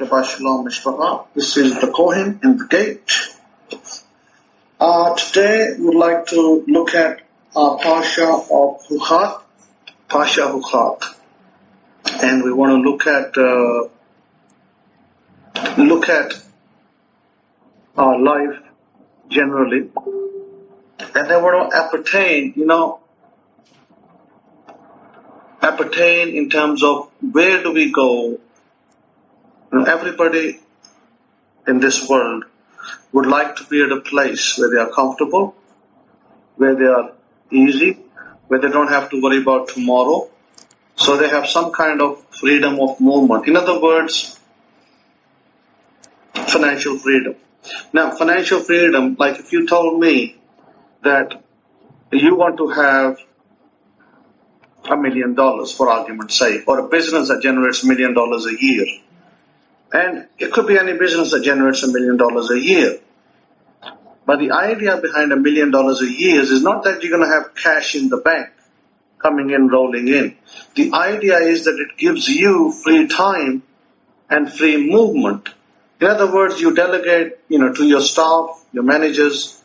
Shabbat Shalom Mishpacha. This is the Kohen in the gate. Today we'd like to look at Parsha of Huchat, Parsha Huchat, and we want to look at our life generally, and then we're going to appertain in terms of where do we go. Everybody in this world would like to be at a place where they are comfortable, where they are easy, where they don't have to worry about tomorrow. So they have some kind of freedom of movement. In other words, financial freedom. Now, financial freedom, like if you told me that you want to have $1 million, for argument's sake, or a business that generates $1 million a year, and it could be any business that generates $1 million a year. But the idea behind $1 million a year is not that you're going to have cash in the bank coming in, rolling in. The idea is that it gives you free time and free movement. In other words, you delegate, to your staff, your managers,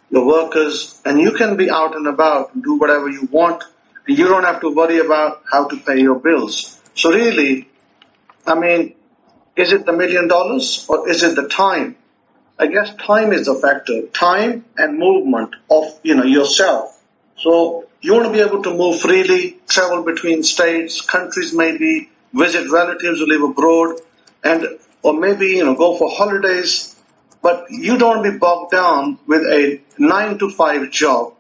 your workers, and you can be out and about and do whatever you want. And you don't have to worry about how to pay your bills. So really, is it the $1 million or is it the time? I guess time is the factor. Time and movement of, yourself. So you want to be able to move freely, travel between states, countries maybe, visit relatives who live abroad, or maybe, go for holidays. But you don't be bogged down with a 9-to-5 job,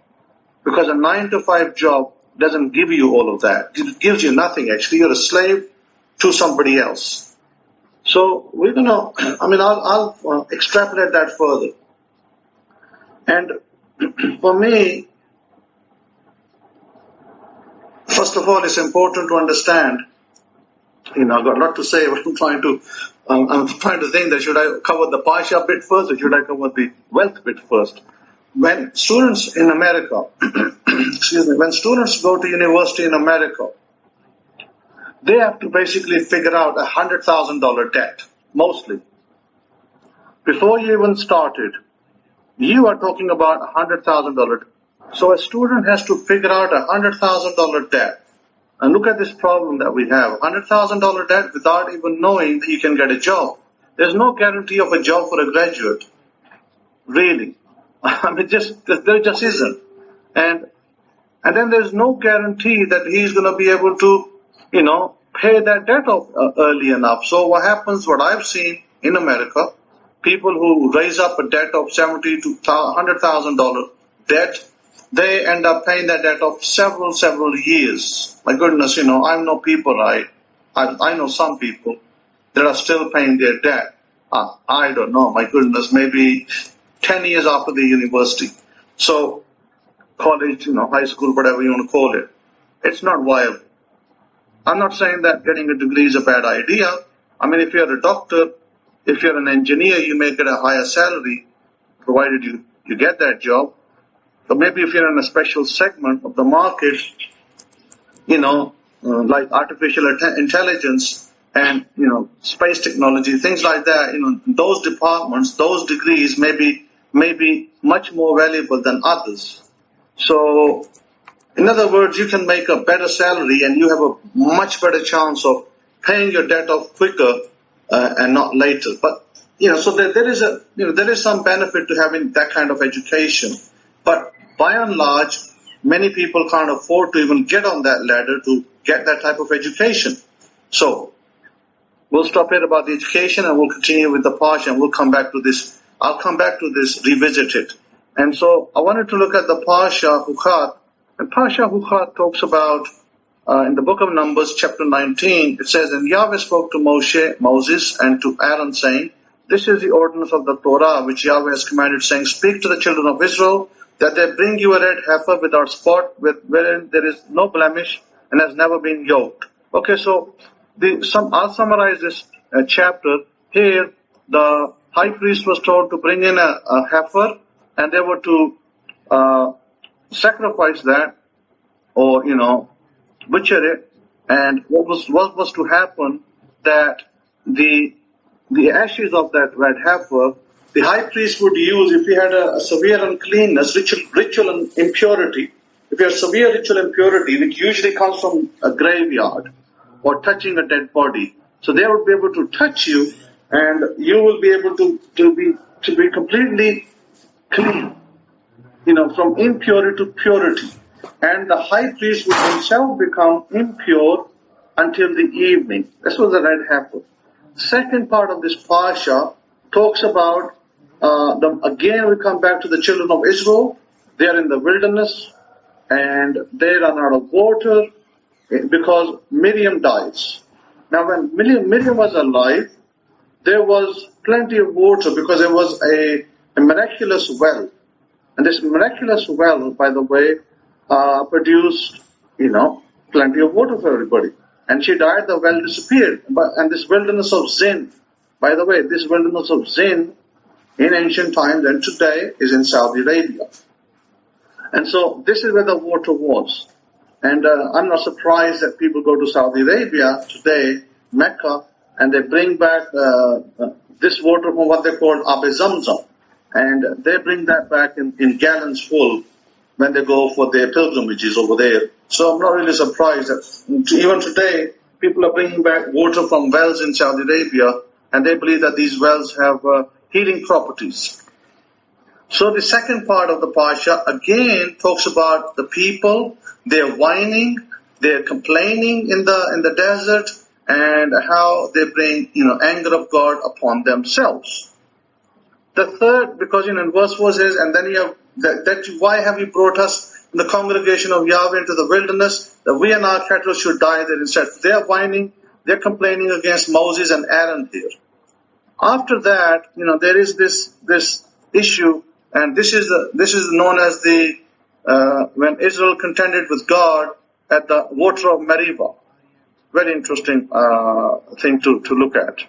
because a 9-to-5 job doesn't give you all of that. It gives you nothing, actually. You're a slave to somebody else. So we're going to, I'll extrapolate that further. And for me, first of all, it's important to understand, I've got a lot to say, but I'm trying to think that should I cover the Parsha bit first or should I cover the wealth bit first? When students in America, when students go to university in America, they have to basically figure out a $100,000 debt, mostly. Before you even started, you are talking about $100,000. So a student has to figure out a $100,000 debt. And look at this problem that we have. $100,000 debt without even knowing that you can get a job. There's no guarantee of a job for a graduate. Really. there just isn't. And then there's no guarantee that he's going to be able to pay that debt off early enough. So what I've seen in America, people who raise up a debt of $70,000 to $100,000 debt, they end up paying that debt off several years. My goodness, I know people, I know some people that are still paying their debt. I don't know, my goodness, maybe 10 years after the university. So college, high school, whatever you want to call it. It's not viable. I'm not saying that getting a degree is a bad idea. If you're a doctor, if you're an engineer, you may get a higher salary, provided you get that job. But maybe if you're in a special segment of the market, like artificial intelligence and, space technology, things like that, those departments, those degrees may be much more valuable than others. So, in other words, you can make a better salary and you have a much better chance of paying your debt off quicker and not later. But, so there is some benefit to having that kind of education. But by and large, many people can't afford to even get on that ladder to get that type of education. So we'll stop here about the education and we'll continue with the Parsha and we'll come back to this. I'll come back to this, revisit it. And so I wanted to look at the Parsha Huchat. And Parsha Huchat talks about, in the book of Numbers, chapter 19, it says, And Yahweh spoke to Moses, and to Aaron, saying, This is the ordinance of the Torah, which Yahweh has commanded, saying, Speak to the children of Israel, that they bring you a red heifer without spot, wherein there is no blemish, and has never been yoked. Okay, so I'll summarize this chapter. Here, the high priest was told to bring in a heifer, and they were to sacrifice that, or butcher it. And what was to happen, that the the ashes of that red heifer, the high priest would use if he had a severe uncleanness, ritual impurity. If you have severe ritual impurity, which usually comes from a graveyard or touching a dead body, so they would be able to touch you, and you will be able to be completely clean, from impurity to purity. And the high priest would himself become impure until the evening. This was the red heifer. Second part of this parsha talks about, again we come back to the children of Israel. They are in the wilderness and they run out of water because Miriam dies. Now when Miriam was alive, there was plenty of water because there was a miraculous well. And this miraculous well, by the way, produced, plenty of water for everybody. And she died, the well disappeared. And this wilderness of Zin, by the way, this wilderness of Zin in ancient times and today is in Saudi Arabia. And so this is where the water was. And I'm not surprised that people go to Saudi Arabia today, Mecca, and they bring back this water from what they call Ab Zamzam. And they bring that back in gallons full when they go for their pilgrimages over there. So I'm not really surprised that even today, people are bringing back water from wells in Saudi Arabia, and they believe that these wells have healing properties. So the second part of the Parsha again talks about the people, they're whining, they're complaining in the desert, and how they bring, anger of God upon themselves. The third, because in verse 4 says, and then you have that why have you brought us in the congregation of Yahweh into the wilderness, that we and our cattle should die there instead. They are whining, they're complaining against Moses and Aaron here. After that, there is this issue, and this is known as the when Israel contended with God at the water of Meribah. Very interesting thing to look at.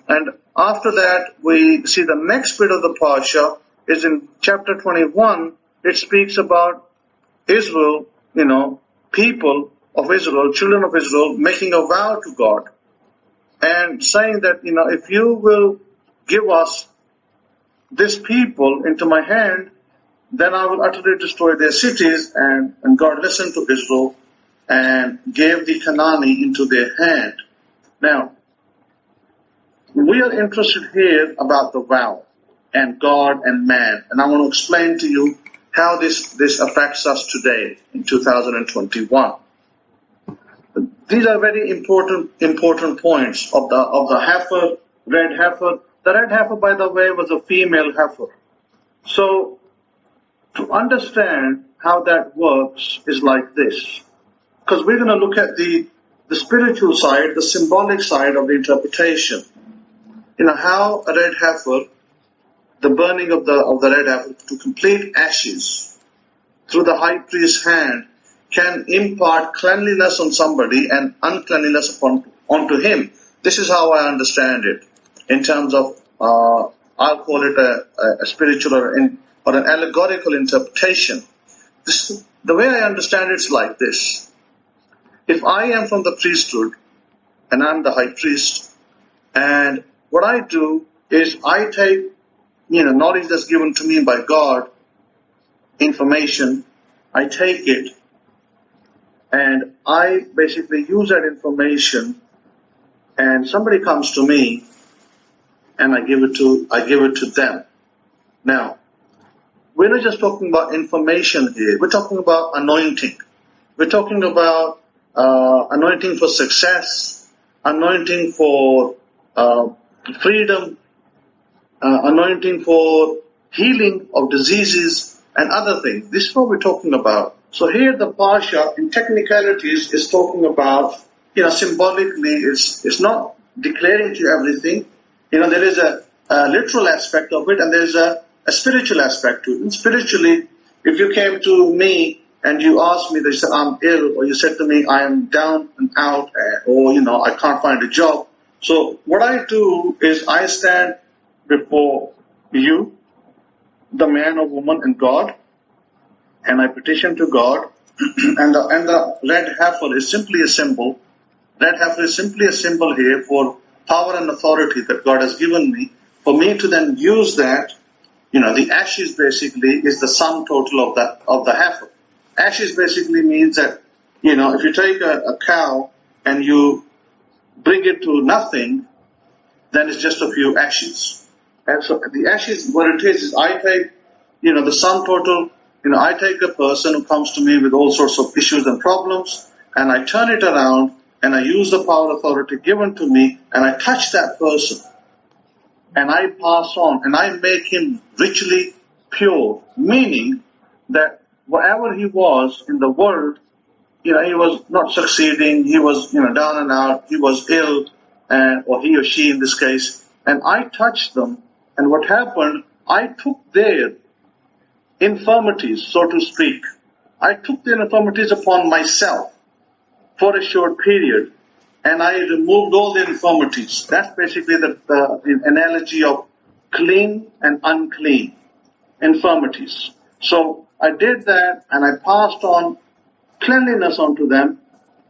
And after that, we see the next bit of the Parsha is in chapter 21. It speaks about Israel, people of Israel, children of Israel, making a vow to God and saying that, if you will give us this people into my hand, then I will utterly destroy their cities. And God listened to Israel and gave the Canaanite into their hand. Now, we are interested here about the vow and God and man. And I want to explain to you how this affects us today in 2021. These are very important points of the heifer, red heifer. The red heifer, by the way, was a female heifer. So to understand how that works is like this. Because we're going to look at the spiritual side, the symbolic side of the interpretation. How a red heifer, the burning of the red heifer to complete ashes through the high priest's hand can impart cleanliness on somebody and uncleanliness onto him. This is how I understand it in terms of, I'll call it a spiritual or an allegorical interpretation. The way I understand it is like this. If I am from the priesthood and I'm the high priest, and what I do is I take, knowledge that's given to me by God, information, I take it, and I basically use that information, and somebody comes to me, and I give it to them. Now, we're not just talking about information here. We're talking about anointing. We're talking about anointing for success, anointing for freedom, anointing for healing of diseases and other things. This is what we're talking about. So here the Parsha in technicalities is talking about, symbolically, it's not declaring to you everything. There is a literal aspect of it and there's a spiritual aspect to it. And spiritually, if you came to me and you asked me, they said, I'm ill, or you said to me, I am down and out, or, I can't find a job. So what I do is I stand before you, the man or woman, and God, and I petition to God, and the red heifer is simply a symbol. Red heifer is simply a symbol here for power and authority that God has given me, for me to then use that, the ashes basically is the sum total of the heifer. Ashes basically means that, if you take a cow and you bring it to nothing, then it's just a few ashes. And so the ashes, what it is I take, the sum total, I take a person who comes to me with all sorts of issues and problems, and I turn it around, and I use the power authority given to me, and I touch that person, and I pass on, and I make him richly pure, meaning that whatever he was in the world, he was not succeeding, he was, down and out, he was ill, or he or she in this case, and I touched them, and what happened, I took their infirmities, so to speak. I took their infirmities upon myself for a short period, and I removed all the infirmities. That's basically the analogy of clean and unclean infirmities. So I did that, and I passed on cleanliness onto them,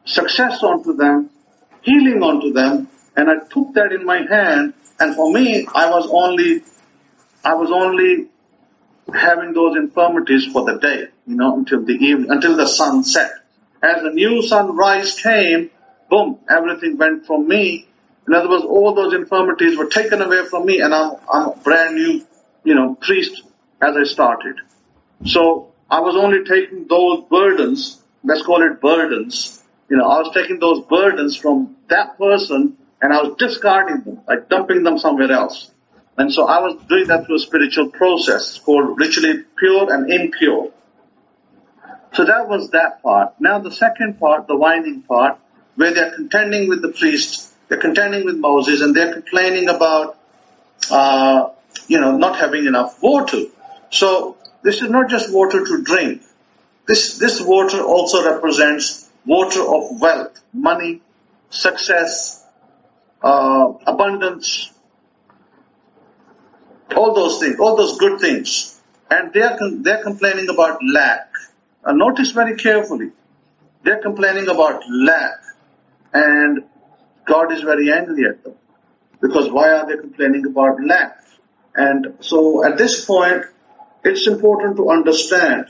success onto them, healing onto them, and I took that in my hand, and for me, I was only having those infirmities for the day, until the evening, until the sun set. As the new sunrise came, boom, everything went from me. In other words, all those infirmities were taken away from me, and I'm a brand new, priest as I started. So I was only taking those burdens, let's call it burdens. I was taking those burdens from that person, and I was discarding them, like dumping them somewhere else. And so I was doing that through a spiritual process called ritually pure and impure. So that was that part. Now the second part, the whining part, where they're contending with the priest, they're contending with Moses, and they're complaining about, not having enough water. So this is not just water to drink. This water also represents water of wealth, money, success, abundance, all those things, all those good things. And they're complaining about lack. Notice very carefully. They're complaining about lack. And God is very angry at them. Because why are they complaining about lack? And so at this point, it's important to understand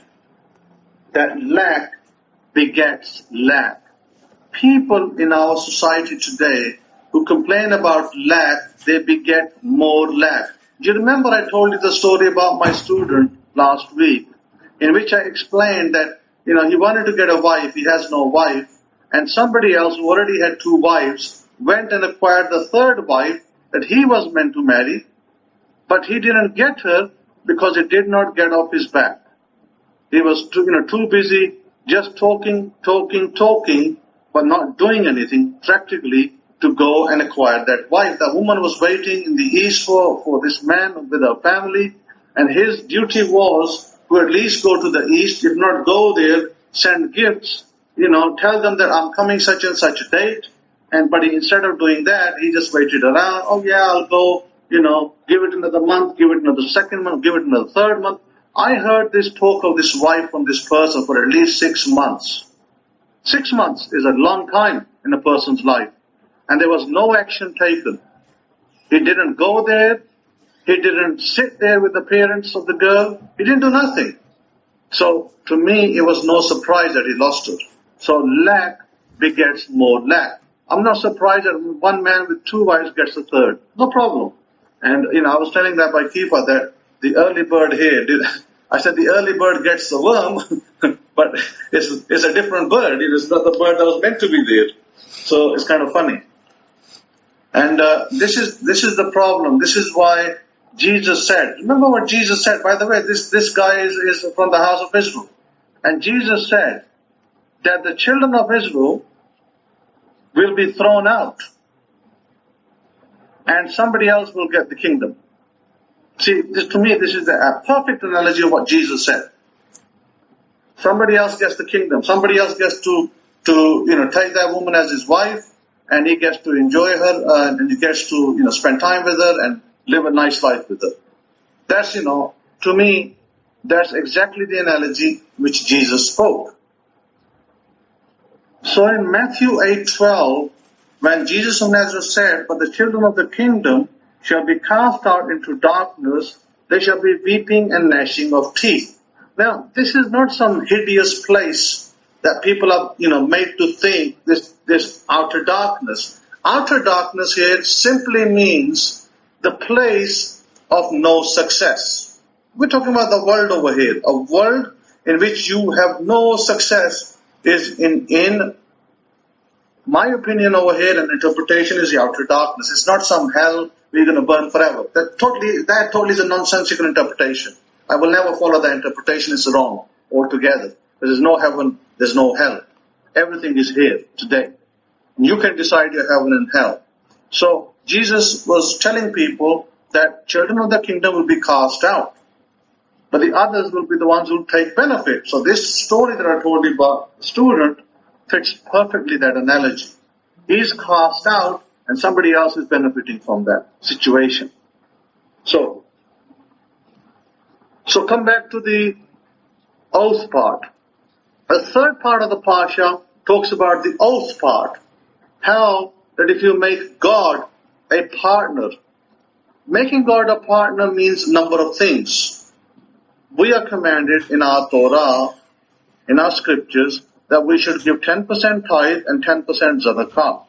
that lack begets lack. People in our society today who complain about lack, they beget more lack. Do you remember I told you the story about my student last week, in which I explained that, he wanted to get a wife, he has no wife, and somebody else who already had 2 wives went and acquired the 3rd wife that he was meant to marry, but he didn't get her because it did not get off his back. He was too busy just talking, but not doing anything practically to go and acquire that wife. The woman was waiting in the east for this man with her family, and his duty was to at least go to the east, if not go there, send gifts, tell them that I'm coming such and such a date, but instead of doing that, he just waited around. Oh yeah, I'll go, give it another month, give it another 2nd month, give it another 3rd month. I heard this talk of this wife from this person for at least 6 months. 6 months is a long time in a person's life. And there was no action taken. He didn't go there. He didn't sit there with the parents of the girl. He didn't do nothing. So to me, it was no surprise that he lost her. So lack begets more lack. I'm not surprised that one man with 2 wives gets a 3rd. No problem. And, I was telling Rabbi Kefa that the early bird here, I said the early bird gets the worm, but it's a different bird. It's not the bird that was meant to be there. So it's kind of funny. And this is the problem. This is why Jesus said, remember what Jesus said? By the way, this guy is from the house of Israel. And Jesus said that the children of Israel will be thrown out. And somebody else will get the kingdom. See, to me, this is a perfect analogy of what Jesus said. Somebody else gets the kingdom. Somebody else gets to take that woman as his wife, and he gets to enjoy her, and he gets to, spend time with her and live a nice life with her. That's, to me, that's exactly the analogy which Jesus spoke. So in Matthew 8:12, when Jesus of Nazareth said, "But the children of the kingdom shall be cast out into darkness, there shall be weeping and gnashing of teeth." Now, this is not some hideous place that people are, made to think this outer darkness. Outer darkness here simply means the place of no success. We're talking about the world over here. A world in which you have no success is in my opinion over here, and interpretation is the outer darkness. It's not some hell where you're going to burn forever. That totally is a nonsensical interpretation. I will never follow that interpretation. It's wrong altogether. There's no heaven, there's no hell. Everything is here today. You can decide your heaven and hell. So Jesus was telling people that children of the kingdom will be cast out, but the others will be the ones who will take benefit. So this story that I told you about the student fits perfectly that analogy. He's cast out and somebody else is benefiting from that situation. So come back to the oath part. The third part of the Pasha talks about the oath part. How that if you make God a partner, making God a partner means a number of things. We are commanded in our Torah, in our scriptures, that we should give 10% tithe and 10% zadaqah.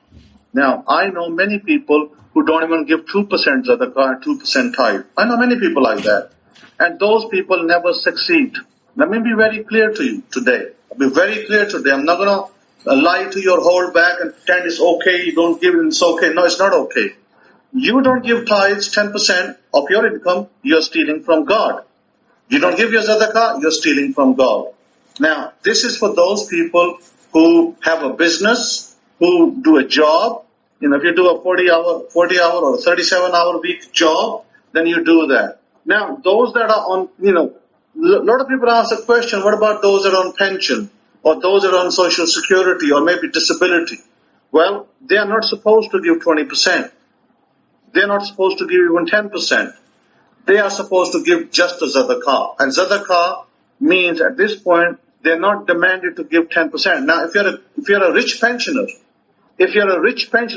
Now, I know many people who don't even give 2% zadaqah and 2% tithe. I know many people like that. And those people never succeed. Let me be very clear to you today. I'll be very clear today. I'm not going to lie to you or hold back and pretend it's okay, you don't give it, it's okay. No, it's not okay. You don't give tithes 10% of your income, you're stealing from God. You don't give your zadaqah, you're stealing from God. Now, this is for those people who have a business, who do a job. If you do a 40-hour or a 37-hour week job, then you do that. Now, those that are on, a lot of people ask the question, what about those that are on pension or those that are on social security or maybe disability? Well, they are not supposed to give 20%. They are not supposed to give even 10%. They are supposed to give just the zadaqah. And zadaqah means at this point, they're not demanded to give 10%. Now, if you're a rich pensioner,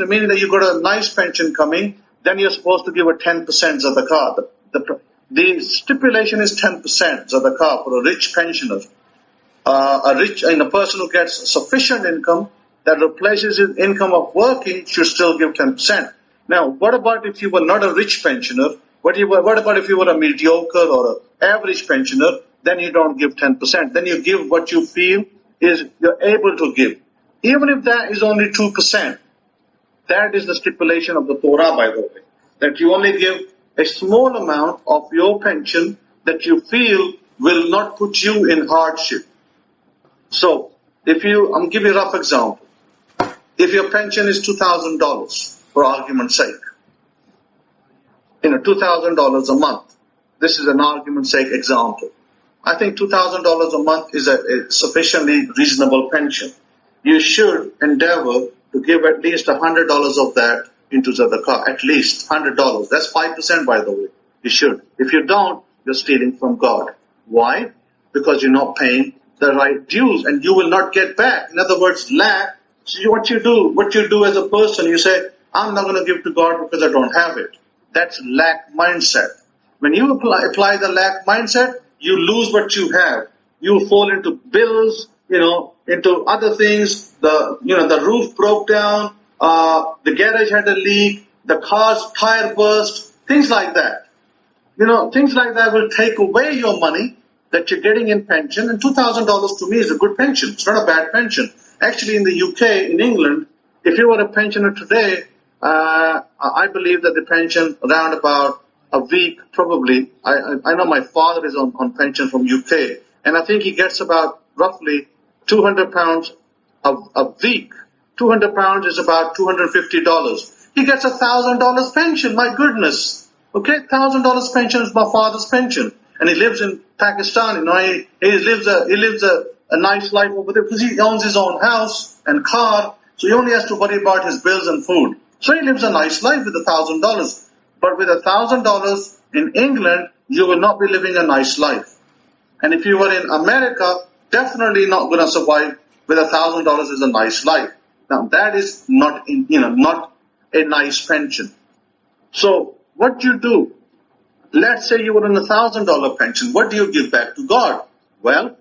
meaning that you've got a nice pension coming, then you're supposed to give a 10% zadaqah. The stipulation is 10% zadaqah for a rich pensioner. A person who gets sufficient income that replaces his income of working should still give 10%. Now, what about if you were not a rich pensioner? What about if you were a mediocre or an average pensioner? Then you don't give 10%. Then you give what you feel is you're able to give. Even if that is only 2%, that is the stipulation of the Torah, by the way, that you only give a small amount of your pension that you feel will not put you in hardship. So, I'll give you a rough example. If your pension is $2,000, for argument's sake, $2,000 a month. This is an argument's sake example. I think $2,000 a month is a sufficiently reasonable pension. You should endeavor to give at least $100 of that into zadaqah, at least $100. That's 5%, by the way. You should. If you don't, you're stealing from God. Why? Because you're not paying the right dues, and you will not get back. In other words, lack. So what you do as a person, you say, I'm not going to give to God because I don't have it. That's lack mindset. When you apply the lack mindset, you lose what you have. You fall into bills, into other things. The roof broke down, the garage had a leak, the car's tire burst, things like that. Things like that will take away your money that you're getting in pension. And $2,000 to me is a good pension. It's not a bad pension. Actually, in the UK, in England, if you were a pensioner today, I believe that the pension around about a week, probably. I know my father is on pension from UK, and I think he gets about roughly £200 a week. £200 is about $250. He gets $1,000 pension. My goodness. Okay, $1,000 pension is my father's pension, and he lives in Pakistan. He lives a nice life over there because he owns his own house and car, so he only has to worry about his bills and food. So he lives a nice life with $1,000. But with $1,000 in England, you will not be living a nice life. And if you were in America, definitely not going to survive with $1,000 is a nice life. Now that is not not a nice pension. So what you do? Let's say you were on $1,000 pension. What do you give back to God? Well,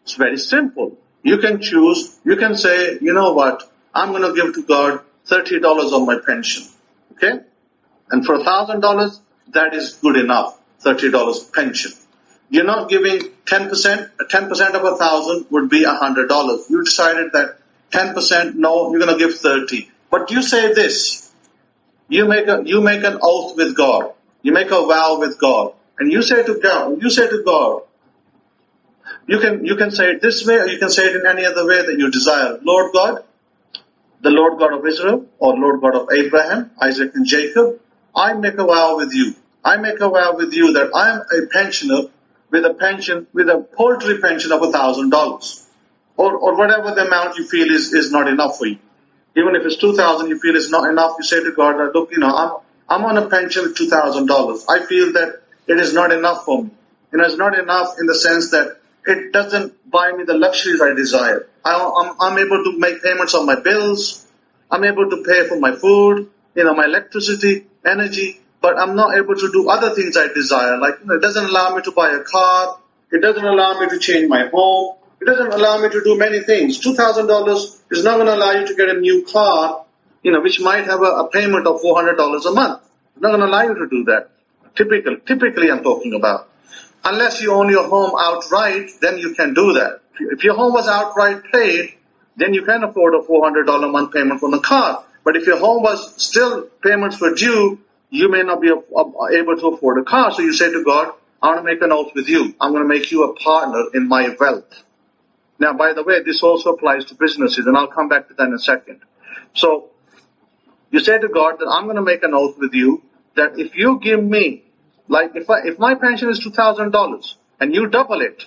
it's very simple. You can choose. You can say, you know what? I'm going to give to God $30 of my pension. Okay? And for $1,000, that is good enough. $30 pension. You're not giving 10%. 10% of 1,000 would be $100. You decided that 10%, no, you're going to give 30. But you say this. You make an oath with God. You make a vow with God. And you say to God, you can say it this way, or you can say it in any other way that you desire. Lord God, the Lord God of Israel, or Lord God of Abraham, Isaac, and Jacob, I make a vow with you. I make a vow with you that I am a pensioner with a poultry pension of $1,000, or whatever the amount you feel is not enough for you. Even if it's $2,000, you feel it's not enough. You say to God, look, I'm on a pension with $2,000. I feel that it is not enough for me. It's not enough in the sense that it doesn't buy me the luxuries I desire. I'm able to make payments on my bills. I'm able to pay for my food, my electricity, energy, but I'm not able to do other things I desire. Like, it doesn't allow me to buy a car. It doesn't allow me to change my home. It doesn't allow me to do many things. $2,000 is not going to allow you to get a new car, which might have a payment of $400 a month. It's not going to allow you to do that. Typically I'm talking about. Unless you own your home outright, then you can do that. If your home was outright paid, then you can afford a $400 a month payment for the car. But if your home was still payments were due, you may not be able to afford a car. So you say to God, I want to make an oath with you. I'm going to make you a partner in my wealth. Now, by the way, this also applies to businesses, and I'll come back to that in a second. So you say to God that I'm going to make an oath with you that if you give me, like if my pension is $2,000 and you double it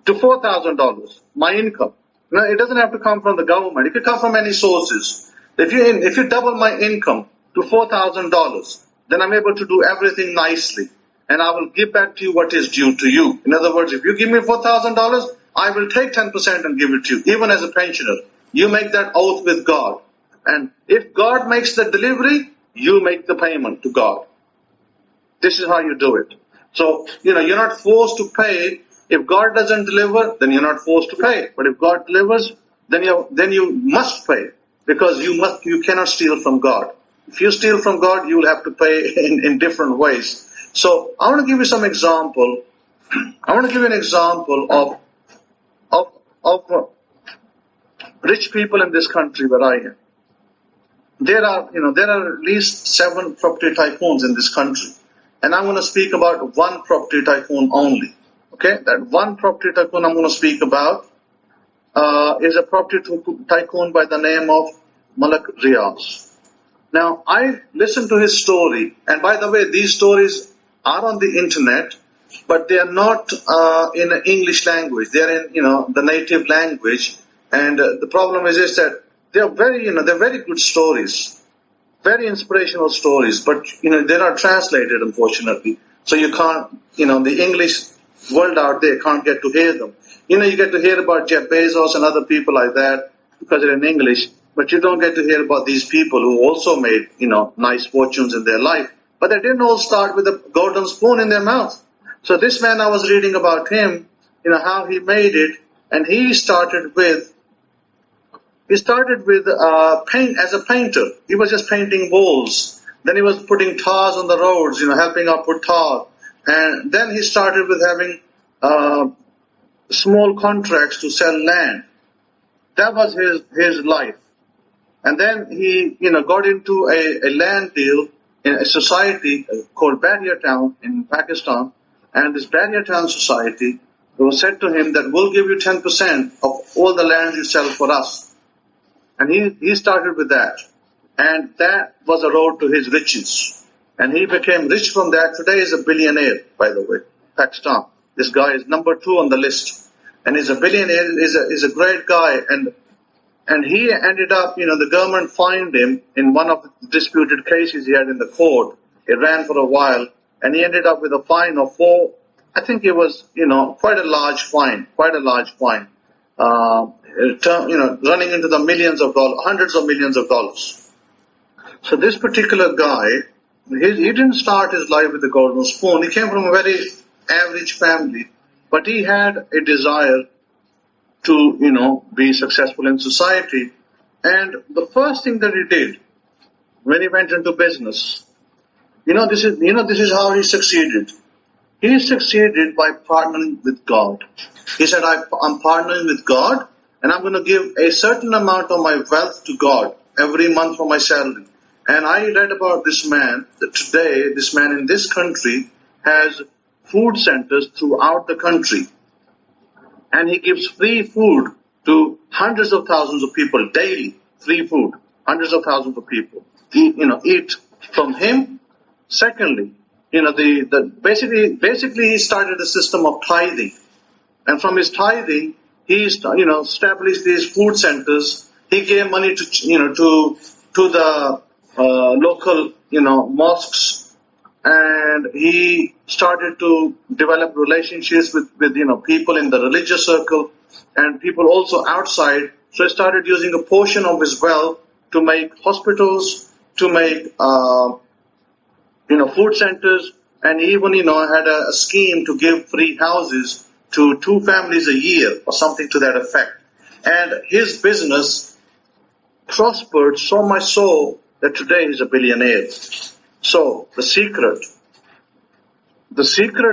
to $4,000, my income, it doesn't have to come from the government. It could come from any sources. If you double my income to $4,000, then I'm able to do everything nicely, and I will give back to you what is due to you. In other words, if you give me $4,000, I will take 10% and give it to you, even as a pensioner. You make that oath with God. And if God makes the delivery, you make the payment to God. This is how you do it. So, you're not forced to pay. If God doesn't deliver, then you're not forced to pay. But if God delivers, then you must pay, because you cannot steal from God. If you steal from God, you will have to pay in different ways. So I want to give you some example. I want to give you an example of rich people in this country where I am. There are at least 7 property tycoons in this country, and I'm going to speak about one property tycoon only. Okay, that one property tycoon I'm going to speak about is a property tycoon by the name of Malik Riaz. Now, I listened to his story, and by the way, these stories are on the internet, but they are not in the English language. They are in the native language, and the problem is that they are they're very good stories, very inspirational stories, but they're not translated, unfortunately. So you can't, the English world out there can't get to hear them. You get to hear about Jeff Bezos and other people like that because they're in English, but you don't get to hear about these people who also made, nice fortunes in their life. But they didn't all start with a golden spoon in their mouth. So this man, I was reading about him, how he made it, and he started with paint as a painter. He was just painting walls. Then he was putting tars on the roads, helping out put tar. And then he started with having small contracts to sell land. That was his life. And then he, got into a land deal in a society called Barrier Town in Pakistan. And this Barrier Town society, it was said to him that we'll give you 10% of all the land you sell for us. And he started with that. And that was a road to his riches. And he became rich from that. Today he's a billionaire, by the way, Pakistan. This guy is number 2 on the list. And he's a billionaire, he's a great guy. And he ended up, the government fined him in one of the disputed cases he had in the court. It ran for a while. And he ended up with a fine of I think it was, quite a large fine. running into the millions of dollars, hundreds of millions of dollars. So this particular guy, he didn't start his life with a golden spoon. He came from a very average family, but he had a desire to, be successful in society. And the first thing that he did when he went into business, this is how he succeeded. He succeeded by partnering with God. He said, I'm partnering with God, and I'm going to give a certain amount of my wealth to God every month for my salary. And I read about this man, that today this man in this country has food centers throughout the country. And he gives free food to hundreds of thousands of people daily. Free food. Hundreds of thousands of people eat from him. Secondly, basically he started a system of tithing. And from his tithing, he established these food centers. He gave money to the local mosques, and he started to develop relationships with people in the religious circle and people also outside. So he started using a portion of his wealth to make hospitals, to make food centers, and he even had a scheme to give free houses to 2 families a year or something to that effect. And his business prospered so much so that today he's a billionaire. So the secret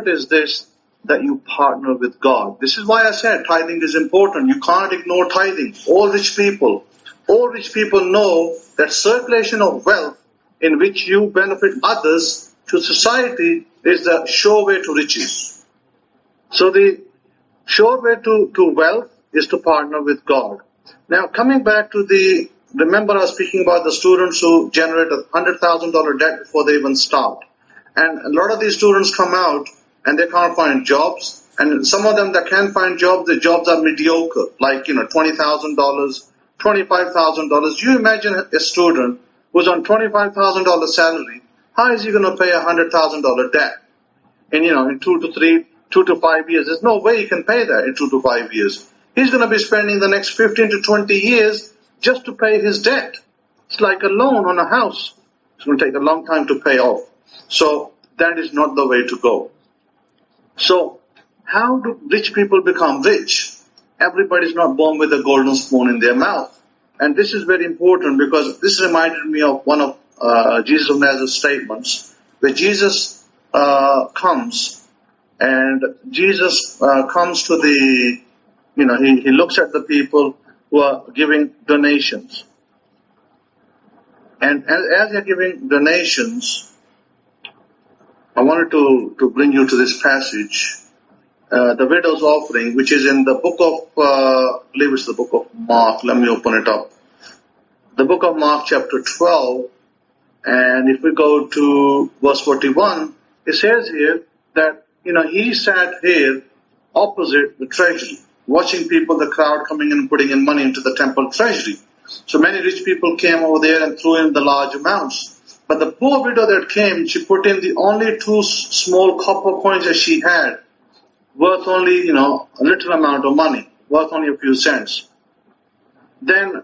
is this, that you partner with God. This is why I said tithing is important. You can't ignore tithing. All rich people know that circulation of wealth in which you benefit others to society is the sure way to riches. So the sure way to wealth is to partner with God. Now coming back to remember I was speaking about the students who generate a $100,000 debt before they even start. And a lot of these students come out and they can't find jobs. And some of them that can find jobs, the jobs are mediocre, like, $20,000, $25,000. You imagine a student who's on $25,000 salary, how is he going to pay a $100,000 debt? And, in 2 to 5 years, there's no way he can pay that in 2 to 5 years. He's going to be spending the next 15 to 20 years just to pay his debt. It's like a loan on a house. It's going to take a long time to pay off. So that is not the way to go. So how do rich people become rich? Everybody's not born with a golden spoon in their mouth. And this is very important because this reminded me of one of Jesus of Nazareth's statements, where Jesus comes, and Jesus comes to he looks at the people who are giving donations. And as they're giving donations, I wanted to bring you to this passage, the widow's offering, which is in the book of, I believe it's the book of Mark. Let me open it up. The book of Mark, chapter 12, and if we go to verse 41, it says here that, he sat here opposite the treasury, watching people, the crowd coming in and putting in money into the temple treasury. So many rich people came over there and threw in the large amounts. But the poor widow that came, she put in the only 2 small copper coins that she had, worth only, a little amount of money, worth only a few cents. Then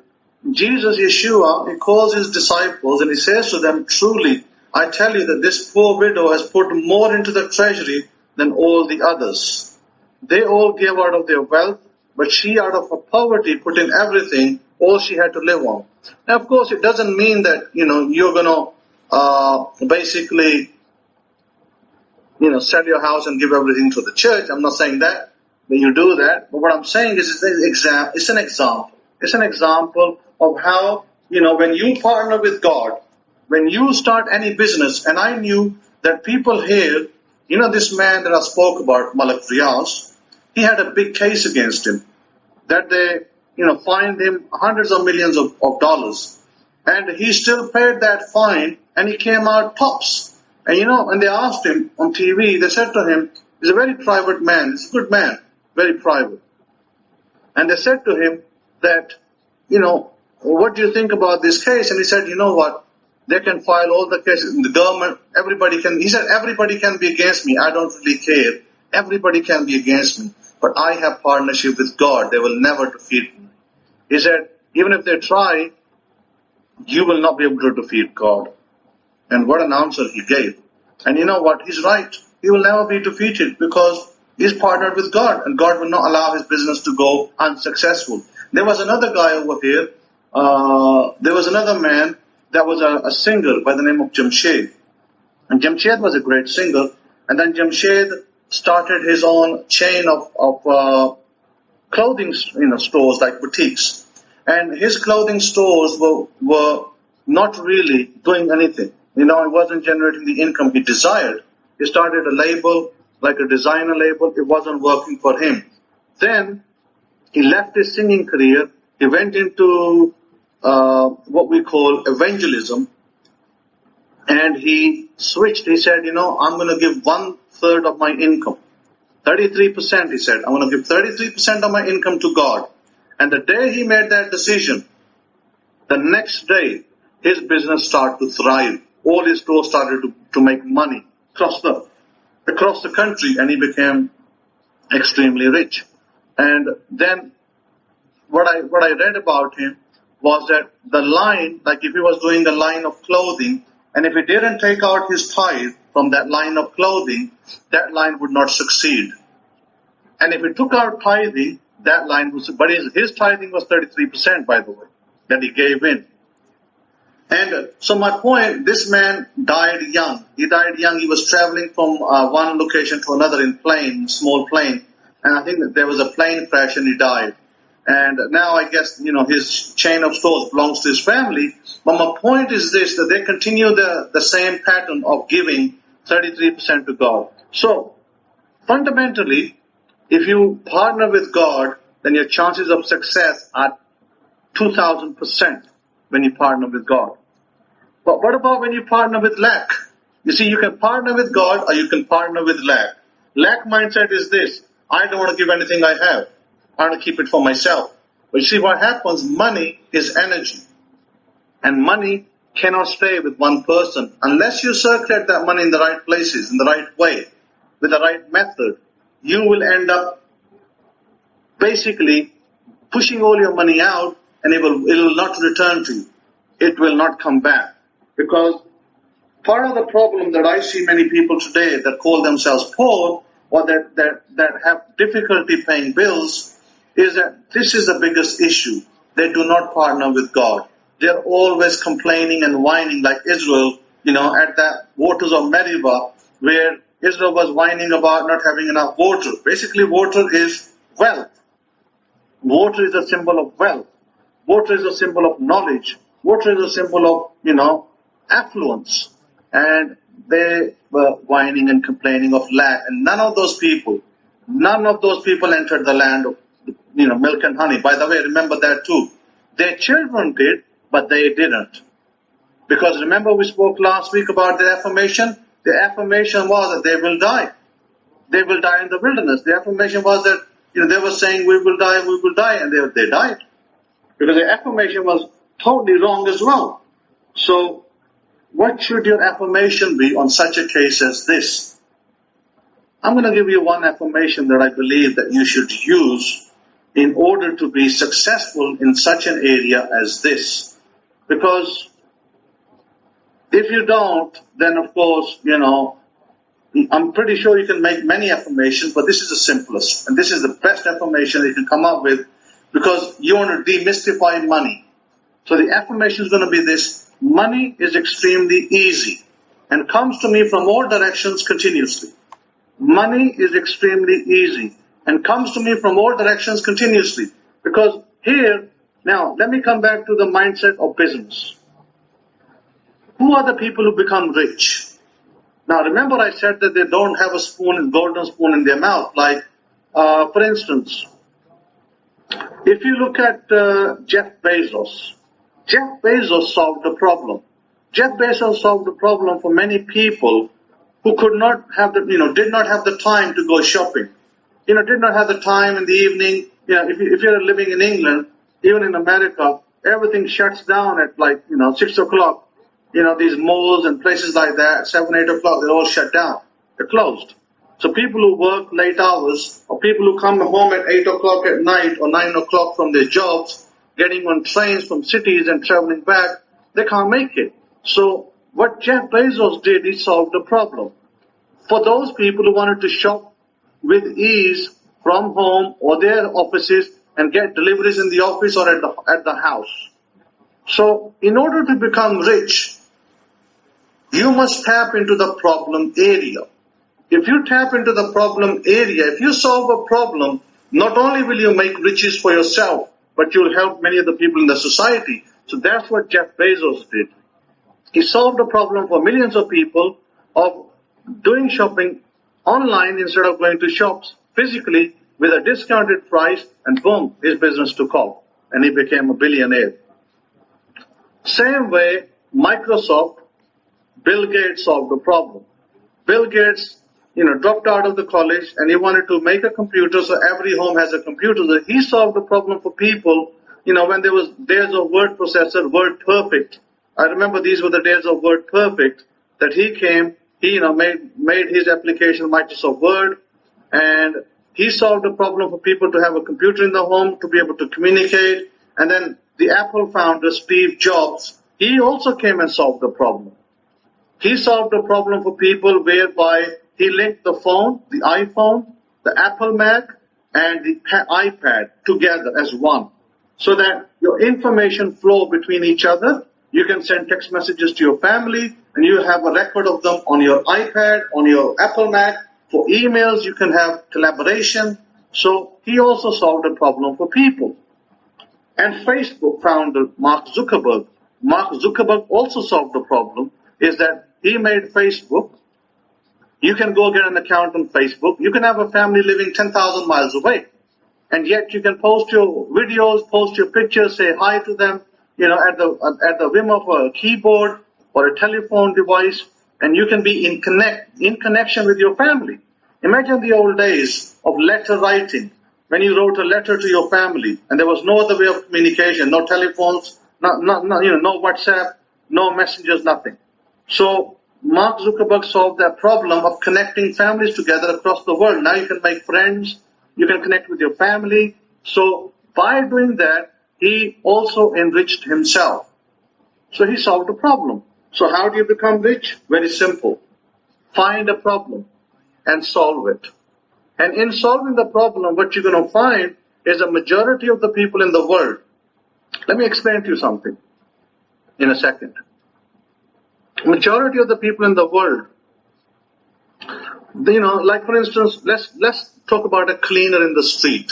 Jesus, Yeshua, he calls his disciples and he says to them, truly, I tell you that this poor widow has put more into the treasury than all the others. They all gave out of their wealth, but she out of her poverty put in everything, all she had to live on. Now, of course, it doesn't mean that, you're going to basically, sell your house and give everything to the church. I'm not saying that you do that. But what I'm saying is it's an example. It's an example of how, when you partner with God, when you start any business, and I knew that people here, this man that I spoke about, Malik Riaz, he had a big case against him, that they, fined him hundreds of millions of dollars. And he still paid that fine, and he came out tops. And, when they asked him on TV, they said to him, he's a very private man, he's a good man, very private. And they said to him that, what do you think about this case? And he said, you know what? They can file all the cases in the government. He said, everybody can be against me. I don't really care. Everybody can be against me. but I have partnership with God. They will never defeat me. He said, even if they try, you will not be able to defeat God. And what an answer he gave. And you know what? He's right. He will never be defeated because he's partnered with God, and God will not allow his business to go unsuccessful. There was another guy over here. There was another man that was a singer by the name of Jamshed. And Jamshed was a great singer. And then Jamshed started his own chain of clothing stores, like boutiques. And his clothing stores were not really doing anything. It wasn't generating the income he desired. He started a label, like a designer label. It wasn't working for him. Then he left his singing career. He went into what we call evangelism. And he switched. He said, I'm going to give 1/3 of my income. 33%, he said. I'm going to give 33% of my income to God. And the day he made that decision, the next day, his business started to thrive. All his stores started to make money across the country, and he became extremely rich. And then what I read about him was that the line, like if he was doing a line of clothing, and if he didn't take out his tithe from that line of clothing, that line would not succeed. And if he took out tithing, that line was, but his tithing was 33%, by the way, that he gave in. And so my point, this man died young. He died young. He was traveling from one location to another in small plane. And I think that there was a plane crash and he died. And now I guess, his chain of stores belongs to his family. But my point is this, that they continue the same pattern of giving 33% to God. So fundamentally, if you partner with God, then your chances of success are 2,000% when you partner with God. But what about when you partner with lack? You see, you can partner with God or you can partner with lack. Lack mindset is this: I don't want to give anything I have. I want to keep it for myself. But you see what happens, money is energy. And money cannot stay with one person. Unless you circulate that money in the right places, in the right way, with the right method, you will end up basically pushing all your money out, and it will not return to you. It will not come back. Because part of the problem that I see many people today that call themselves poor or that have difficulty paying bills is that this is the biggest issue. They do not partner with God. They're always complaining and whining, like Israel, at the waters of Meribah, where Israel was whining about not having enough water. Basically, water is wealth. Water is a symbol of wealth. Water is a symbol of knowledge. Water is a symbol of, affluence. And they were whining and complaining of lack. And none of those people entered the land of, milk and honey. By the way, remember that too. Their children did, but they didn't. Because remember we spoke last week about their affirmation? The affirmation was that they will die. They will die in the wilderness. The affirmation was that, they were saying we will die, and they died. Because the affirmation was totally wrong as well. So, what should your affirmation be on such a case as this? I'm going to give you one affirmation that I believe that you should use in order to be successful in such an area as this. Because if you don't, then of course, I'm pretty sure you can make many affirmations, but this is the simplest. And this is the best affirmation that you can come up with because you want to demystify money. So the affirmation is going to be this: money is extremely easy and comes to me from all directions continuously. Money is extremely easy and comes to me from all directions continuously. Because here, now let me come back to the mindset of business. Who are the people who become rich? Now remember I said that they don't have a golden spoon in their mouth. Like, for instance, if you look at Jeff Bezos solved the problem. Jeff Bezos solved the problem for many people who could not have did not have the time to go shopping. Did not have the time in the evening. If you're living in England, even in America, everything shuts down at 6 o'clock. These malls and places like that, 7, 8 o'clock, they're all shut down. They're closed. So people who work late hours, or people who come home at 8 o'clock at night or 9 o'clock from their jobs, getting on trains from cities and traveling back, they can't make it. So what Jeff Bezos did, he solved the problem. For those people who wanted to shop with ease from home or their offices and get deliveries in the office or at the house. So in order to become rich, you must tap into the problem area. If you tap into the problem area, if you solve a problem, not only will you make riches for yourself, but you'll help many of the people in the society. So that's what Jeff Bezos did. He solved a problem for millions of people of doing shopping online instead of going to shops physically with a discounted price, and boom, his business took off and he became a billionaire. Same way, Microsoft, Bill Gates solved the problem. Bill Gates, dropped out of the college and he wanted to make a computer so every home has a computer. So he solved the problem for people, when there was days of word processor, word perfect. I remember these were the days of word perfect that he came, he, made his application Microsoft Word, and he solved the problem for people to have a computer in the home to be able to communicate. And then the Apple founder, Steve Jobs, he also came and solved the problem. He solved the problem for people whereby he linked the phone, the iPhone, the Apple Mac, and the iPad together as one, so that your information flow between each other. You can send text messages to your family, and you have a record of them on your iPad, on your Apple Mac. For emails, you can have collaboration. So he also solved a problem for people. And Facebook founder Mark Zuckerberg also solved the problem, is that he made Facebook. You can go get an account on Facebook. You can have a family living 10,000 miles away. And yet you can post your videos, post your pictures, say hi to them, at the whim of a keyboard or a telephone device, and you can be in connection with your family. Imagine the old days of letter writing, when you wrote a letter to your family, and there was no other way of communication, no telephones, no WhatsApp, no messengers, nothing. So Mark Zuckerberg solved that problem of connecting families together across the world. Now you can make friends, you can connect with your family. So by doing that, he also enriched himself. So he solved a problem. So how do you become rich? Very simple. Find a problem and solve it. And in solving the problem, what you're going to find is a majority of the people in the world. Let me explain to you something in a second. Majority of the people in the world, like for instance, let's talk about a cleaner in the street.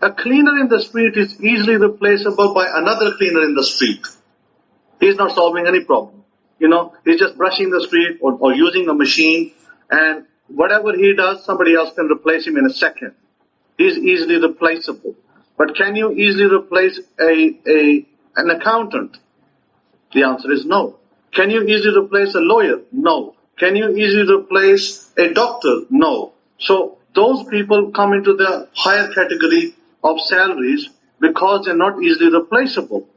A cleaner in the street is easily replaceable by another cleaner in the street. He's not solving any problem. He's just brushing the street or using a machine, and whatever he does, somebody else can replace him in a second. He's easily replaceable. But can you easily replace an accountant? The answer is no. Can you easily replace a lawyer? No. Can you easily replace a doctor? No. So those people come into the higher category of salaries because they're not easily replaceable.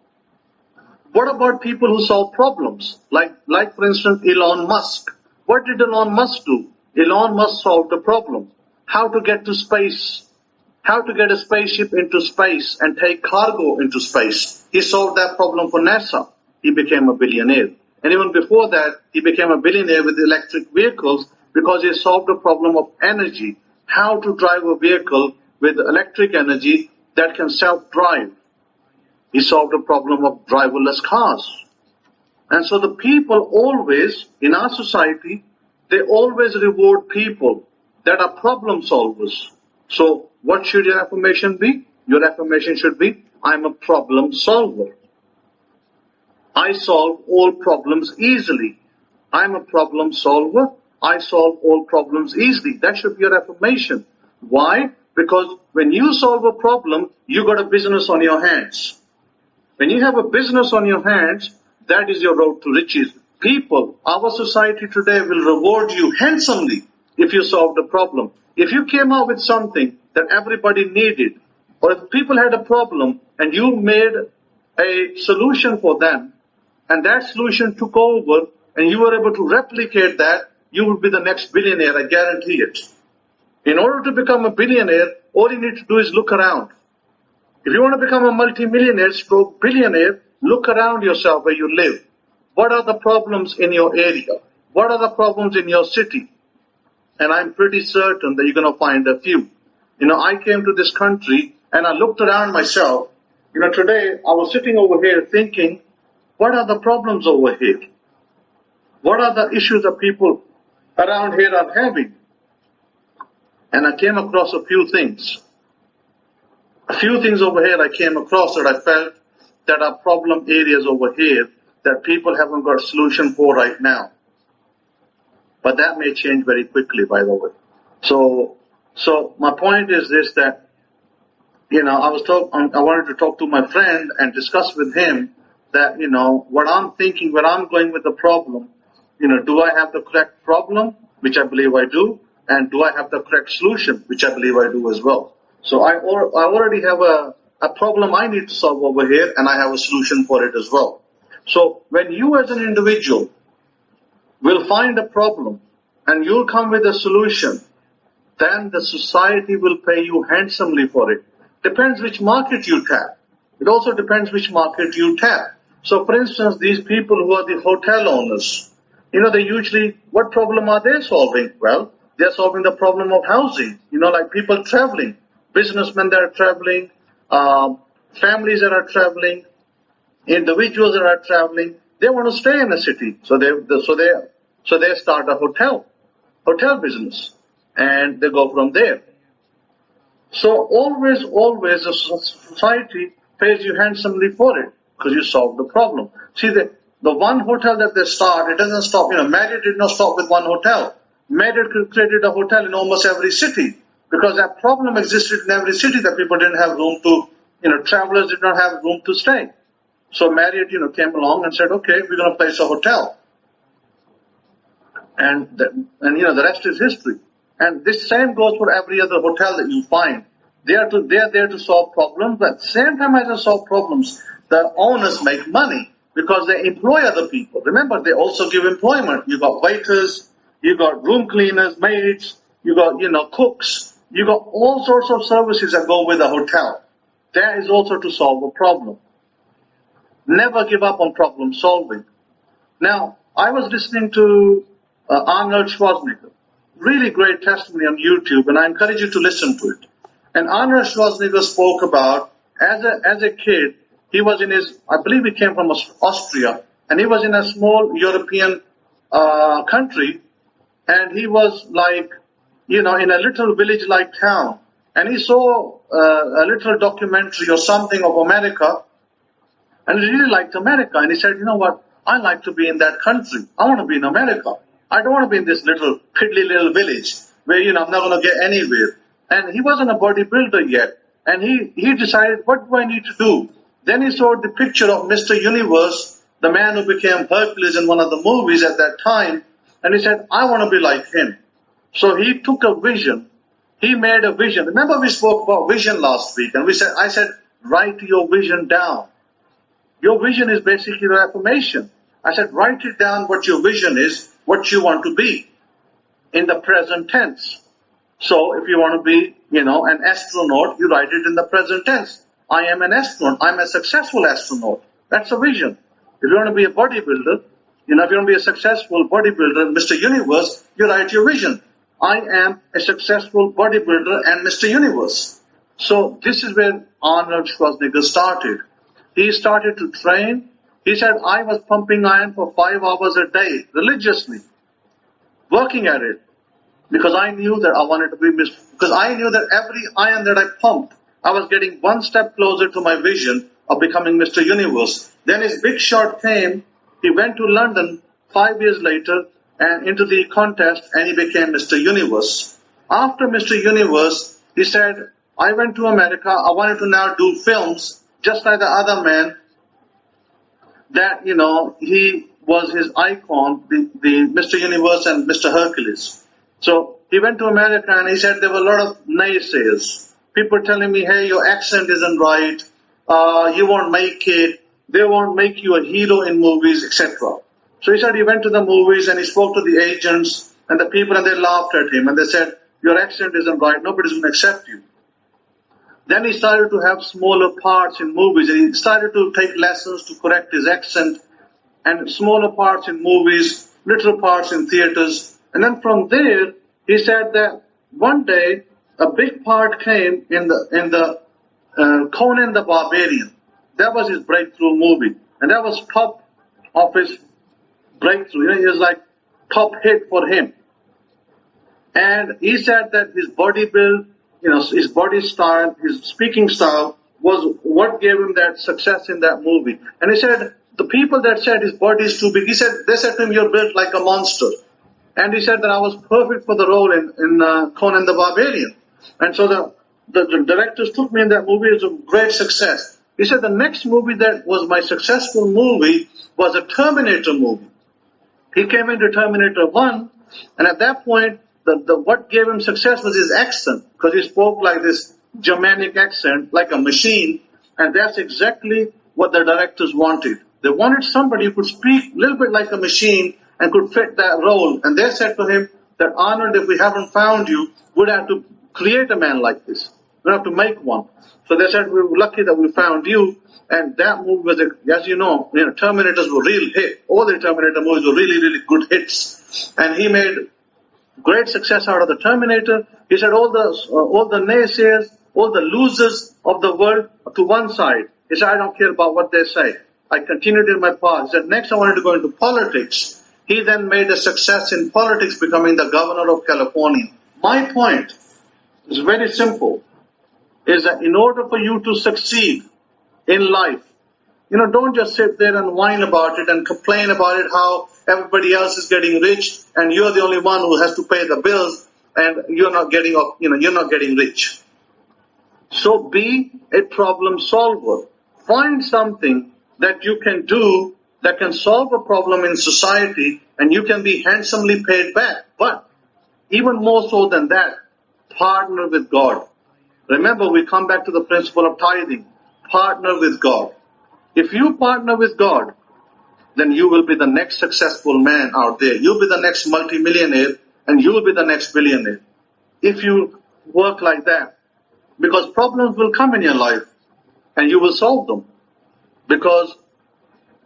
What about people who solve problems? Like for instance, Elon Musk. What did Elon Musk do? Elon Musk solved the problem. How to get to space. How to get a spaceship into space and take cargo into space. He solved that problem for NASA. He became a billionaire. And even before that, he became a billionaire with electric vehicles because he solved the problem of energy. How to drive a vehicle with electric energy that can self-drive. He solved the problem of driverless cars. And so the people always, in our society, they always reward people that are problem solvers. So what should your affirmation be? Your affirmation should be, I'm a problem solver. I solve all problems easily. I'm a problem solver. I solve all problems easily. That should be your affirmation. Why? Because when you solve a problem, you got a business on your hands. When you have a business on your hands, that is your road to riches. People, our society today will reward you handsomely if you solve the problem. If you came out with something that everybody needed, or if people had a problem and you made a solution for them, and that solution took over and you were able to replicate that, you will be the next billionaire, I guarantee it. In order to become a billionaire, all you need to do is look around. If you want to become a multimillionaire, stroke billionaire, look around yourself where you live. What are the problems in your area? What are the problems in your city? And I'm pretty certain that you're going to find a few. I came to this country and I looked around myself. Today I was sitting over here thinking, what are the problems over here? What are the issues that people around here are having? And I came across a few things. A few things over here I came across that I felt that are problem areas over here that people haven't got a solution for right now. But that may change very quickly, by the way. So my point is this, that, I wanted to talk to my friend and discuss with him that, what I'm thinking, where I'm going with the problem, do I have the correct problem, which I believe I do, and do I have the correct solution, which I believe I do as well. So I already have a problem I need to solve over here, and I have a solution for it as well. So when you as an individual will find a problem and you'll come with a solution, then the society will pay you handsomely for it. Depends which market you tap. It also depends which market you tap. So for instance, these people who are the hotel owners, they usually, what problem are they solving? Well, they're solving the problem of housing, like people traveling, businessmen that are traveling, families that are traveling, individuals that are traveling. They want to stay in a city. So they start a hotel business, and they go from there. So always the society pays you handsomely for it because you solve the problem. See, the one hotel that they start, it doesn't stop. Marriott did not stop with one hotel. Marriott created a hotel in almost every city because that problem existed in every city that people didn't have room to, travelers did not have room to stay. So Marriott, came along and said, okay, we're going to place a hotel. And the rest is history. And this same goes for every other hotel that you find. They are there to solve problems, but at the same time as they solve problems, the owners make money because they employ other people. Remember, they also give employment. You got waiters, you got room cleaners, maids, you got, cooks, you got all sorts of services that go with a hotel. That is also to solve a problem. Never give up on problem solving. Now, I was listening to Arnold Schwarzenegger. Really great testimony on YouTube, and I encourage you to listen to it. And Arnold Schwarzenegger spoke about, as a kid, he was in I believe he came from Austria, and he was in a small European country, and he was like, in a little village-like town, and he saw a little documentary or something of America, and he really liked America, and he said, you know what, I like to be in that country. I want to be in America. I don't want to be in this little, piddly little village where, I'm not going to get anywhere. And he wasn't a bodybuilder yet. And he decided, what do I need to do? Then he saw the picture of Mr. Universe, the man who became Hercules in one of the movies at that time. And he said, I want to be like him. So he took a vision. He made a vision. Remember we spoke about vision last week. And I said, write your vision down. Your vision is basically your affirmation. I said, write it down what your vision is, what you want to be in the present tense. So if you want to be, an astronaut, you write it in the present tense. I am an astronaut. I'm a successful astronaut. That's a vision. If you want to be a bodybuilder, if you want to be a successful bodybuilder, Mr. Universe, you write your vision. I am a successful bodybuilder and Mr. Universe. So this is where Arnold Schwarzenegger started. He started to train. He said, I was pumping iron for 5 hours a day, religiously, working at it, because I knew that I wanted to be because I knew that every iron that I pumped, I was getting one step closer to my vision of becoming Mr. Universe. Then his big shot came. He went to London 5 years later and into the contest, and he became Mr. Universe. After Mr. Universe, he said, I went to America. I wanted to now do films, just like the other man, that, he was his icon, the Mr. Universe and Mr. Hercules. So he went to America and he said there were a lot of naysayers. People telling me, hey, your accent isn't right, you won't make it, they won't make you a hero in movies, etc. So he said he went to the movies and he spoke to the agents And the people, and they laughed at him, and they said, your accent isn't right, nobody's going to accept you. Then he started to have smaller parts in movies, and he started to take lessons to correct his accent, and smaller parts in movies, little parts in theaters. And then from there, he said that one day, a big part came in the Conan the Barbarian. That was his breakthrough movie. And that was top of his breakthrough. It was like top hit for him. And he said that his body build, his body style, his speaking style was what gave him that success in that movie. And he said, the people that said his body is too big, they said to him, you're built like a monster. And he said that I was perfect for the role in Conan the Barbarian. And so the directors took me in that movie. It was a great success. He said the next movie that was my successful movie was a Terminator movie. He came into Terminator 1, and at that point, what gave him success was his accent, because he spoke like this Germanic accent, like a machine, and that's exactly what the directors wanted. They wanted somebody who could speak a little bit like a machine and could fit that role. And they said to him that, Arnold, if we haven't found you, we'd have to create a man like this. We'd have to make one. So they said, we were lucky that we found you. And that movie was, as you know, Terminators were real hit. All the Terminator movies were really, really good hits. And he made great success out of the Terminator. He said all the naysayers, all the losers of the world to one side. He said, I don't care about what they say. I continued in my path. He said, next I wanted to go into politics. He then made a success in politics, becoming the governor of California. My point is very simple, is that in order for you to succeed in life, don't just sit there and whine about it and complain about it, how everybody else is getting rich and you're the only one who has to pay the bills and you're not getting rich. So be a problem solver. Find something that you can do that can solve a problem in society, and you can be handsomely paid back. But even more so than that, partner with God. Remember, we come back to the principle of tithing. Partner with God. If you partner with God, then you will be the next successful man out there. You'll be the next multimillionaire, and you will be the next billionaire. If you work like that. Because problems will come in your life, and you will solve them. Because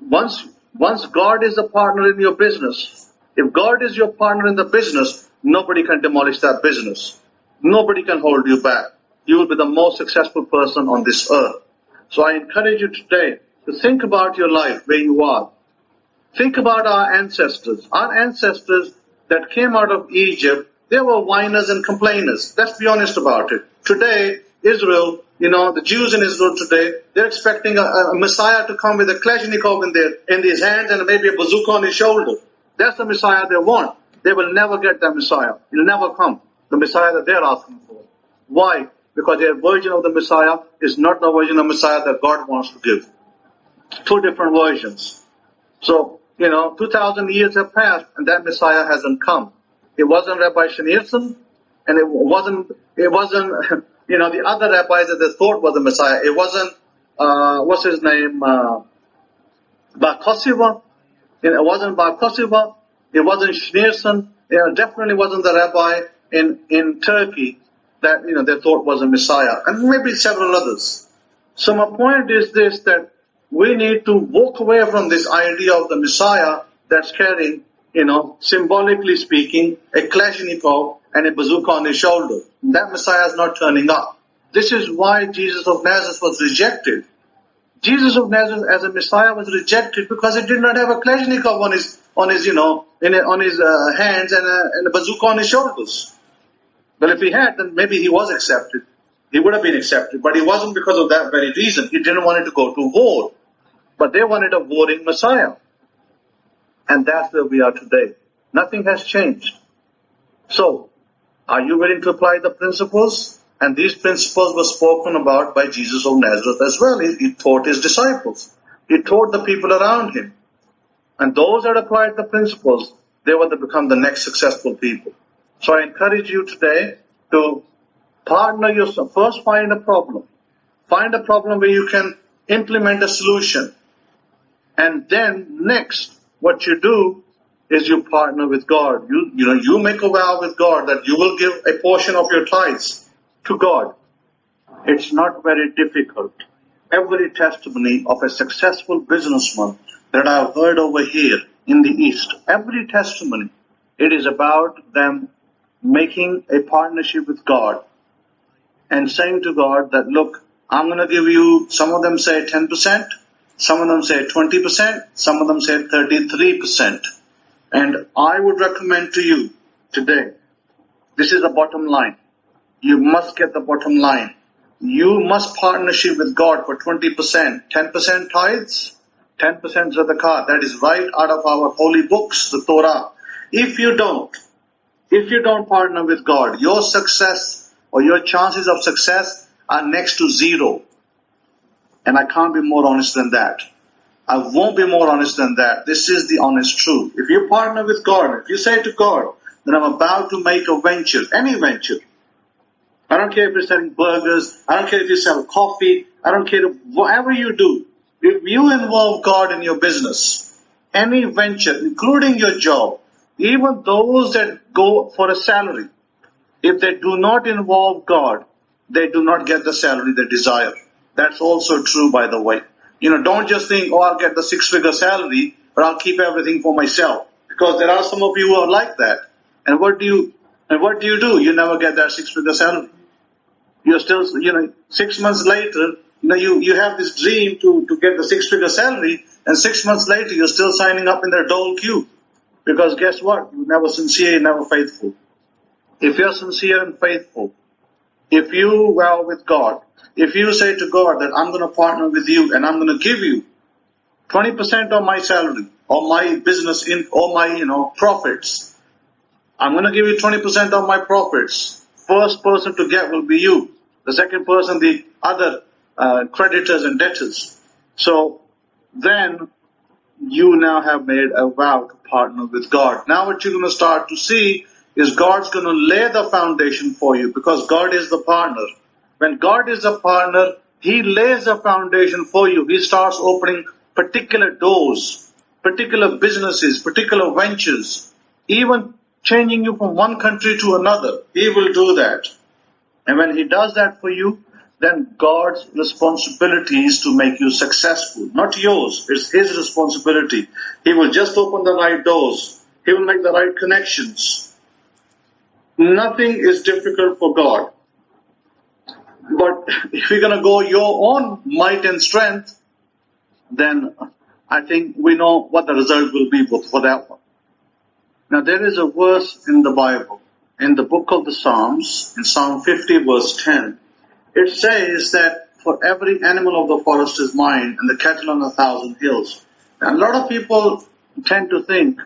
once God is a partner in your business, if God is your partner in the business, nobody can demolish that business. Nobody can hold you back. You will be the most successful person on this earth. So I encourage you today to think about your life, where you are. Think about our ancestors. Our ancestors that came out of Egypt, they were whiners and complainers. Let's be honest about it. Today, Israel, the Jews in Israel today, they're expecting a Messiah to come with a Kalashnikov in his hands and maybe a bazooka on his shoulder. That's the Messiah they want. They will never get that Messiah. He'll never come. The Messiah that they're asking for. Why? Because their version of the Messiah is not the version of Messiah that God wants to give. Two different versions. So, 2,000 years have passed and that Messiah hasn't come. It wasn't Rabbi Schneerson, and it wasn't the other rabbis that they thought was the Messiah. It wasn't, what's his name, Bar Kokhba. It wasn't Bar Kokhba. It wasn't Schneerson. It definitely wasn't the rabbi in Turkey that, they thought was a Messiah. And maybe several others. So my point is this, that we need to walk away from this idea of the Messiah that's carrying, symbolically speaking, a Kalashnikov and a bazooka on his shoulder. That Messiah is not turning up. This is why Jesus of Nazareth was rejected. Jesus of Nazareth as a Messiah was rejected because he did not have a Kalashnikov on his hands and a bazooka on his shoulders. But if he had, then maybe he was accepted. He would have been accepted, but he wasn't because of that very reason. He didn't want it to go to war. But they wanted a warring Messiah. And that's where we are today. Nothing has changed. So, are you willing to apply the principles? And these principles were spoken about by Jesus of Nazareth as well. He taught his disciples. He taught the people around him. And those that applied the principles, they were to become the next successful people. So I encourage you today to partner yourself. First, find a problem. Find a problem where you can implement a solution. And then next, what you do is you partner with God. You make a vow with God that you will give a portion of your tithes to God. It's not very difficult. Every testimony of a successful businessman that I've heard over here in the East, every testimony, it is about them making a partnership with God and saying to God that, look, I'm going to give you, some of them say 10%, some of them say 20%, some of them say 33%. And I would recommend to you today, this is the bottom line. You must get the bottom line. You must partnership with God for 20%, 10% tithes, 10% zadaqah. That is right out of our holy books, the Torah. If you don't partner with God, your success or your chances of success are next to zero. And I can't be more honest than that. I won't be more honest than that. This is the honest truth. If you partner with God, if you say to God that I'm about to make a venture, any venture, I don't care if you're selling burgers, I don't care if you sell coffee, I don't care whatever you do. If you involve God in your business, any venture, including your job, even those that go for a salary, if they do not involve God, they do not get the salary they desire. That's also true, by the way. Don't just think, I'll get the 6-figure salary, but I'll keep everything for myself. Because there are some of you who are like that. And what do you do? You never get that 6-figure salary. You're still, 6 months later, you have this dream to get the 6-figure salary, and 6 months later, you're still signing up in their dole queue. Because guess what? You're never sincere, you're never faithful. If you're sincere and faithful, if you vow with God, if you say to God that I'm going to partner with you and I'm going to give you 20% of my salary or my business or my profits, I'm going to give you 20% of my profits. First person to get will be you. The second person, the other creditors and debtors. So then you now have made a vow to partner with God. Now what you're going to start to see is God's going to lay the foundation for you because God is the partner. When God is a partner, He lays a foundation for you. He starts opening particular doors, particular businesses, particular ventures, even changing you from one country to another. He will do that. And when He does that for you, then God's responsibility is to make you successful. Not yours. It's His responsibility. He will just open the right doors. He will make the right connections. Nothing is difficult for God. But if you're going to go your own might and strength, then I think we know what the result will be for that one. Now there is a verse in the Bible, in the book of the Psalms, in Psalm 50 verse 10. It says that for every animal of the forest is mine and the cattle on 1,000 hills. Now, a lot of people tend to think,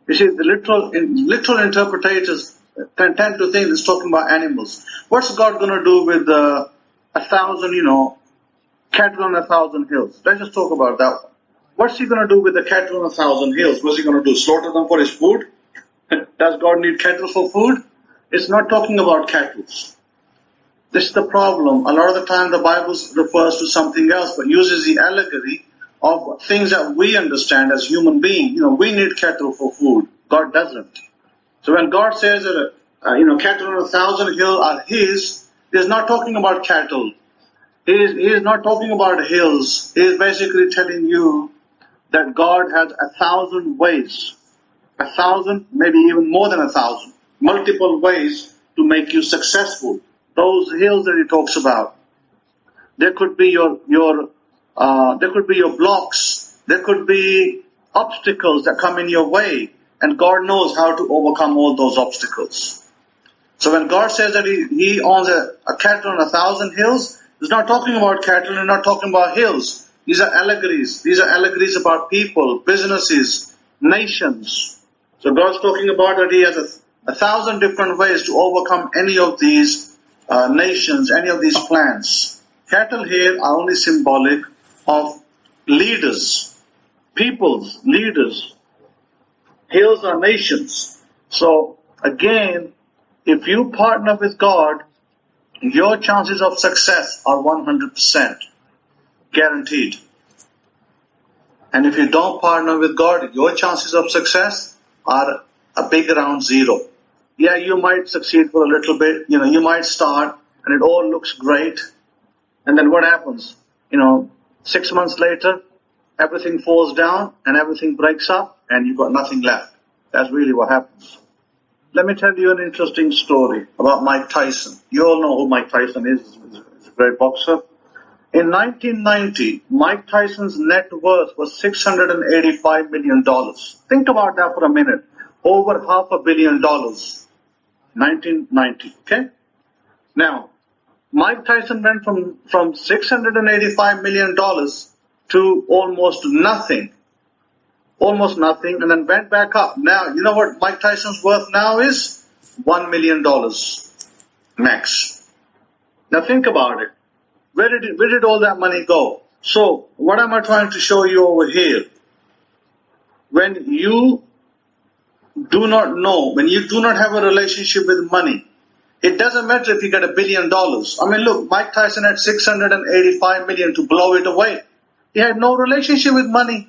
you see, the literal interpreters tend to think it's talking about animals. What's God going to do with 1,000, cattle on 1,000 hills? Let's just talk about that one. What's He going to do with the cattle on 1,000 hills? What's He going to do? Slaughter them for His food? Does God need cattle for food? It's not talking about cattle. This is the problem. A lot of the time the Bible refers to something else, but uses the allegory of things that we understand as human beings. We need cattle for food. God doesn't. So when God says that, cattle on 1,000 hills are His, He's not talking about cattle. He is not talking about hills. He is basically telling you that God has 1,000 ways, 1,000, maybe even more than 1,000, multiple ways to make you successful. Those hills that He talks about, there could be your blocks, there could be obstacles that come in your way, and God knows how to overcome all those obstacles. So when God says that He owns a cattle on 1,000 hills, He's not talking about cattle and not talking about hills. These are allegories. These are allegories about people, businesses, nations. So God's talking about that He has 1,000 different ways to overcome any of these nations, any of these plans. Cattle here are only symbolic of leaders, peoples, leaders. Hills are nations. So again, if you partner with God, your chances of success are 100% guaranteed. And if you don't partner with God, your chances of success are a big round zero. Yeah, you might succeed for a little bit. You might start and it all looks great. And then what happens? 6 months later, everything falls down and everything breaks up and you've got nothing left. That's really what happens. Let me tell you an interesting story about Mike Tyson. You all know who Mike Tyson is. He's a great boxer. In 1990, Mike Tyson's net worth was $685 million. Think about that for a minute. Over $500 million. 1990, okay? Now, Mike Tyson went from $685 million to almost nothing, and then went back up. Now, you know what Mike Tyson's worth now is? $1 million max. Now think about it. Where did all that money go? So, what am I trying to show you over here? When you do not know, when you do not have a relationship with money, it doesn't matter if you get $1 billion. I mean, look, Mike Tyson had $685 million to blow it away. He had no relationship with money.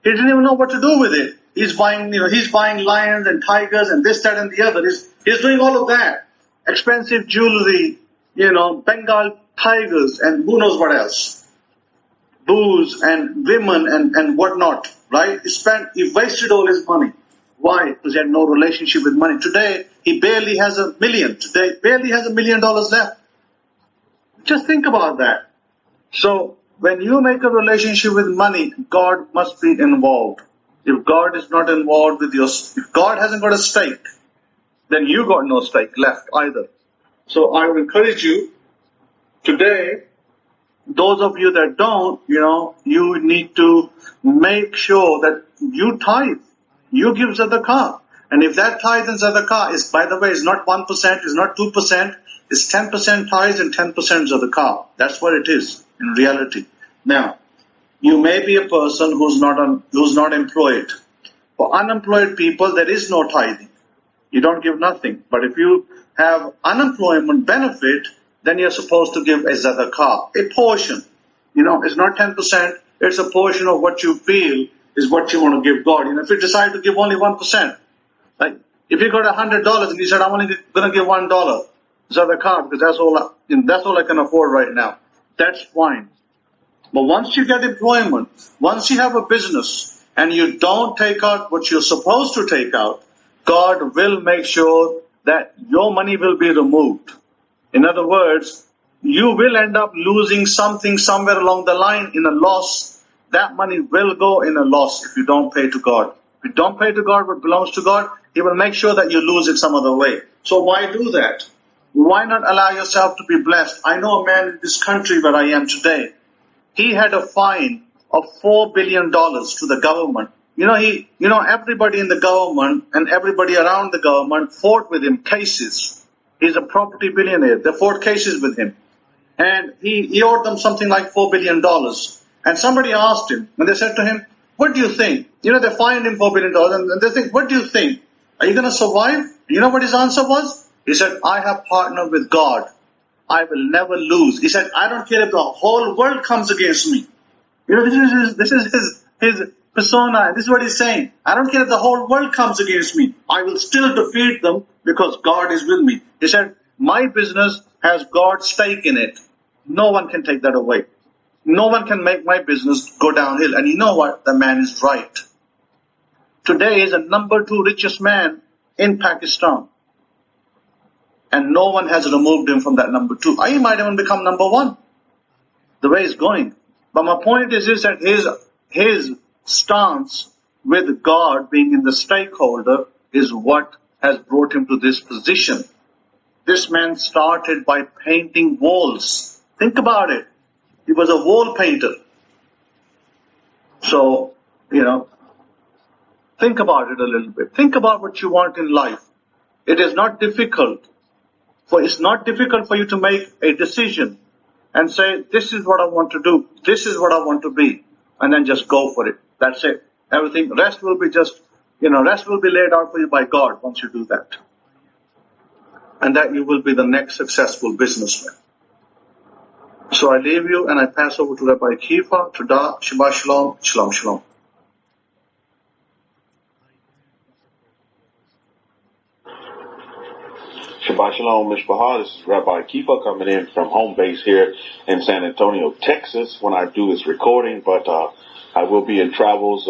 He didn't even know what to do with it. He's buying lions and tigers and this, that, and the other. He's doing all of that. Expensive jewelry, Bengal tigers and who knows what else. Booze and women and whatnot, right? He wasted all his money. Why? Because he had no relationship with money. Today, he barely has $1 million. Today, barely has $1 million left. Just think about that. So, when you make a relationship with money, God must be involved. If God is not involved with if God hasn't got a stake, then you got no stake left either. So I would encourage you today, those of you that don't, you need to make sure that you tithe. You give Zadaqah. And if that tithe and Zadaqah is, by the way, is not 1%, is not 2%, it's 10% tithe and 10% Zadaqah. That's what it is in reality. Now, you may be a person who's not employed. For unemployed people, there is no tithing. You don't give nothing. But if you have unemployment benefit, then you're supposed to give a Zadaqah, a portion. It's not 10%, it's a portion of what you feel is what you want to give God. If you decide to give only 1%, like if you got $100 and you said, I'm only going to give $1 Zadaqah because that's all I can afford right now, that's fine. But once you get employment, once you have a business and you don't take out what you're supposed to take out, God will make sure that your money will be removed. In other words, you will end up losing something somewhere along the line in a loss. That money will go in a loss if you don't pay to God. If you don't pay to God what belongs to God, He will make sure that you lose it some other way. So why do that? Why not allow yourself to be blessed? I know a man in this country where I am today. He had a fine of $4 billion to the government. Everybody in the government and everybody around the government fought with him cases. He's a property billionaire. They fought cases with him. And he owed them something like $4 billion. And somebody asked him, and they said to him, what do you think? They fined him $4 billion. And they think, what do you think? Are you going to survive? You know what his answer was? He said, I have partnered with God. I will never lose. He said, I don't care if the whole world comes against me. This is his persona. This is what he's saying. I don't care if the whole world comes against me. I will still defeat them because God is with me. He said, my business has God's stake in it. No one can take that away. No one can make my business go downhill. And you know what? The man is right. Today is the number 2 richest man in Pakistan. And no one has removed him from that number 2. He might even become number 1. The way it's going. But my point is that his stance with God being in the stakeholder is what has brought him to this position. This man started by painting walls. Think about it. He was a wall painter. So, think about it a little bit. Think about what you want in life. It is not difficult. It's not difficult for you to make a decision and say, this is what I want to do. This is what I want to be. And then just go for it. That's it. Everything, rest will be laid out for you by God once you do that. And that you will be the next successful businessman. So I leave you and I pass over to Rabbi Kefa. Todah, Shabbat Shalom, Shalom Shalom. Shabbat Shalom, Mishpahah. This is Rabbi Kefa coming in from home base here in San Antonio, Texas, when I do this recording, but I will be in travels.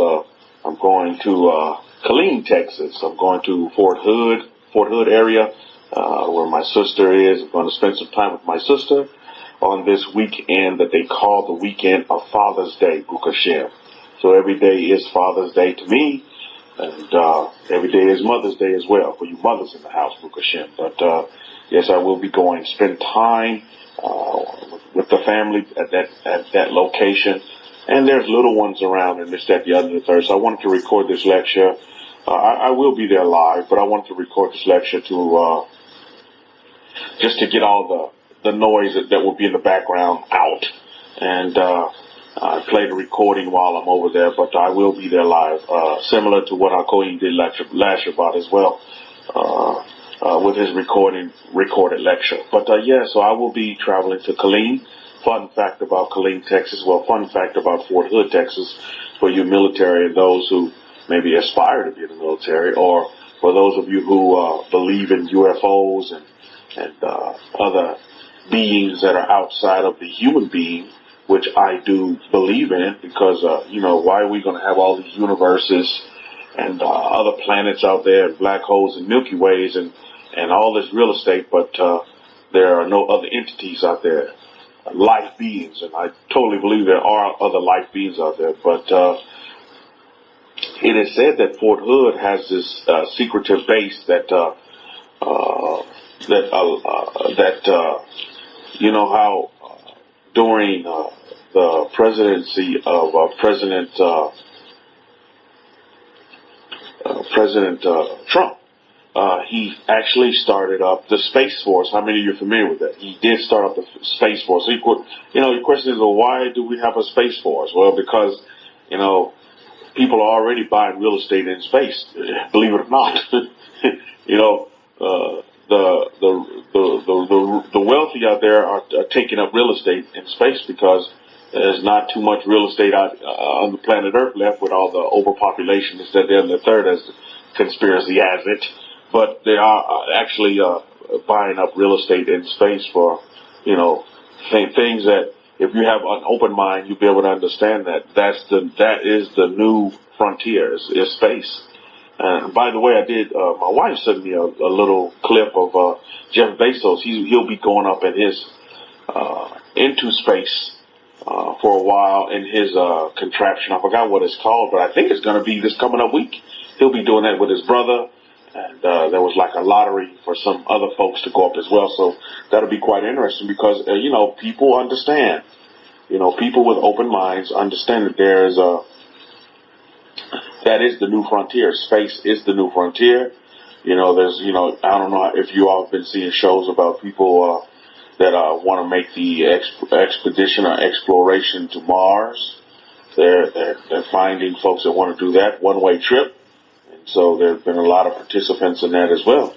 I'm going to Killeen, Texas. I'm going to Fort Hood area, where my sister is. I'm going to spend some time with my sister on this weekend that they call the weekend of Father's Day, Baruch Hashem. So every day is Father's Day to me. And every day is Mother's Day as well for you mothers in the house, Baruch Hashem. But yes, I will be going to spend time with the family at that location. And there's little ones around and this, that, the other, and the third. So I wanted to record this lecture. I will be there live, but I wanted to record this lecture to just to get all the noise that will be in the background out. And I played a recording while I'm over there, but I will be there live, similar to what Hakohen did last Shabbat as well, with his recorded lecture. But so I will be traveling to Killeen. Fun fact about Killeen, Texas. Well, fun fact about Fort Hood, Texas, for you military and those who maybe aspire to be in the military, or for those of you who believe in UFOs and other beings that are outside of the human being, which I do believe in, because, why are we going to have all these universes and other planets out there, and black holes and Milky Ways and all this real estate, but there are no other entities out there, life beings, and I totally believe there are other life beings out there, but it is said that Fort Hood has this secretive base that how during the presidency of President Trump, he actually started up the Space Force. How many of you are familiar with that? He did start up the Space Force. So your question is, well, why do we have a Space Force? Well, because, people are already buying real estate in space, believe it or not. The wealthy out there are taking up real estate in space because there's not too much real estate out on the planet Earth left with all the overpopulation. This, that, and the third, as the conspiracy has it. But they are actually buying up real estate in space for, things that if you have an open mind, you'll be able to understand that that is the new frontier is space. And by the way, my wife sent me a little clip of Jeff Bezos. He'll be going up in his into space for a while in his contraption. I forgot what it's called, but I think it's going to be this coming up week. He'll be doing that with his brother, and there was like a lottery for some other folks to go up as well. So that'll be quite interesting because people understand. People with open minds understand that there is that is the new frontier. Space is the new frontier. There's, I don't know if you all have been seeing shows about people that want to make the expedition or exploration to Mars. They're finding folks that want to do that one-way trip. And so there have been a lot of participants in that as well.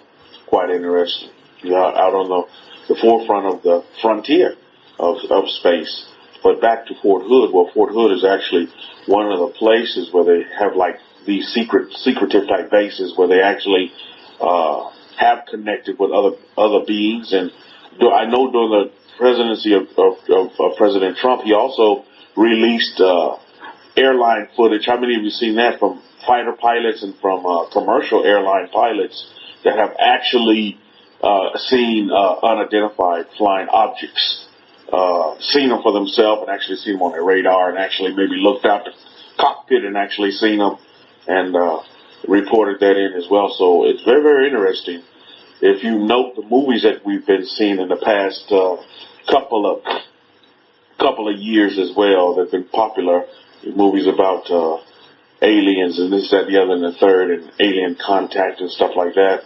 Quite interesting. Out on the forefront of the frontier of space. But back to Fort Hood. Well, Fort Hood is actually one of the places where they have like these secretive type bases where they actually have connected with other beings. And I know during the presidency of President Trump, he also released airline footage. How many of you seen that from fighter pilots and from commercial airline pilots that have actually seen unidentified flying objects? Seen them for themselves and actually seen them on their radar and actually maybe looked out the cockpit and actually seen them and reported that in as well. So it's very, very interesting. If you note the movies that we've been seeing in the past couple of years as well, they've been popular. Movies about aliens and this, that, the other, and the third, and alien contact and stuff like that.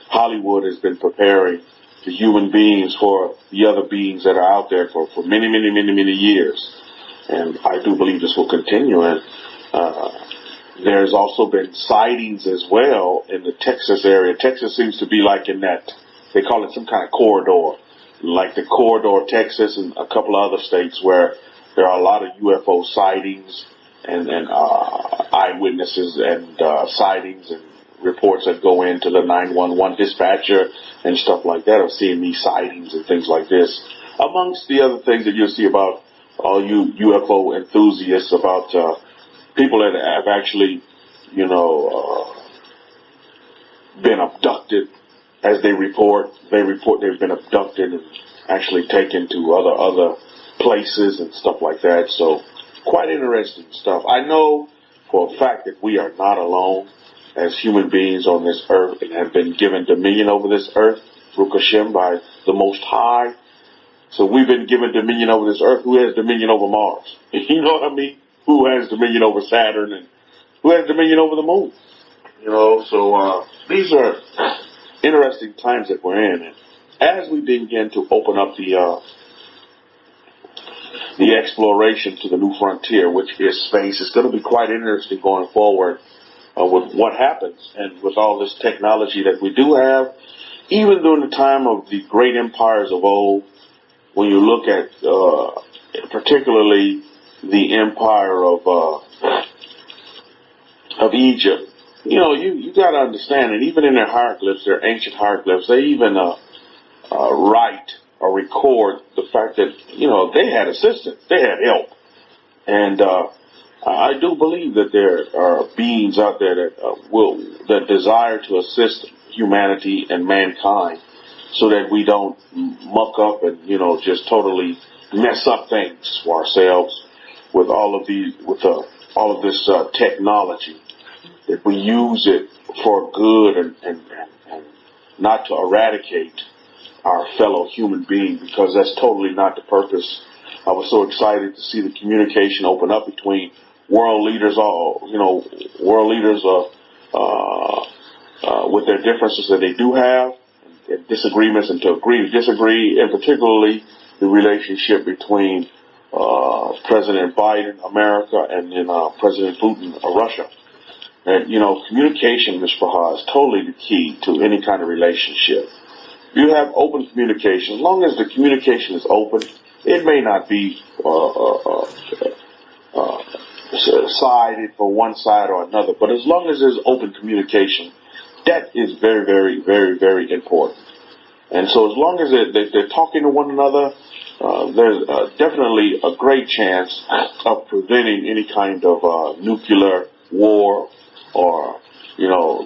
Hollywood has been preparing the human beings for the other beings that are out there for many, many, many, many years. And I do believe this will continue. And there's also been sightings as well in the Texas area. Texas seems to be like in that, they call it some kind of corridor, like the corridor of Texas and a couple of other states where there are a lot of UFO sightings and eyewitnesses and sightings and reports that go into the 911 dispatcher and stuff like that of seeing these sightings and things like this. Amongst the other things that you'll see about all you UFO enthusiasts, about people that have actually, been abducted, as they report they've been abducted and actually taken to other places and stuff like that. So quite interesting stuff. I know for a fact that we are not alone as human beings on this earth and have been given dominion over this earth, Baruch Hashem, by the Most High. So we've been given dominion over this earth. Who has dominion over Mars? You know what I mean? Who has dominion over Saturn, and who has dominion over the moon? So these are interesting times that we're in. And as we begin to open up the exploration to the new frontier, which is space, it's going to be quite interesting going forward with what happens and with all this technology that we do have. Even during the time of the great empires of old, when you look at particularly the empire of Egypt, you got to understand, and even in their hieroglyphs, their ancient hieroglyphs, they even write or record the fact that they had assistance, they had help, and I do believe that there are beings out there that desire to assist humanity and mankind, so that we don't muck up and just totally mess up things for ourselves with all of this technology. That we use it for good and not to eradicate our fellow human being, because that's totally not the purpose. I was so excited to see the communication open up between world leaders, with their differences that they do have, and disagreements, and to agree to disagree, and particularly the relationship between President Biden, America, and then President Putin of Russia. And, communication, Ms. Baha, is totally the key to any kind of relationship. You have open communication. As long as the communication is open, it may not be sided for one side or another, but as long as there's open communication, that is very, very, very, very important. And so as long as they're talking to one another, there's definitely a great chance of preventing any kind of nuclear war, or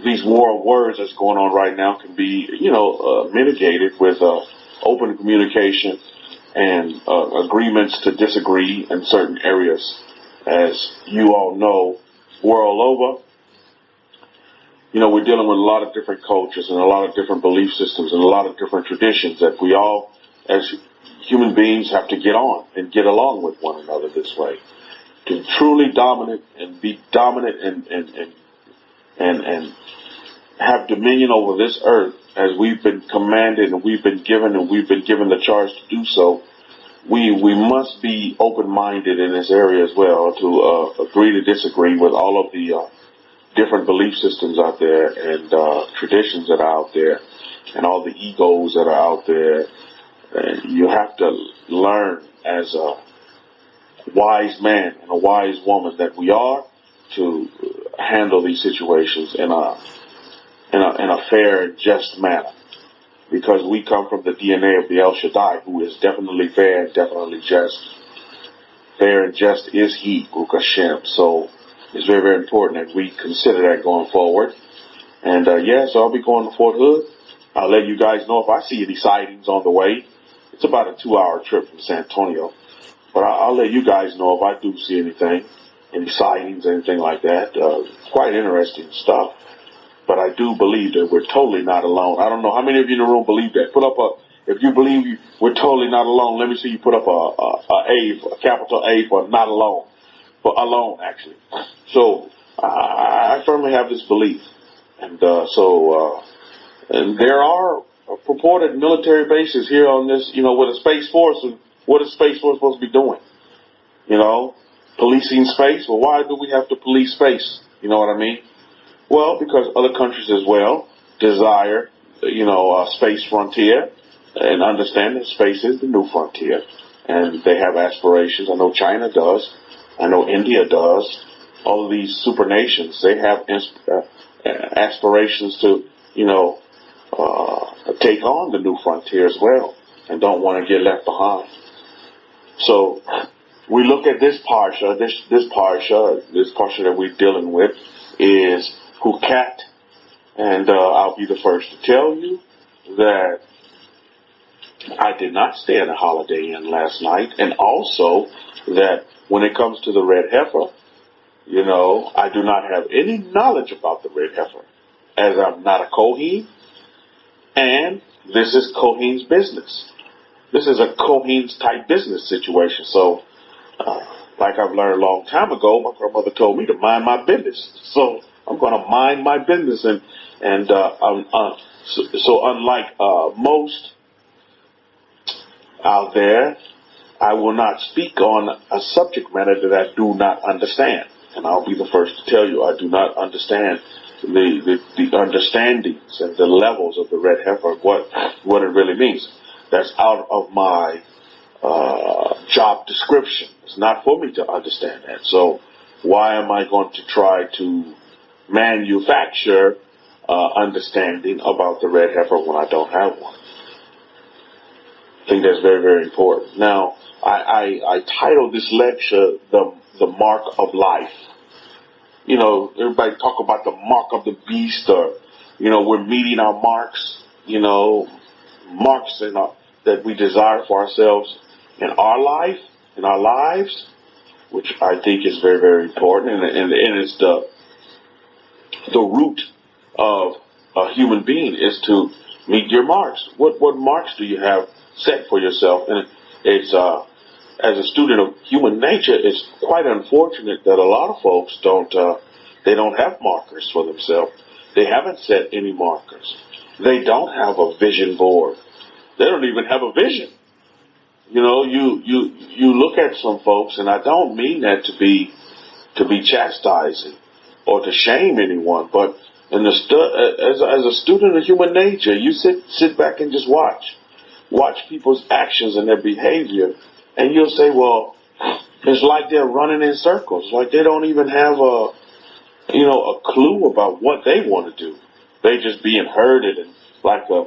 these war of words that's going on right now can be mitigated with open communication and agreements to disagree in certain areas. As you all know, world over, we're dealing with a lot of different cultures and a lot of different belief systems and a lot of different traditions that we all, as human beings, have to get on and get along with one another this way. To truly dominate and be dominant and have dominion over this earth, as we've been commanded and we've been given the charge to do so, we must be open-minded in this area as well, to agree to disagree with all of the different belief systems out there and traditions that are out there and all the egos that are out there. And you have to learn as a wise man and a wise woman that we are to handle these situations in a fair and just manner, because we come from the DNA of the El Shaddai, who is definitely fair and definitely just. Fair and just is He, Baruch Hashem. So it's very, very important that we consider that going forward. And so I'll be going to Fort Hood. I'll let you guys know if I see any sightings on the way. It's about a 2-hour trip from San Antonio, but I'll let you guys know if I do see anything, any sightings, anything like that. Quite interesting stuff. But I do believe that we're totally not alone. I don't know how many of you in the room believe that. Put up if you believe we're totally not alone, let me see you put up a capital A for not alone. For alone, actually. So I firmly have this belief. And and there are purported military bases here on this, with a Space Force. And what is Space Force supposed to be doing? Policing space? Well, why do we have to police space? You know what I mean? Well, because other countries as well desire, a space frontier, and understand that space is the new frontier. And they have aspirations. I know China does. I know India does. all of these super nations, they have aspirations to, take on the new frontier as well, and don't want to get left behind. So we look at this parsha. This parsha that we're dealing with is Hukat, and I'll be the first to tell you that I did not stay at a Holiday Inn last night, and also that when it comes to the red heifer, I do not have any knowledge about the red heifer, as I'm not a Kohen, and this is Kohen's business. This is a Kohen's type business situation. So, like I've learned a long time ago, my grandmother told me to mind my business. So I'm going to mind my business, so unlike most out there, I will not speak on a subject matter that I do not understand. And I'll be the first to tell you I do not understand the understandings and the levels of the red heifer, what it really means. That's out of my job description. It's not for me to understand that. So why am I going to try to manufacture understanding about the red heifer when I don't have one? I think that's very, very important. Now, I titled this lecture the Mark of Life. Everybody talk about the mark of the beast, or we're meeting our marks. Marks that we desire for ourselves in our life, in our lives, which I think is very, very important, and it's the root of a human being is to meet your marks. What marks do you have set for yourself? And it's as a student of human nature, it's quite unfortunate that a lot of folks don't have markers for themselves. They haven't set any markers. They don't have a vision board. They don't even have a vision. You look at some folks, and I don't mean that to be chastising or to shame anyone, but as a student of human nature, you sit back and just watch people's actions and their behavior, and you'll say, well, it's like they're running in circles, like they don't even have a clue about what they want to do. They just being herded, and like a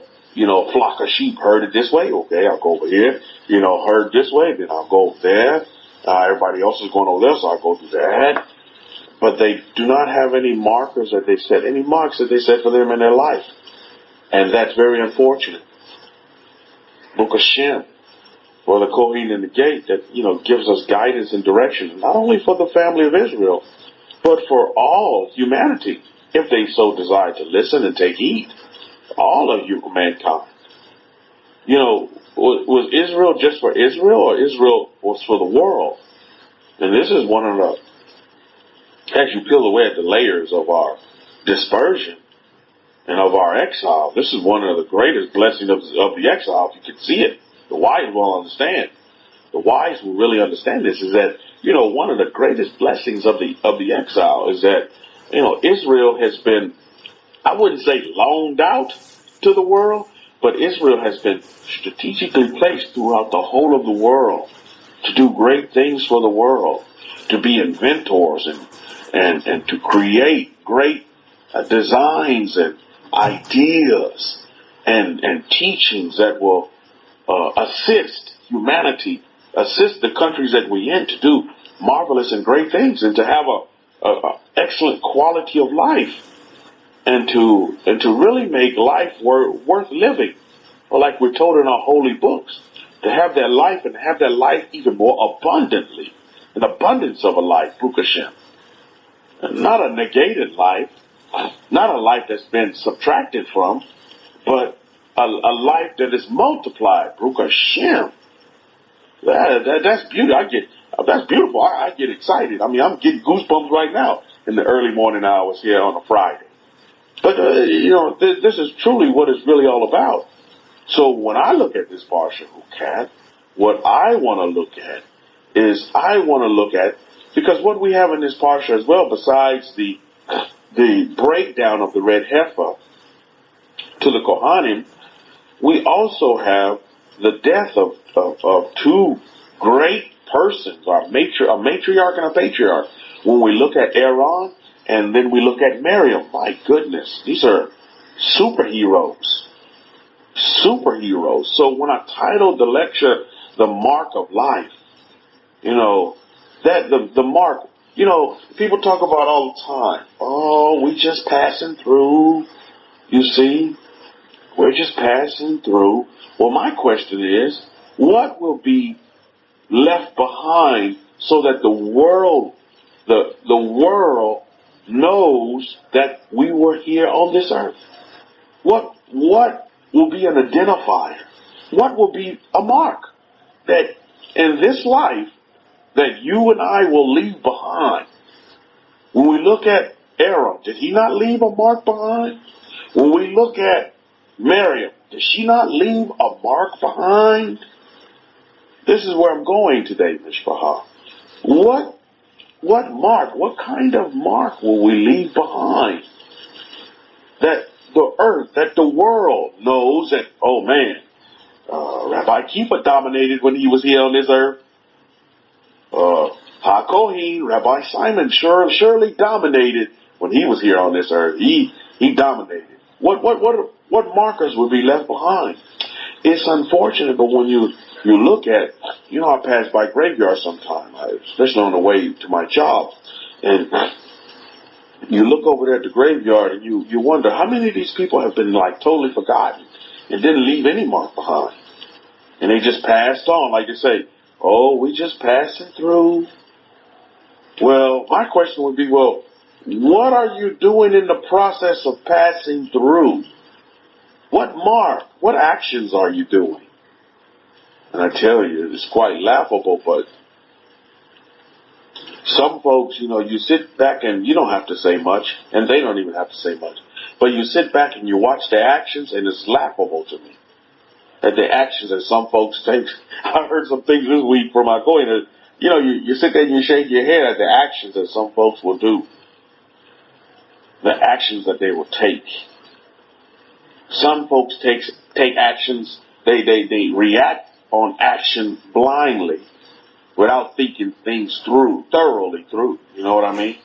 flock of sheep herded this way. Okay, I'll go over here. Herd this way, then I'll go there. Everybody else is going over there, so I'll go do that. But they do not have any markers that they set, any marks that they set for them in their life. And that's very unfortunate. Book of Shem, for the Kohen in the gate, that, gives us guidance and direction, not only for the family of Israel, but for all humanity, if they so desire to listen and take heed. All of you, mankind. Was Israel just for Israel, or Israel was for the world? And this is one of the, as you peel away at the layers of our dispersion and of our exile, this is one of the greatest blessings of the exile, if you can see it. The wise will understand. The wise will really understand this, is that, one of the greatest blessings of the exile is that, Israel has been, I wouldn't say loaned out to the world, but Israel has been strategically placed throughout the whole of the world to do great things for the world, to be inventors and to create great designs and ideas and teachings that will assist humanity, assist the countries that we're in to do marvelous and great things, and to have a excellent quality of life, and to really make life worth living, or like we're told in our holy books, to have that life and have that life even more abundantly, an abundance of a life, Baruch Hashem. Not a negated life, not a life that's been subtracted from, but a life that is multiplied, Baruch Hashem. That's beautiful. That's beautiful. I get excited. I mean, I'm getting goosebumps right now in the early morning hours here on a Friday. But, this is truly what it's really all about. So when I look at this Parsha Hukat, what I want to look at is because what we have in this Parsha as well, besides the breakdown of the red heifer to the Kohanim, we also have the death of two great persons, a matriarch and a patriarch. when we look at Aaron and then we look at Miriam, my goodness, these are superheroes. Superheroes. So when I titled the lecture, The Mark of Life, that the mark, people talk about all the time, oh, we just passing through, you see, we're just passing through. Well, my question is, what will be left behind so that the world knows that we were here on this earth? What will be an identifier? What will be a mark that in this life that you and I will leave behind? When we look at Aaron, did he not leave a mark behind? When we look at Miriam, did she not leave a mark behind? This is where I'm going today, Mishpachah. What mark, what kind of mark will we leave behind? That the earth, that the world knows that, oh man, Rabbi Kefa dominated when he was here on this earth. HaKohen, Rabbi Simon surely dominated when he was here on this earth. He dominated. What markers would be left behind? It's unfortunate, but when you look at, I pass by graveyards sometimes, especially on the way to my job, and you look over there at the graveyard and you wonder how many of these people have been like totally forgotten and didn't leave any mark behind. And they just passed on, like they say, oh, we just passing through. Well, my question would be, well, what are you doing in the process of passing through? What mark, what actions are you doing? And I tell you, it's quite laughable, but some folks, you sit back and you don't have to say much, and they don't even have to say much. But you sit back and you watch their actions, and it's laughable to me. That the actions that some folks take. I heard some things this week from my going that, you sit there and you shake your head at the actions that some folks will do. The actions that they will take. Some folks take actions, they react on action blindly without thinking things thoroughly through. You know what I mean?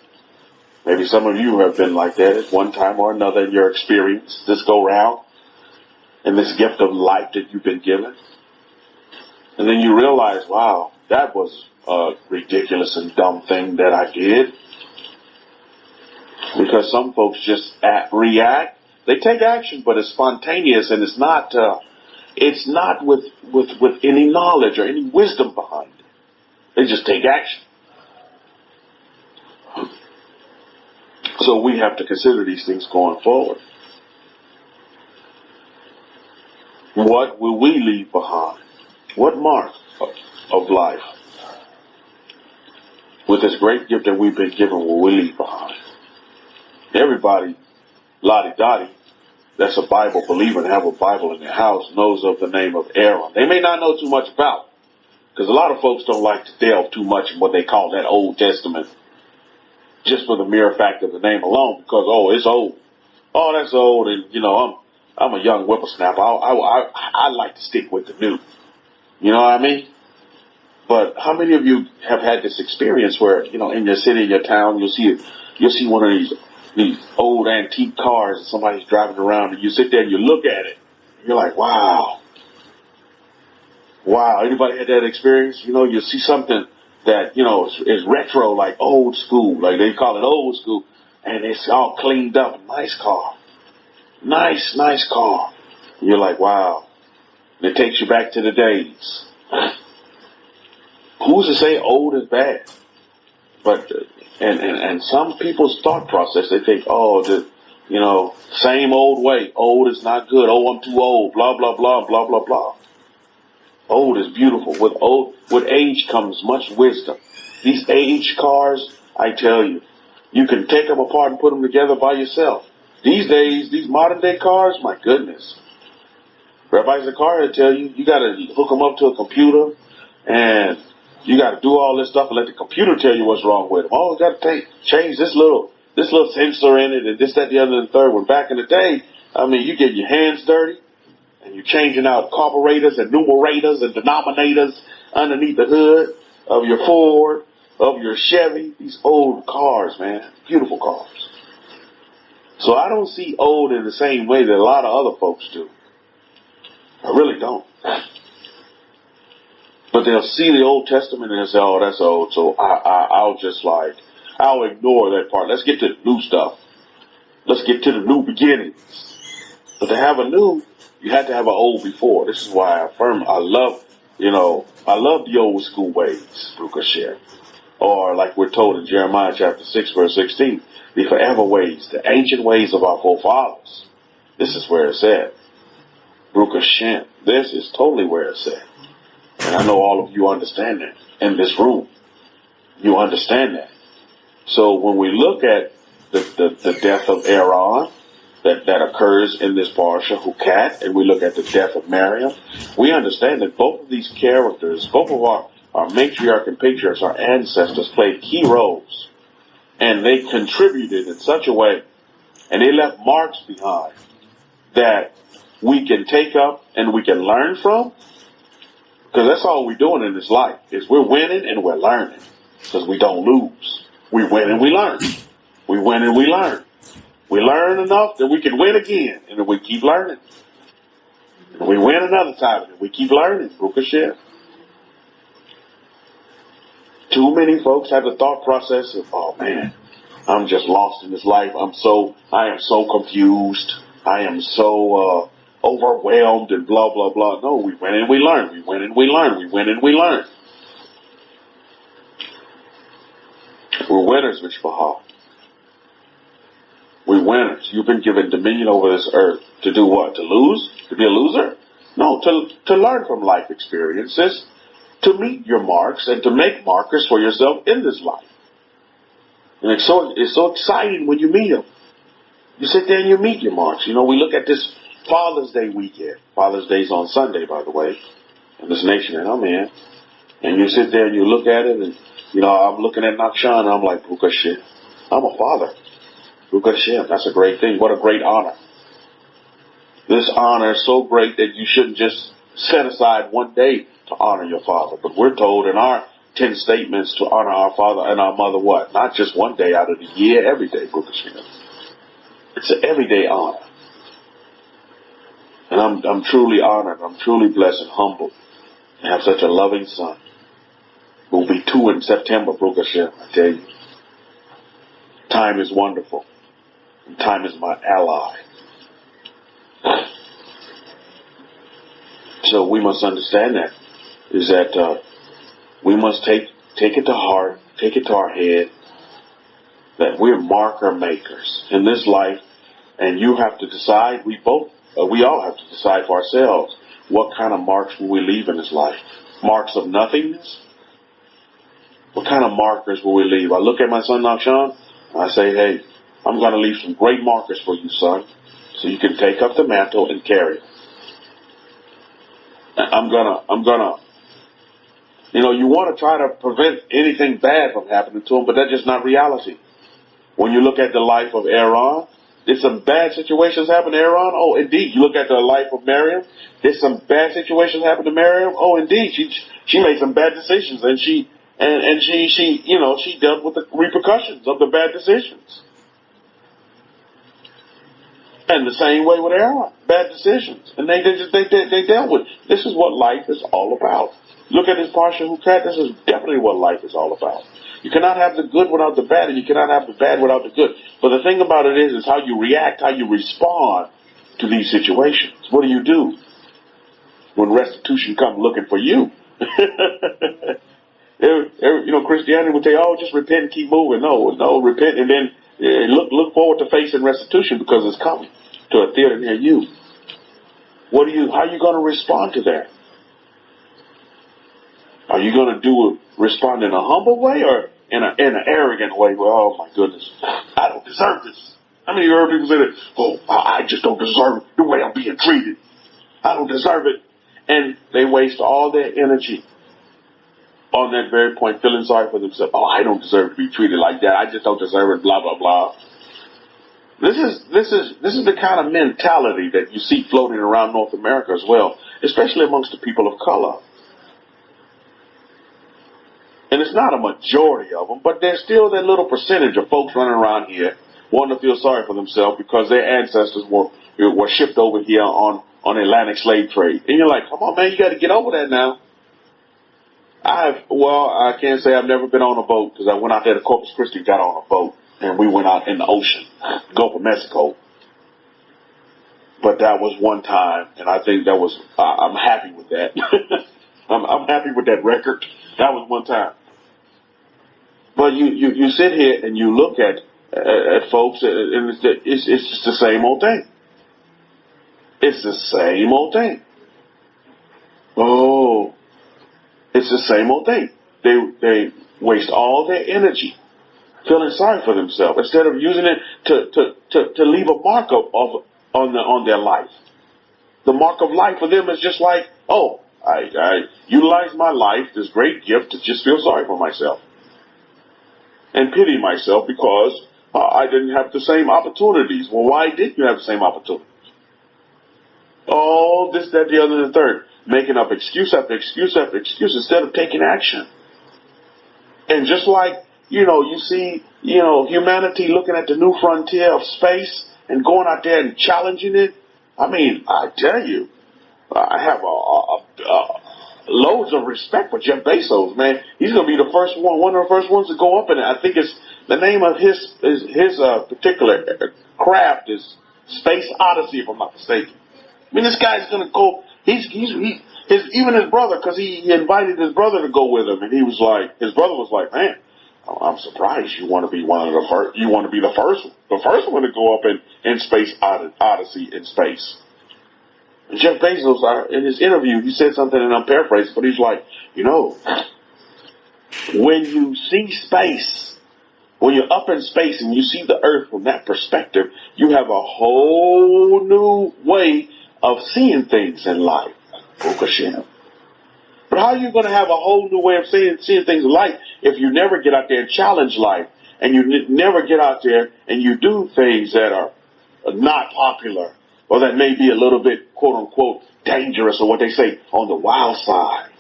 Maybe some of you have been like that at one time or another in your experience, this go round, and this gift of life that you've been given. And then you realize, wow, that was a ridiculous and dumb thing that I did. Because some folks just react. They take action, but it's spontaneous, and it's not with any knowledge or any wisdom behind it. They just take action. So we have to consider these things going forward. What will we leave behind? What mark of life, with this great gift that we've been given, will we leave behind? Everybody, lottie-dottie, that's a Bible believer and have a Bible in their house, knows of the name of Aaron. They may not know too much about, because a lot of folks don't like to delve too much in what they call that Old Testament, just for the mere fact of the name alone, because, oh, it's old. Oh, that's old, and, I'm a young whippersnapper. I like to stick with the new. You know what I mean? But how many of you have had this experience where, in your city, your town, you'll see one of these old antique cars and somebody's driving around, and you sit there and you look at it. You're like, wow. Wow. Anybody had that experience? You see something that, is retro, like old school, like they call it old school, and it's all cleaned up. Nice car. Nice car. And you're like, wow. And it takes you back to the days. Who's to say old is bad? But, and some people's thought process, they think, same old way. Old is not good. Oh, I'm too old. Blah, blah, blah, blah, blah, blah. Old is beautiful. With age comes much wisdom. These age cars, I tell you, you can take them apart and put them together by yourself. These days, these modern day cars, my goodness. Rabbi Zachariah tell you, you got to hook them up to a computer, and you got to do all this stuff and let the computer tell you what's wrong with them. Oh, you got to change this little sensor in it and this, that, the other, and the third one. Back in the day, you get your hands dirty, and you're changing out carburetors and numerators and denominators underneath the hood of your Ford, of your Chevy, these old cars, man, beautiful cars. So I don't see old in the same way that a lot of other folks do. I really don't. But they'll see the Old Testament and they'll say, oh, that's old, so I'll ignore that part. Let's get to the new stuff. Let's get to the new beginnings. But to have a new, you had to have an old before. This is why I love the old school ways, Baruch Hashem. Or like we're told in Jeremiah chapter 6, verse 16, the forever ways, the ancient ways of our forefathers. This is where it's at. Baruch Hashem. This is totally where it's at. And I know all of you understand that in this room. You understand that. So when we look at the death of Aaron that occurs in this parsha, Hukat, and we look at the death of Miriam, we understand that both of these characters, both of our matriarch and patriarchs, our ancestors, played key roles. And they contributed in such a way, and they left marks behind that we can take up and we can learn from. Because that's all we're doing in this life, is we're winning and we're learning. Because we don't lose. We win and we learn. We win and we learn. We learn enough that we can win again, and then we keep learning. And we win another time, and we keep learning. Baruch Hashem. Too many folks have the thought process of, oh man, I'm just lost in this life. I am so confused. I am so overwhelmed and blah, blah, blah. No, we win and we learn. We win and we learn. We win and we learn. We're winners, Mishpachah. We're winners. You've been given dominion over this earth. To do what? To lose? To be a loser? No, to learn from life experiences, to meet your marks, and to make markers for yourself in this life. And it's so exciting when you meet them. You sit there and you meet your marks. You know, we look at this Father's Day weekend. Father's Day's on Sunday, by the way, in this nation that I'm in. And you sit there and you look at it, and, you know, I'm looking at Nakshan, and I'm like, Baruch Hashem, I'm a father. Baruch Hashem, that's a great thing. What a great honor. This honor is so great that you shouldn't just set aside one day to honor your father. But we're told in our 10 statements to honor our father and our mother what? Not just one day out of the year, every day, Baruch Hashem. It's an everyday honor. And I'm truly honored. I'm truly blessed and humbled to have such a loving son. We'll be 2 in September, Baruch Hashem, I tell you. Time is wonderful. And time is my ally. So we must understand that. Is that we must take it to heart, take it to our head, that we're marker makers in this life. And you have to decide, we all have to decide for ourselves, what kind of marks will we leave in this life? Marks of nothingness? What kind of markers will we leave? I look at my son Nakshan, and I say, hey, I'm going to leave some great markers for you, son, so you can take up the mantle and carry it. I'm gonna, you know, you want to try to prevent anything bad from happening to him, but that's just not reality. When you look at the life of Aaron, did some bad situations happen to Aaron? Oh, indeed. You look at the life of Miriam, did some bad situations happen to Miriam? Oh, indeed. She made some bad decisions, and she dealt with the repercussions of the bad decisions. And the same way with Aaron, bad decisions, and they dealt with. This is what life is all about. Look at this Parsha Hukat. This is definitely what life is all about. You cannot have the good without the bad, and you cannot have the bad without the good. But the thing about it is how you react, how you respond to these situations. What do you do when restitution comes looking for you? Christianity would say, "Oh, just repent and keep moving." No, repent and then look forward to facing restitution because it's coming to a theater near you. How are you going to respond to that? Are you going to respond in a humble way or in an arrogant way? Well, oh my goodness, I don't deserve this. How many of you heard people say that? Oh, I just don't deserve the way I'm being treated. I don't deserve it. And they waste all their energy on that very point, feeling sorry for themselves. Oh, I don't deserve to be treated like that. I just don't deserve it, blah, blah, blah. This is the kind of mentality that you see floating around North America as well, especially amongst the people of color. And it's not a majority of them, but there's still that little percentage of folks running around here wanting to feel sorry for themselves because their ancestors were shipped over here on Atlantic slave trade. And you're like, come on, man, you got to get over that now. I can't say I've never been on a boat because I went out there to Corpus Christi, got on a boat, and we went out in the ocean, Gulf of Mexico. But that was one time, and I think that was, I'm happy with that. I'm happy with that record. That was one time. But you sit here and you look at folks, and it's just the same old thing. It's the same old thing. Oh, it's the same old thing. They waste all their energy feeling sorry for themselves instead of using it to leave a mark on their life. The mark of life for them is just like, oh, I utilize my life, this great gift, to just feel sorry for myself and pity myself because I didn't have the same opportunities. Well, why didn't you have the same opportunities? Oh, this, that, the other, and the third. Making up excuse after excuse after excuse instead of taking action. And just like, you see, humanity looking at the new frontier of space and going out there and challenging it. I mean, I tell you, I have loads of respect for Jeff Bezos, man. He's going to be one of the first ones to go up in it. I think it's the name of his particular craft is Space Odyssey, if I'm not mistaken. I mean, this guy's going to go. Even his brother, because he invited his brother to go with him, and his brother was like, man, I'm surprised you want to be one of the first. You want to be the first one to go up in Space Odyssey in space. And Jeff Bezos, in his interview, he said something, and I'm paraphrasing, but he's like, when you see space, when you're up in space and you see the Earth from that perspective, you have a whole new way of seeing things in life. But how are you going to have a whole new way of seeing things in life if you never get out there and challenge life, and you never get out there and you do things that are not popular or that may be a little bit, quote unquote, dangerous, or what they say, on the wild side?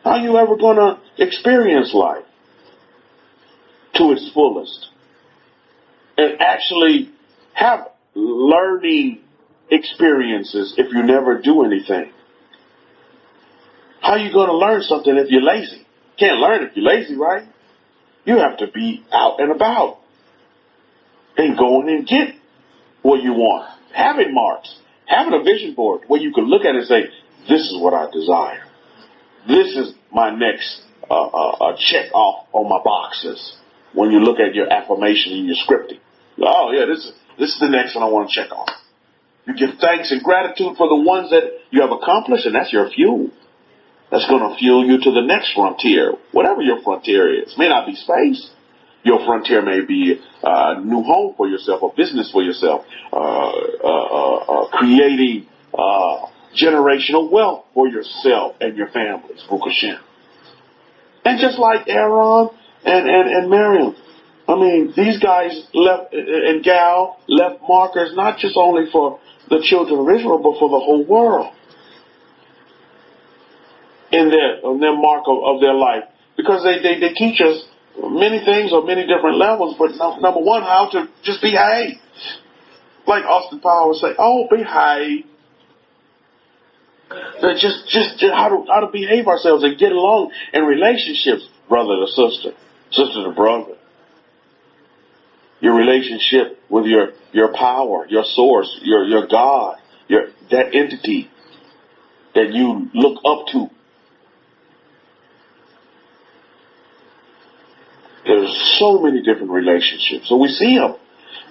How are you ever going to experience life to its fullest and actually have learning experiences if you never do anything? How are you going to learn something if you're lazy? Can't learn if you're lazy, right? You have to be out and about and going and get what you want. Having marks, having a vision board where you can look at it and say, this is what I desire. This is my next check off on my boxes. When you look at your affirmation and your scripting, oh yeah, this is the next one I want to check off. You give thanks and gratitude for the ones that you have accomplished, and that's your fuel. That's going to fuel you to the next frontier, whatever your frontier is. It may not be space. Your frontier may be a new home for yourself, a business for yourself, creating generational wealth for yourself and your families. And just like Aaron and Miriam, I mean, these guys left and gal left markers not just only for the children of Israel, but for the whole world in their mark of their life, because they teach us many things on many different levels. But number one, how to just behave, like Austin Powers say, behave. Just how to behave ourselves and get along in relationships, brother to sister, sister to brother. Your relationship with your power, your source, your God, that entity that you look up to. There's so many different relationships. So we see them.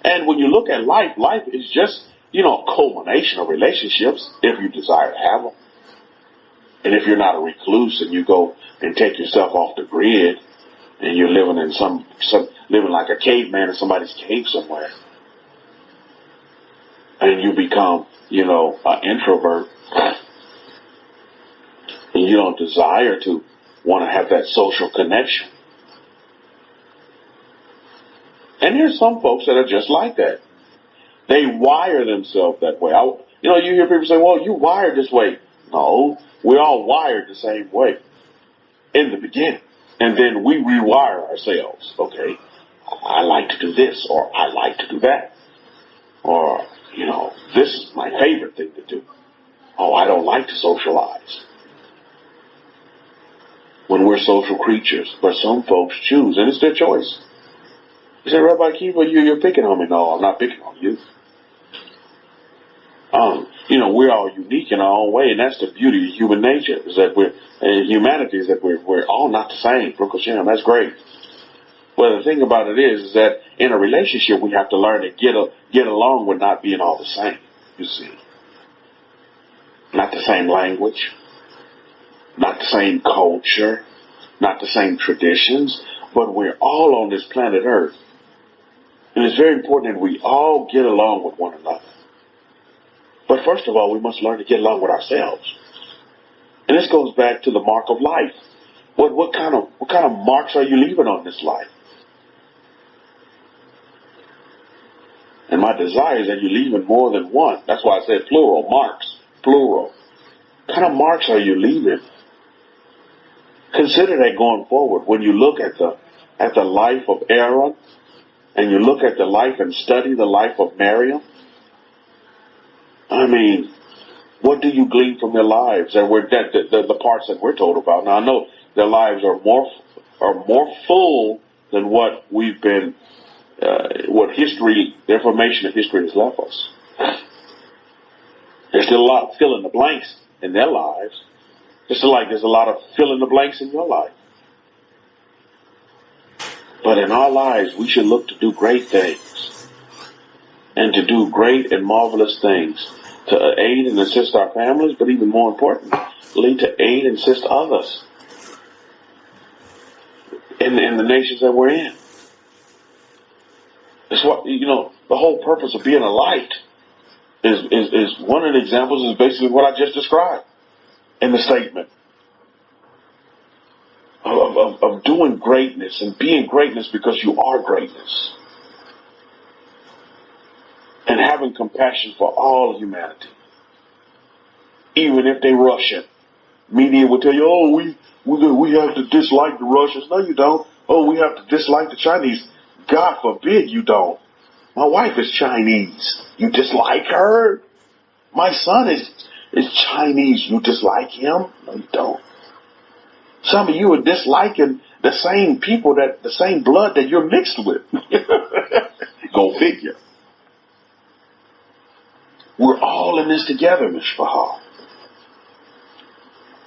And when you look at life is just, a culmination of relationships if you desire to have them. And if you're not a recluse and you go and take yourself off the grid and you're living in living like a caveman in somebody's cave somewhere, and you become, an introvert, and you don't desire to want to have that social connection. And there's some folks that are just like that. They wire themselves that way. You hear people say, well, you wired this way. No, we're all wired the same way in the beginning. And then we rewire ourselves. Okay, I like to do this, or I like to do that. Or, this is my favorite thing to do. Oh, I don't like to socialize. When we're social creatures, but some folks choose, and it's their choice. You say, Rabbi Kefa, you're picking on me. No, I'm not picking on you. We're all unique in our own way, and that's the beauty of human nature, is that humanity is that we're all not the same. That's great. Well, the thing about it is that in a relationship, we have to learn to get along with not being all the same, you see. Not the same language, not the same culture, not the same traditions, but we're all on this planet Earth. And it's very important that we all get along with one another. But first of all, we must learn to get along with ourselves. And this goes back to the mark of life. What kind of marks are you leaving on this life? And my desire is that you're leaving more than one. That's why I said plural, marks, plural. What kind of marks are you leaving? Consider that going forward. When you look at the life of Aaron, and you look at the life and study the life of Miriam, what do you glean from their lives? And the parts that we're told about. Now I know their lives are more full than what we've been. What history, the information of history has left us. There's still a lot of fill in the blanks in their lives. Just like there's a lot of fill in the blanks in your life. But in our lives, we should look to do great things. And to do great and marvelous things. To aid and assist our families, but even more importantly, to aid and assist others. In the nations that we're in. It's what, the whole purpose of being a light is one of the examples is basically what I just described in the statement of doing greatness and being greatness because you are greatness, and having compassion for all humanity, even if they Russian. Media will tell you, oh, we have to dislike the Russians. No, you don't. Oh, we have to dislike the Chinese. God forbid you don't. My wife is Chinese. You dislike her? My son is Chinese. You dislike him? No, you don't. Some of you are disliking the same people, the same blood that you're mixed with. Go figure. We're all in this together, Mishpachah.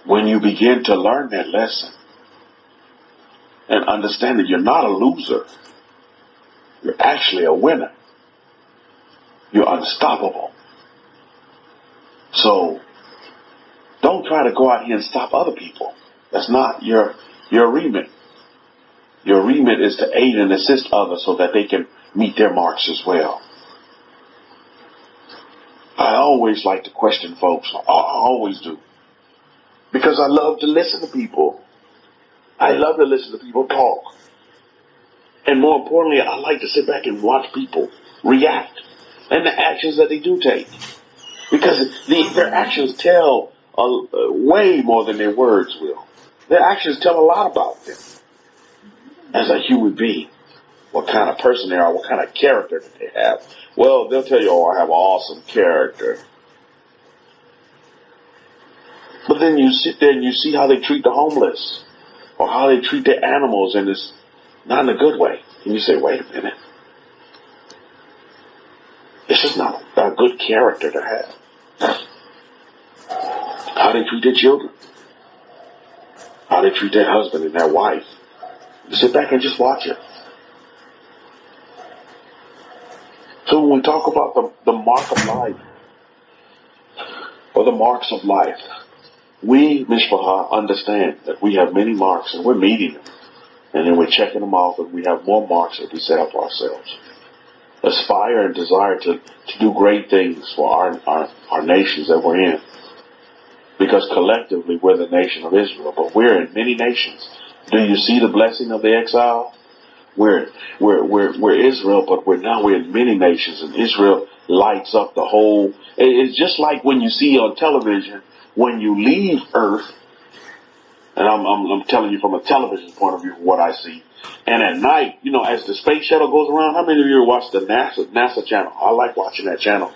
When you begin to learn that lesson and understand that you're not a loser, you're actually a winner. You're unstoppable. So don't try to go out here and stop other people. That's not your remit. Your remit is to aid and assist others so that they can meet their marks as well. I always like to question folks. I always do. Because I love to listen to people. I love to listen to people talk. And more importantly, I like to sit back and watch people react and the actions that they do take. Because their actions tell way more than their words will. Their actions tell a lot about them as a human being. What kind of person they are, what kind of character that they have. Well, they'll tell you, oh, I have an awesome character. But then you sit there and you see how they treat the homeless or how they treat their animals, and it's not in a good way. And you say, wait a minute. This is not a good character to have. How they treat their children. How they treat their husband and their wife. You sit back and just watch it. So when we talk about the mark of life, or the marks of life, we, Mishpachah, understand that we have many marks and we're meeting them. And then we're checking them off, and we have more marks that we set up ourselves. Aspire and desire to do great things for our nations that we're in. Because collectively we're the nation of Israel, but we're in many nations. Do you see the blessing of the exile? We're Israel, but we're in many nations, and Israel lights up the whole. It's just like when you see on television, when you leave Earth, And I'm telling you from a television point of view what I see. And at night, you know, as the space shuttle goes around, how many of you watch the NASA channel? I like watching that channel.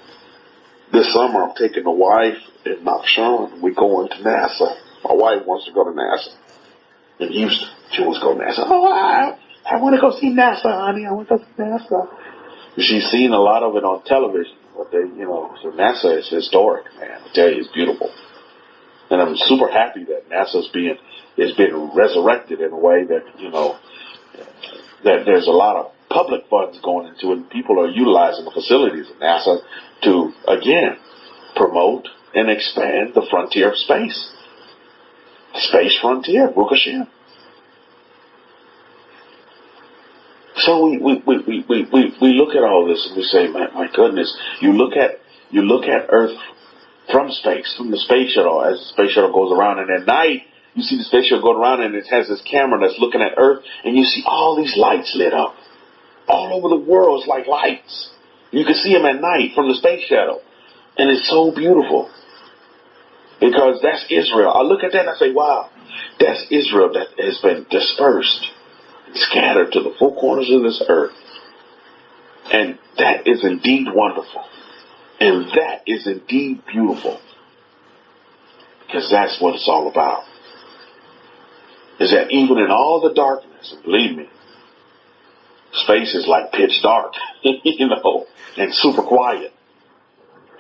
This summer, I'm taking the wife and my son. We going to NASA. My wife wants to go to NASA in Houston. She wants to go to NASA. Oh, I want to go see NASA, honey. I want to go see NASA. She's seen a lot of it on television, but so NASA is historic, man. I tell you, it's beautiful. And I'm super happy that NASA's being resurrected in a way that, that there's a lot of public funds going into it, and people are utilizing the facilities of NASA to, again, promote and expand the frontier of space. Space frontier, Baruch Hashem. So we look at all this and we say, my goodness, you look at Earth from space, from the space shuttle, as the space shuttle goes around, and at night you see the space shuttle going around and it has this camera that's looking at Earth, and you see all these lights lit up. All over the world, it's like lights. You can see them at night from the space shuttle. And it's so beautiful. Because that's Israel. I look at that and I say, wow, that's Israel that has been dispersed, scattered to the four corners of this earth. And that is indeed wonderful. And that is indeed beautiful. Because that's what it's all about. Is that even in all the darkness, and believe me, space is like pitch dark, and super quiet.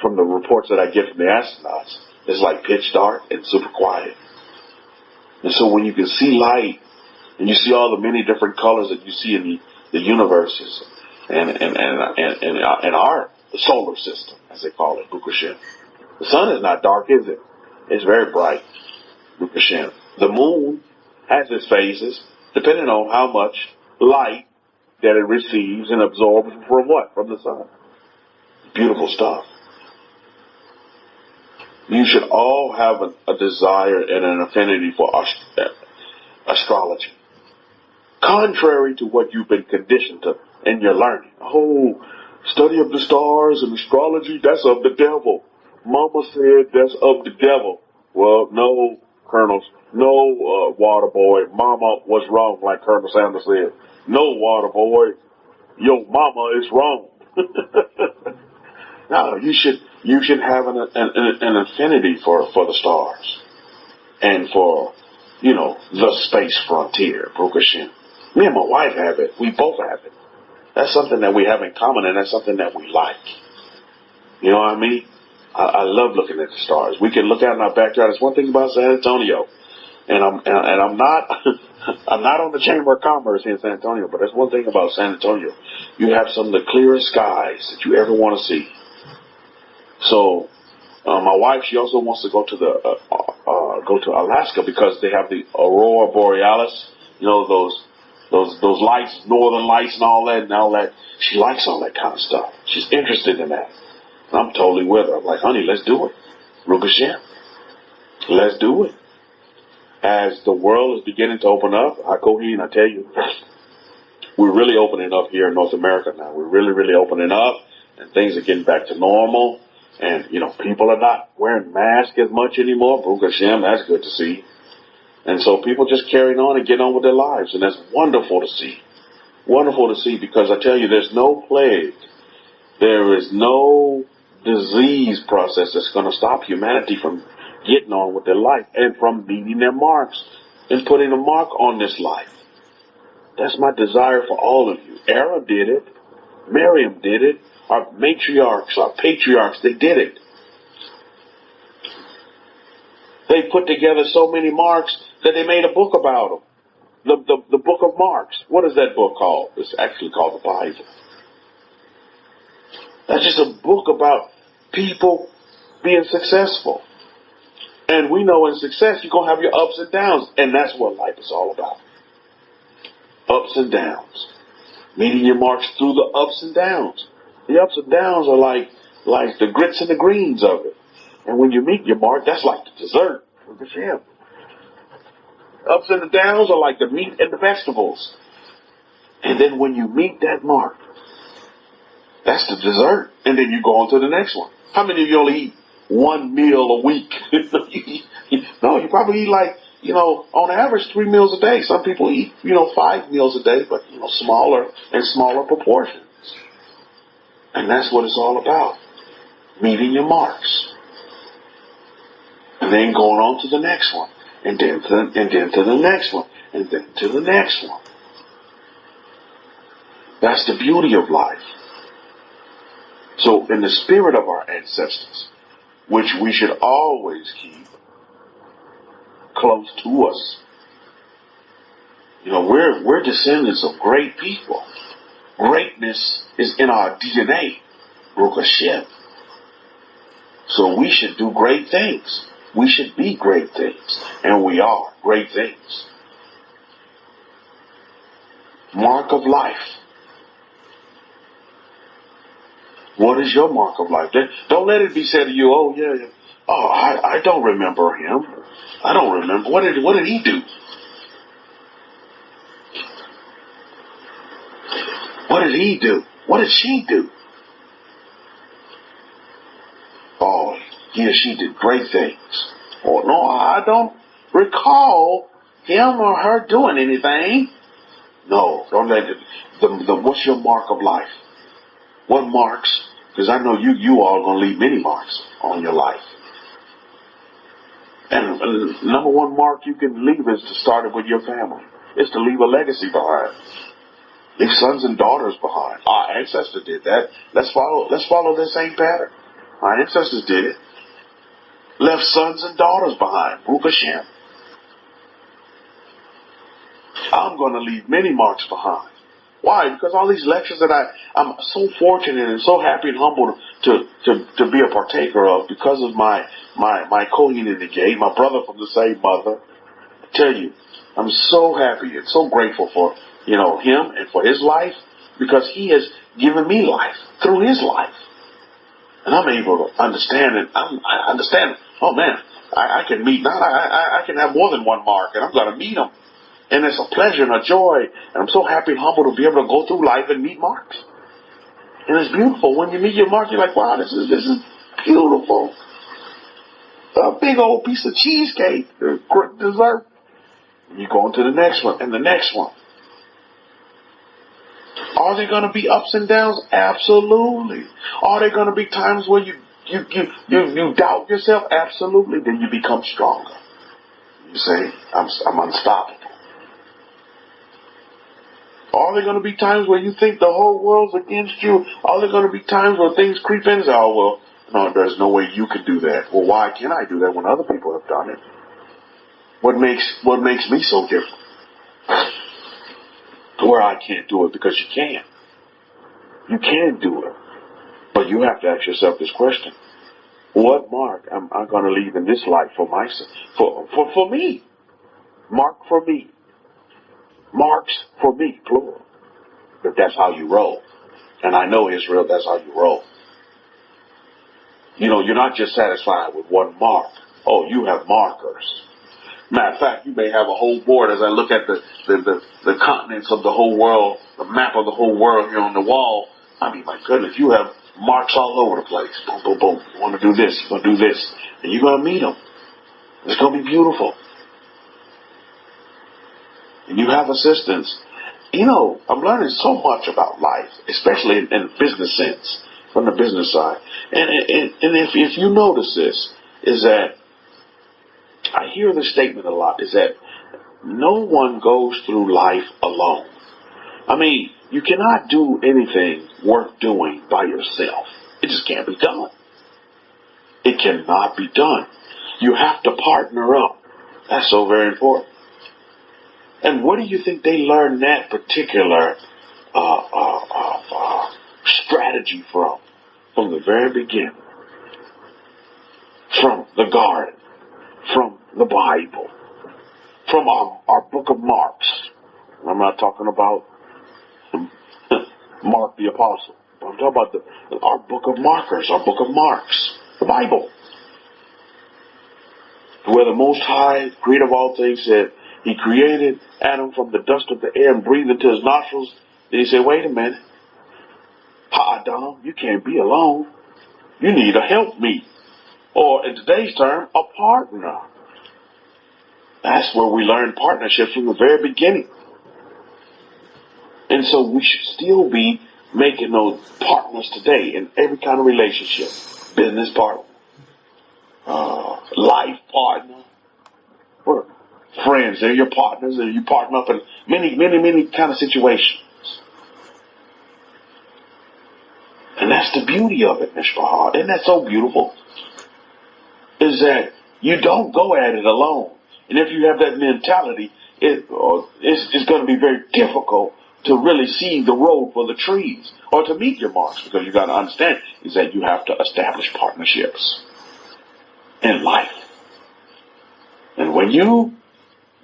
From the reports that I get from the astronauts, it's like pitch dark and super quiet. And so when you can see light, and you see all the many different colors that you see in the universes, and our solar system, as they call it, Baruch Hashem. The sun is not dark, is it? It's very bright, Baruch Hashem. The moon has its phases, depending on how much light that it receives and absorbs from what? From the sun. Beautiful stuff. You should all have a desire and an affinity for astrology. Contrary to what you've been conditioned to in your learning. Oh, study of the stars and astrology, that's of the devil. Mama said that's of the devil. Well, no, Colonels. No, water boy. Mama was wrong, like Colonel Sanders said. No, water boy. Your mama is wrong. No, you should have an affinity for the stars and for, the space frontier, Baruch Hashem. Me and my wife have it. We both have it. That's something that we have in common, and that's something that we like. You know what I mean? I love looking at the stars. We can look out in our backyard. It's one thing about San Antonio, and I'm not I'm not on the Chamber of Commerce here in San Antonio, but that's one thing about San Antonio. You have some of the clearest skies that you ever want to see. So, my wife, she also wants to go to Alaska because they have the Aurora Borealis. Those lights, northern lights and all that. She likes all that kind of stuff. She's interested in that. And I'm totally with her. I'm like, honey, let's do it. Baruch Hashem. Let's do it. As the world is beginning to open up, I tell you, we're really opening up here in North America now. We're really, really opening up, and things are getting back to normal. And, people are not wearing masks as much anymore. Baruch Hashem, that's good to see. And so people just carrying on and getting on with their lives. And that's wonderful to see. Wonderful to see, because I tell you, there's no plague. There is no disease process that's going to stop humanity from getting on with their life and from meeting their marks and putting a mark on this life. That's my desire for all of you. Aaron did it. Miriam did it. Our matriarchs, our patriarchs, they did it. They put together so many marks that they made a book about them. The book of marks. What is that book called? It's actually called the Bible. That's just a book about people being successful. And we know in success you're going to have your ups and downs. And that's what life is all about. Ups and downs. Meeting your marks through the ups and downs. The ups and downs are like the grits and the greens of it. And when you meet your mark, that's like the dessert of the ship. Ups and the downs are like the meat and the vegetables. And then when you meet that mark, that's the dessert. And then you go on to the next one. How many of you only eat one meal a week? No, you probably eat on average 3 meals a day. Some people eat, 5 meals a day, but, smaller and smaller proportions. And that's what it's all about. Meeting your marks. And then going on to the next one. And then to the next one. And then to the next one. That's the beauty of life. So in the spirit of our ancestors, which we should always keep close to us. We're descendants of great people. Greatness is in our DNA. Baruch Hashem. So we should do great things. We should be great things. And we are great things. Mark of life. What is your mark of life? Don't let it be said to you, I don't remember him. I don't remember. What did he do? What did he do? What did she do? Oh, he or she did great things. Oh, no, I don't recall him or her doing anything. No, don't let it. What's your mark of life? What marks? Because I know you all going to leave many marks on your life. And number one mark you can leave is to start it with your family. It's to leave a legacy behind. Leave sons and daughters behind. Our ancestors did that. Let's follow the same pattern. Our ancestors did it. Left sons and daughters behind. Baruch Hashem. I'm going to leave many marks behind. Why? Because all these lectures that I'm so fortunate and so happy and humbled to be a partaker of because of my Kohen in the gate, my brother from the same mother. I tell you, I'm so happy and so grateful for, him and for his life because he has given me life through his life. And I'm able to understand it. I understand, oh man, I can meet, I can have more than one mark and I'm going to meet him. And it's a pleasure and a joy. And I'm so happy and humble to be able to go through life and meet marks. And it's beautiful. When you meet your mark, you're like, wow, this is beautiful. A big old piece of cheesecake, dessert. And you go on to the next one and the next one. Are there going to be ups and downs? Absolutely. Are there going to be times where you doubt yourself? Absolutely. Then you become stronger. You say, I'm unstoppable. Are there going to be times where you think the whole world's against you? Are there going to be times where things creep in and say, oh, well, no, there's no way you can do that. Well, why can't I do that when other people have done it? What makes me so different? Where I can't do it because you can. You can do it. But you have to ask yourself this question. What mark am I going to leave in this life for myself? For me. Mark for me. Marks for me, plural. But that's how you roll. And I know, Israel, that's how you roll. You're not just satisfied with one mark. Oh, you have markers. Matter of fact, you may have a whole board as I look at the continents of the whole world, the map of the whole world here on the wall. I mean, my goodness, you have marks all over the place. Boom, boom, boom. You want to do this, you want to do this. And you're going to meet them. It's going to be beautiful. And you have assistance. I'm learning so much about life, especially in the business sense, from the business side. And if you notice this, is that I hear the statement a lot, is that no one goes through life alone. I mean, you cannot do anything worth doing by yourself. It just can't be done. It cannot be done. You have to partner up. That's so very important. And where do you think they learned that particular strategy from? From the very beginning. From the garden. From the Bible. From our book of Marks. I'm not talking about Mark the Apostle. I'm talking about our book of markers, our book of marks. The Bible. Where the Most High, creator of all things, said, He created Adam from the dust of the air and breathed into his nostrils. Then he said, wait a minute. Adam, you can't be alone. You need a helpmeet. Or in today's term, a partner. That's where we learn partnership from the very beginning. And so we should still be making those partners today in every kind of relationship. Business partner, life partner, or friends. They're your partners, and you partner up in many, many, many kind of situations. And that's the beauty of it, Mishpah. Isn't that so beautiful? Is that you don't go at it alone. And if you have that mentality, it's going to be very difficult to really see the road for the trees or to meet your marks, because you got to understand is that you have to establish partnerships in life. And when you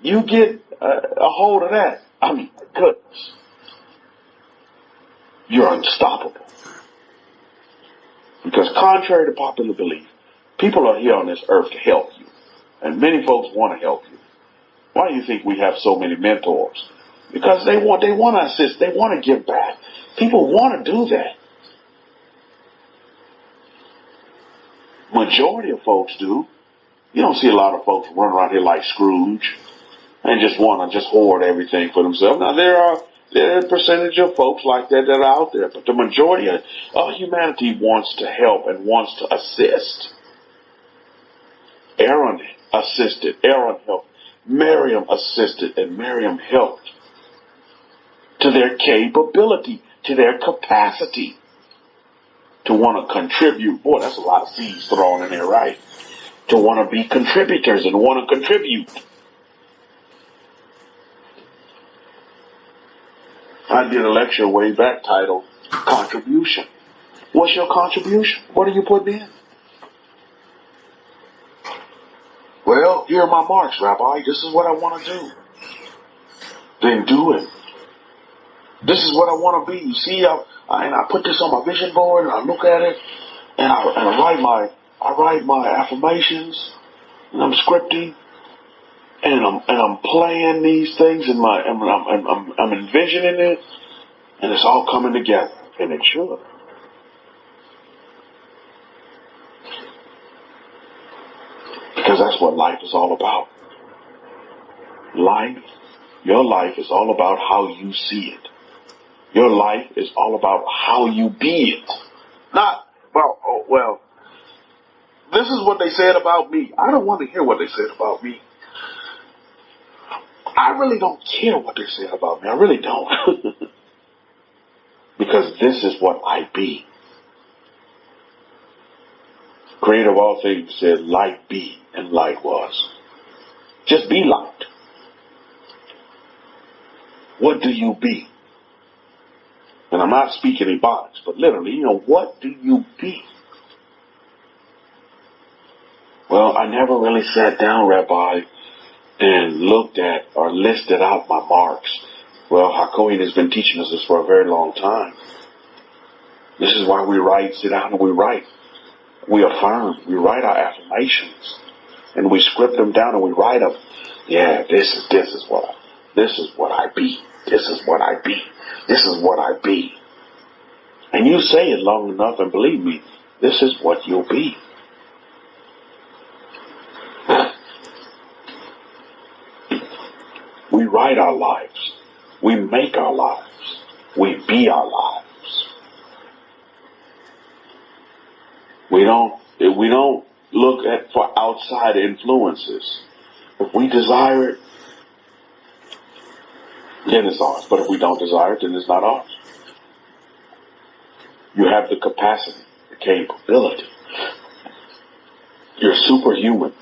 get a hold of that, I mean, goodness, you're unstoppable. Because contrary to popular belief, people are here on this earth to help you. And many folks want to help you. Why do you think we have so many mentors? Because they want to assist. They want to give back. People want to do that. Majority of folks do. You don't see a lot of folks run around here like Scrooge and just want to just hoard everything for themselves. Now, there are a percentage of folks like that are out there, but the majority of humanity wants to help and wants to assist. Aaron assisted. Aaron helped. Miriam assisted, and Miriam helped to their capability, to their capacity to want to contribute. Boy, that's a lot of seeds thrown in there, right? To want to be contributors and want to contribute. I did a lecture way back titled Contribution. What's your contribution? What are you putting in? Well, here are my marks, Rabbi. This is what I want to do. Then do it. This is what I want to be. You see, I put this on my vision board, and I look at it, and I write my affirmations, and I'm scripting, and I'm playing these things, and I'm envisioning it, and it's all coming together, and it should. Because that's what life is all about. Your life is all about how you see it. Your life is all about how you be it. Not, well, this is what they said about me. I don't want to hear what they said about me. I really don't care what they said about me. I really don't. Because this is what I be. Creator of all things said, light be, and light was. Just be light. What do you be? And I'm not speaking in box, but literally, what do you be? Well, I never really sat down, Rabbi, and looked at or listed out my marks. Well, Hakohen has been teaching us this for a very long time. This is why we write, sit down and we write. We affirm, we write our affirmations, and we script them down and we write them. Yeah, this is what I be. This is what I be. This is what I be. And you say it long enough, and believe me, this is what you'll be. We write our lives. We make our lives. We be our lives. We don't look for outside influences. If we desire it, then it's ours. But if we don't desire it, then it's not ours. You have the capacity, the capability. You're superhuman.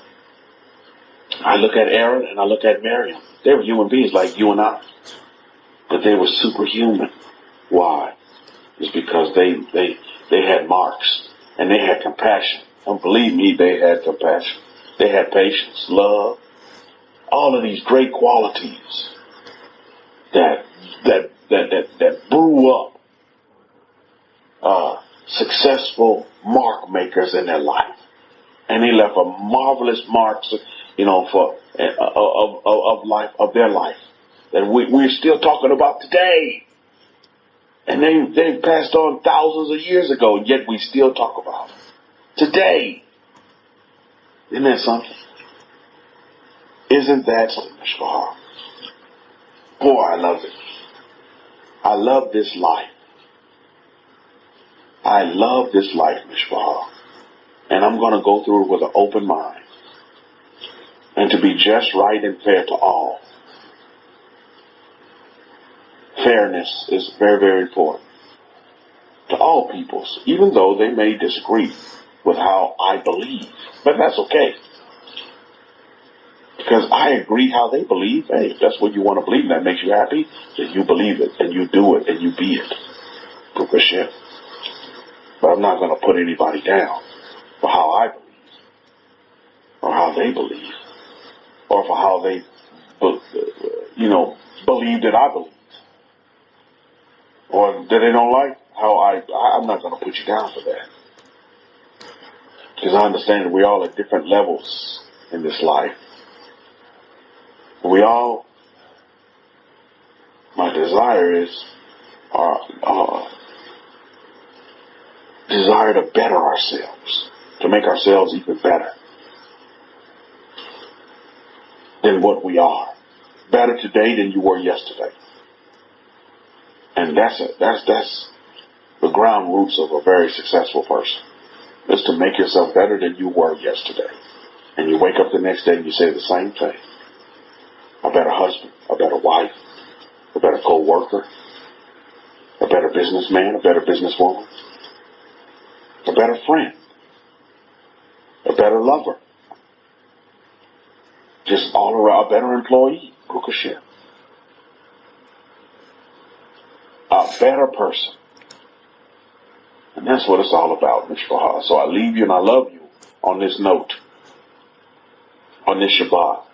I look at Aaron and I look at Miriam. They were human beings like you and I. But they were superhuman. Why? It's because they had marks. And they had compassion. And believe me, they had compassion. They had patience, love, all of these great qualities that brew up successful mark makers in their life. And they left a marvelous marks, for of their life that we're still talking about today. And they passed on thousands of years ago, and yet we still talk about them today. Isn't that something? Isn't that something, Mishpah? Boy, I love it. I love this life. I love this life, Mishpah. And I'm going to go through it with an open mind. And to be just, right, and fair to all. Fairness is very, very important to all peoples, even though they may disagree with how I believe. But that's okay. Because I agree how they believe. Hey, if that's what you want to believe and that makes you happy, then you believe it and you do it and you be it. Baruch Hashem. But I'm not going to put anybody down for how I believe or how they believe or for how they, believe that I believe. Or that they don't like how I'm not going to put you down for that. Because I understand that we're all at different levels in this life. My desire is desire to better ourselves, to make ourselves even better than what we are. Better today than you were yesterday. And that's the ground roots of a very successful person, is to make yourself better than you were yesterday. And you wake up the next day and you say the same thing. A better husband, a better wife, a better co-worker, a better businessman, a better businesswoman, a better friend, a better lover, just all around, a better employee, Baruch Hashem. A better person. And that's what it's all about, Mishpah. So I leave you and I love you on this note, on this Shabbat,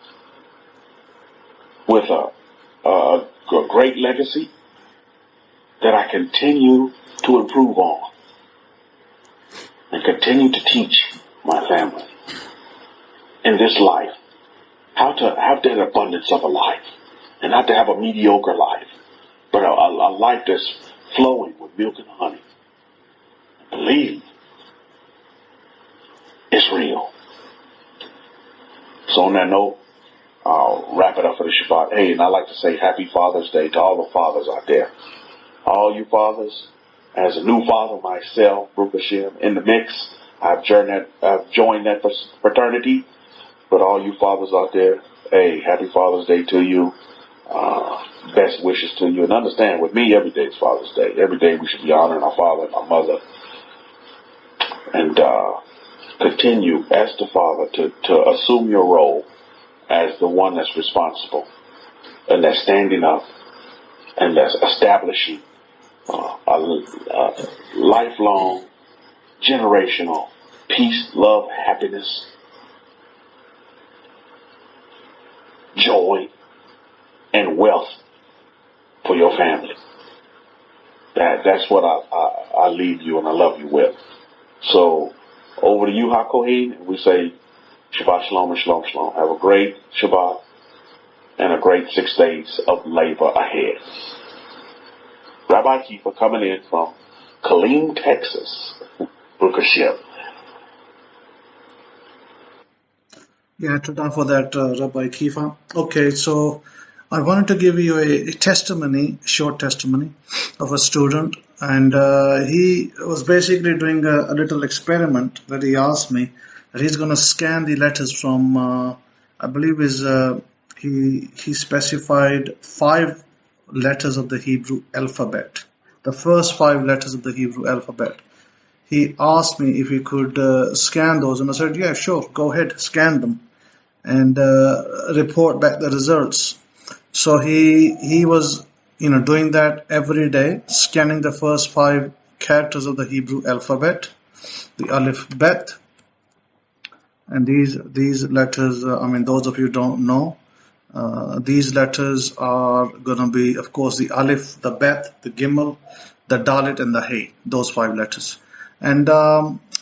with a great legacy that I continue to improve on and continue to teach my family in this life how to have that abundance of a life and not to have a mediocre life, but a life that's flowing with milk and honey. Believe it's real. So on that note, I'll wrap it up for the Shabbat. Hey, and I'd like to say Happy Father's Day to all the fathers out there. All you fathers, as a new father myself, Baruch Hashem, in the mix, I've joined that fraternity. But all you fathers out there, hey, Happy Father's Day to you. Best wishes to you. And understand, with me, every day is Father's Day. Every day we should be honoring our father and our mother. And continue, as the father, to assume your role as the one that's responsible and that's standing up and that's establishing a lifelong, generational peace, love, happiness, joy, and wealth for your family. That's what I leave you and I love you with. So over to you, HaKohen, and we say Shabbat Shalom and Shalom Shalom. Have a great Shabbat and a great 6 days of labor ahead. Rabbi Kefa coming in from Killeen, Texas. Baruch Hashem. Yeah, Todah for that, Rabbi Kefa. Okay, so I wanted to give you a testimony, short testimony of a student, and he was basically doing a little experiment where he asked me that he's going to scan the letters from, I believe he specified 5 letters of the Hebrew alphabet, the first 5 letters of the Hebrew alphabet. He asked me if he could scan those, and I said, yeah, sure, go ahead, scan them, and report back the results. So he was, doing that every day, scanning the first 5 characters of the Hebrew alphabet, the Aleph Bet. And these letters, those of you who don't know, these letters are going to be, of course, the Aleph, the Bet, the Gimel, the Dalet, and the Hey, those 5 letters. And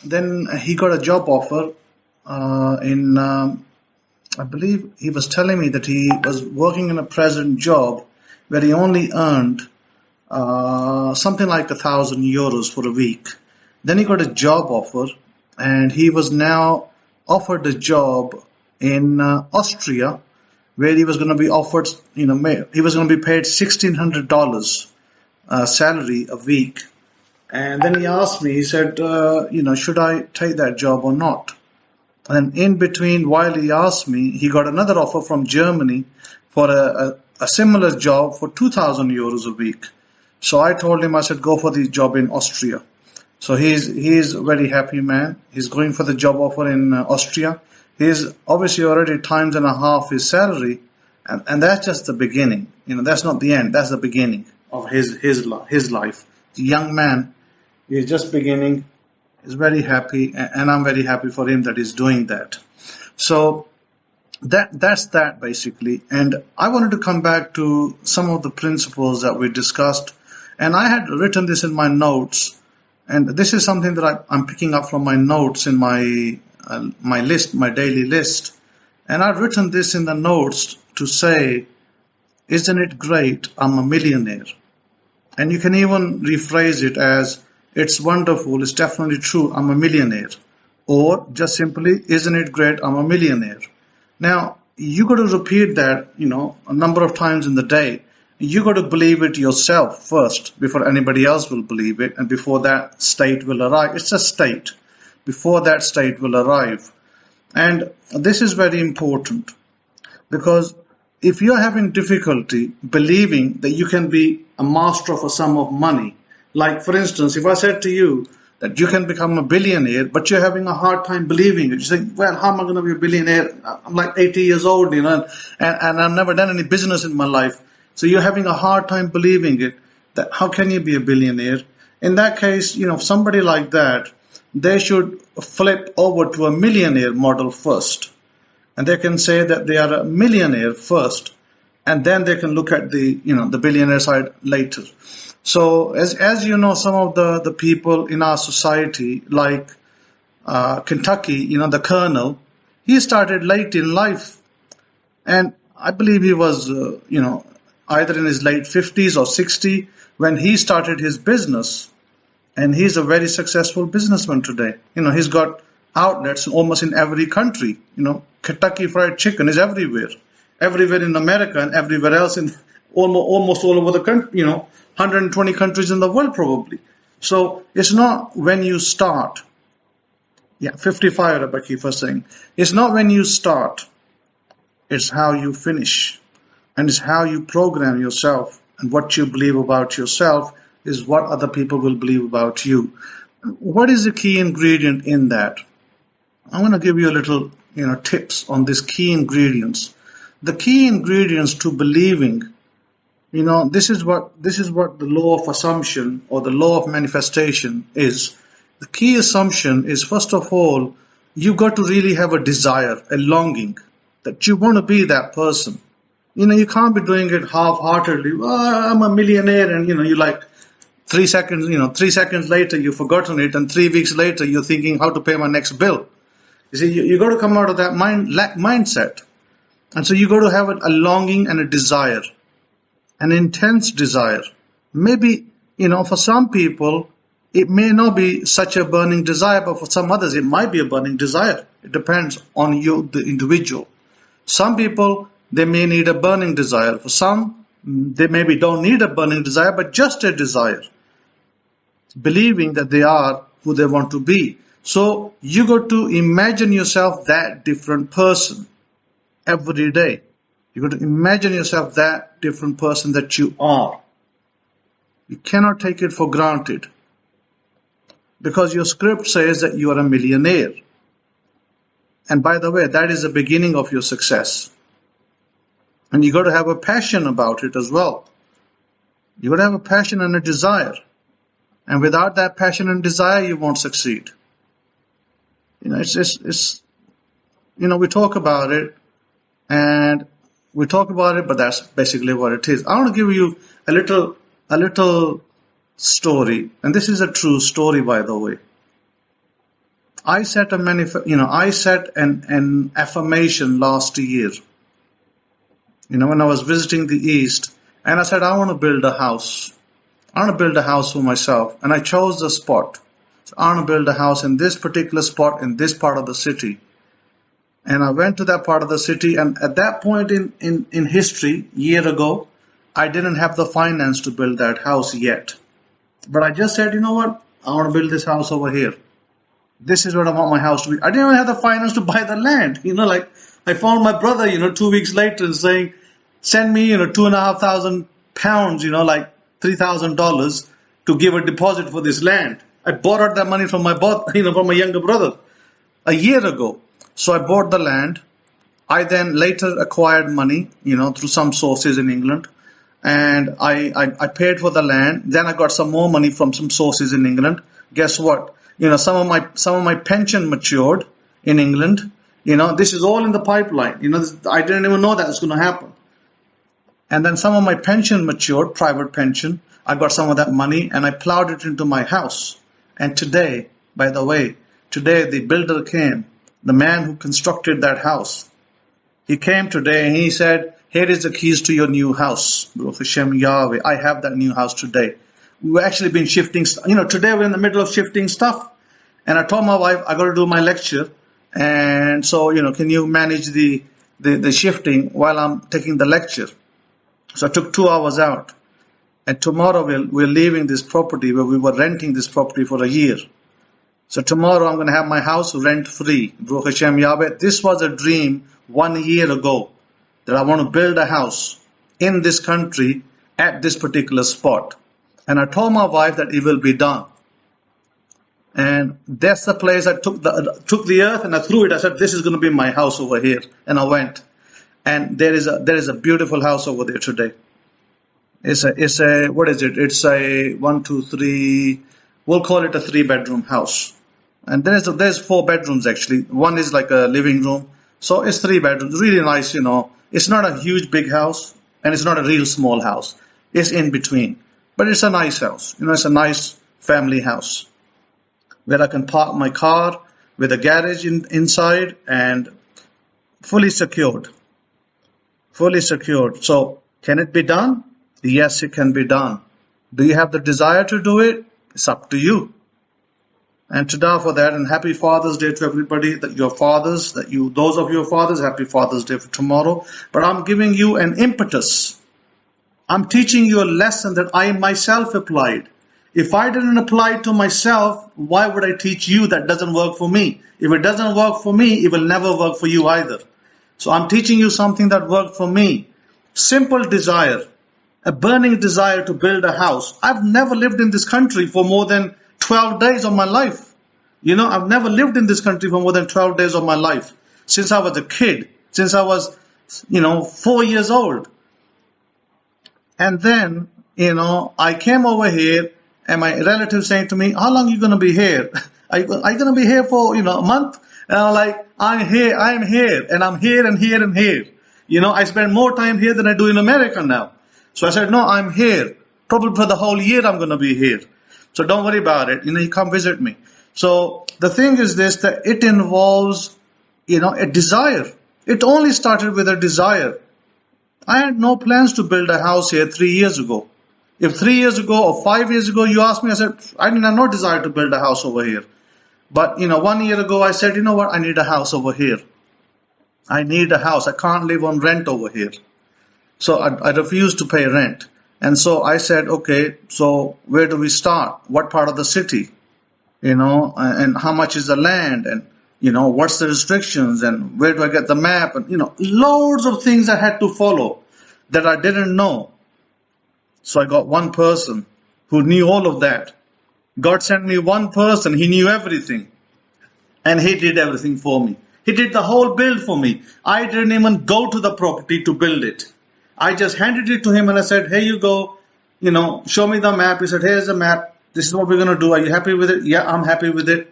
then he got a job offer I believe he was telling me that he was working in a present job where he only earned something like €1,000 for a week. Then he got a job offer, and he was now offered a job in Austria where he was going to be offered, he was going to be paid $1,600 salary a week. And then he asked me, he said, should I take that job or not? And in between, while he asked me, he got another offer from Germany for a similar job for 2,000 euros a week. So I told him, I said, go for the job in Austria. So he's a very happy man. He's going for the job offer in Austria. He's obviously already times and a half his salary, and that's just the beginning. That's not the end. That's the beginning of his life. The young man is just beginning. He's very happy, and I'm very happy for him that he's doing that. So that's that basically. And I wanted to come back to some of the principles that we discussed, and I had written this in my notes. And this is something that I'm picking up from my notes in my list, my daily list. And I've written this in the notes to say, isn't it great, I'm a millionaire? And you can even rephrase it as, it's wonderful, it's definitely true, I'm a millionaire. Or just simply, isn't it great, I'm a millionaire? Now, you got to repeat that, a number of times in the day. You got to believe it yourself first before anybody else will believe it, and before that state will arrive. It's a state. Before that state will arrive. And this is very important, because if you're having difficulty believing that you can be a master of a sum of money, like for instance, if I said to you that you can become a billionaire, but you're having a hard time believing it, you think, well, how am I going to be a billionaire? I'm like 80 years old, and I've never done any business in my life. So you're having a hard time believing it, that how can you be a billionaire? In that case, somebody like that, they should flip over to a millionaire model first. And they can say that they are a millionaire first, and then they can look at the billionaire side later. So as you know, some of the people in our society, like Kentucky, the colonel, he started late in life. And I believe he was, either in his late 50s or 60 when he started his business. And he's a very successful businessman today. He's got outlets almost in every country. Kentucky Fried Chicken is everywhere in America and everywhere else in almost all over the country, 120 countries in the world probably. So it's not when you start. 55, Rabbi Kefa saying. It's not when you start. It's how you finish. And it's how you program yourself, and what you believe about yourself is what other people will believe about you. What is the key ingredient in that? I'm going to give you a little, tips on these key ingredients. The key ingredients to believing, this is what the law of assumption or the law of manifestation is. The key assumption is, first of all, you got to really have a desire, a longing that you want to be that person. You can't be doing it half-heartedly. I'm a millionaire, and you like 3 seconds. 3 seconds later you've forgotten it, and 3 weeks later you're thinking how to pay my next bill. You see, you got to come out of that mindset, and so you got to have a longing and a desire, an intense desire. Maybe for some people it may not be such a burning desire, but for some others it might be a burning desire. It depends on you, the individual. Some people, they may need a burning desire. For some, they maybe don't need a burning desire, but just a desire. Believing that they are who they want to be. So you got to imagine yourself that different person every day. You got to imagine yourself that different person that you are. You cannot take it for granted. Because your script says that you are a millionaire. And by the way, that is the beginning of your success. And you got to have a passion about it as well. You got to have a passion and a desire. And without that passion and desire, you won't succeed. It's we talk about it, but that's basically what it is. I want to give you a little story, and this is a true story, by the way. I set an affirmation last year. When I was visiting the East, and I said, I want to build a house. I want to build a house for myself. And I chose the spot. So I want to build a house in this particular spot in this part of the city. And I went to that part of the city, and at that point in history, year ago, I didn't have the finance to build that house yet. But I just said, you know what? I want to build this house over here. This is what I want my house to be. I didn't even have the finance to buy the land. Like I found my brother, 2 weeks later saying, send me, £2,500, like $3,000 to give a deposit for this land. I borrowed that money from my from my younger brother a year ago. So I bought the land. I then later acquired money, through some sources in England. And I paid for the land. Then I got some more money from some sources in England. Guess what? Some of my pension matured in England. This is all in the pipeline. I didn't even know that was going to happen. And then some of my pension matured, private pension. I got some of that money and I plowed it into my house. And today, by the way, the builder came, the man who constructed that house. He came today and he said, here is the keys to your new house. Baruch Hashem Yahweh, I have that new house today. We've actually been shifting, today we're in the middle of shifting stuff. And I told my wife, I got to do my lecture. And so, can you manage the shifting while I'm taking the lecture? So I took 2 hours out. And tomorrow we're leaving this property where we were renting this property for a year. So tomorrow I'm going to have my house rent free. Baruch Hashem Yahweh. This was a dream 1 year ago that I want to build a house in this country at this particular spot. And I told my wife that it will be done. And that's the place I took the earth and I threw it. I said, this is going to be my house over here. And I went. And there is a beautiful house over there today. It's a what is it? It's a 1, 2, 3. We'll call it a 3-bedroom house. And there's 4 bedrooms actually. One is like a living room. So it's 3 bedrooms. Really nice, It's not a huge big house and it's not a real small house. It's in between. But it's a nice house. It's a nice family house where I can park my car with a garage inside and fully secured. Fully secured. So can it be done? Yes, it can be done. Do you have the desire to do it? It's up to you. And today for that, and happy Father's Day to everybody, those of your fathers, happy Father's Day for tomorrow. But I'm giving you an impetus. I'm teaching you a lesson that I myself applied. If I didn't apply it to myself, why would I teach you that doesn't work for me? If it doesn't work for me, it will never work for you either. So I'm teaching you something that worked for me. Simple desire, a burning desire to build a house. I've never lived in this country for more than 12 days of my life. I've never lived in this country for more than 12 days of my life. Since I was a kid, since I was, 4 years old. And then, I came over here and my relatives saying to me, how long are you going to be here? Are you going to be here for, a month? And I'm like, I'm here, and I'm here and here and here. I spend more time here than I do in America now. So I said, no, I'm here. Probably for the whole year I'm going to be here. So don't worry about it. You come visit me. So the thing is this, that it involves, a desire. It only started with a desire. I had no plans to build a house here 3 years ago. If 3 years ago or 5 years ago you asked me, I said, I didn't have no desire to build a house over here. But, 1 year ago I said, what, I need a house over here. I need a house. I can't live on rent over here. So I refused to pay rent. And so I said, okay, so where do we start? What part of the city? And how much is the land? And, what's the restrictions? And where do I get the map? And, loads of things I had to follow that I didn't know. So I got one person who knew all of that. God sent me one person. He knew everything. And he did everything for me. He did the whole build for me. I didn't even go to the property to build it. I just handed it to him and I said, here you go. Show me the map. He said, here's the map. This is what we're going to do. Are you happy with it? Yeah, I'm happy with it.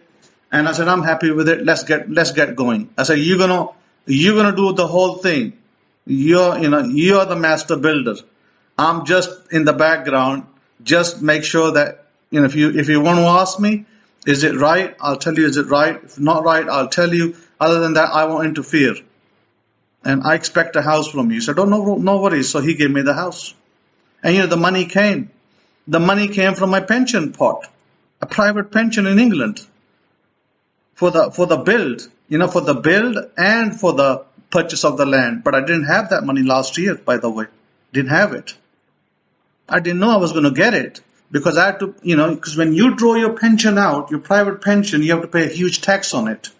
And I said, I'm happy with it. Let's get going. I said, you're going to do the whole thing. You're the master builder. I'm just in the background. Just make sure that, if you want to ask me, is it right? I'll tell you, is it right? If not right, I'll tell you. Other than that, I won't interfere. And I expect a house from you. He said, oh, no worries. So he gave me the house. And the money came. The money came from my pension pot, a private pension in England for the build. for the build and for the purchase of the land. But I didn't have that money last year, by the way. Didn't have it. I didn't know I was going to get it because I had to, because when you draw your pension out, your private pension, you have to pay a huge tax on it.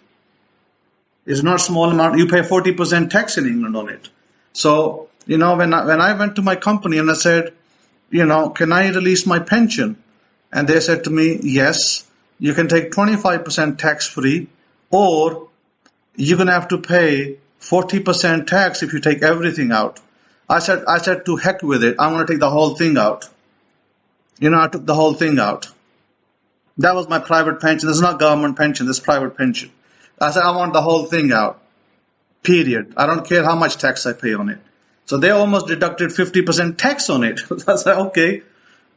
It's not a small amount. You pay 40% tax in England on it. So, when I went to my company and I said, can I release my pension? And they said to me, yes, you can take 25% tax free, or you're going to have to pay 40% tax if you take everything out. I said, to heck with it. I'm going to take the whole thing out. I took the whole thing out. That was my private pension. This is not government pension. This is private pension. I said, I want the whole thing out. Period. I don't care how much tax I pay on it. So they almost deducted 50% tax on it. I said, okay.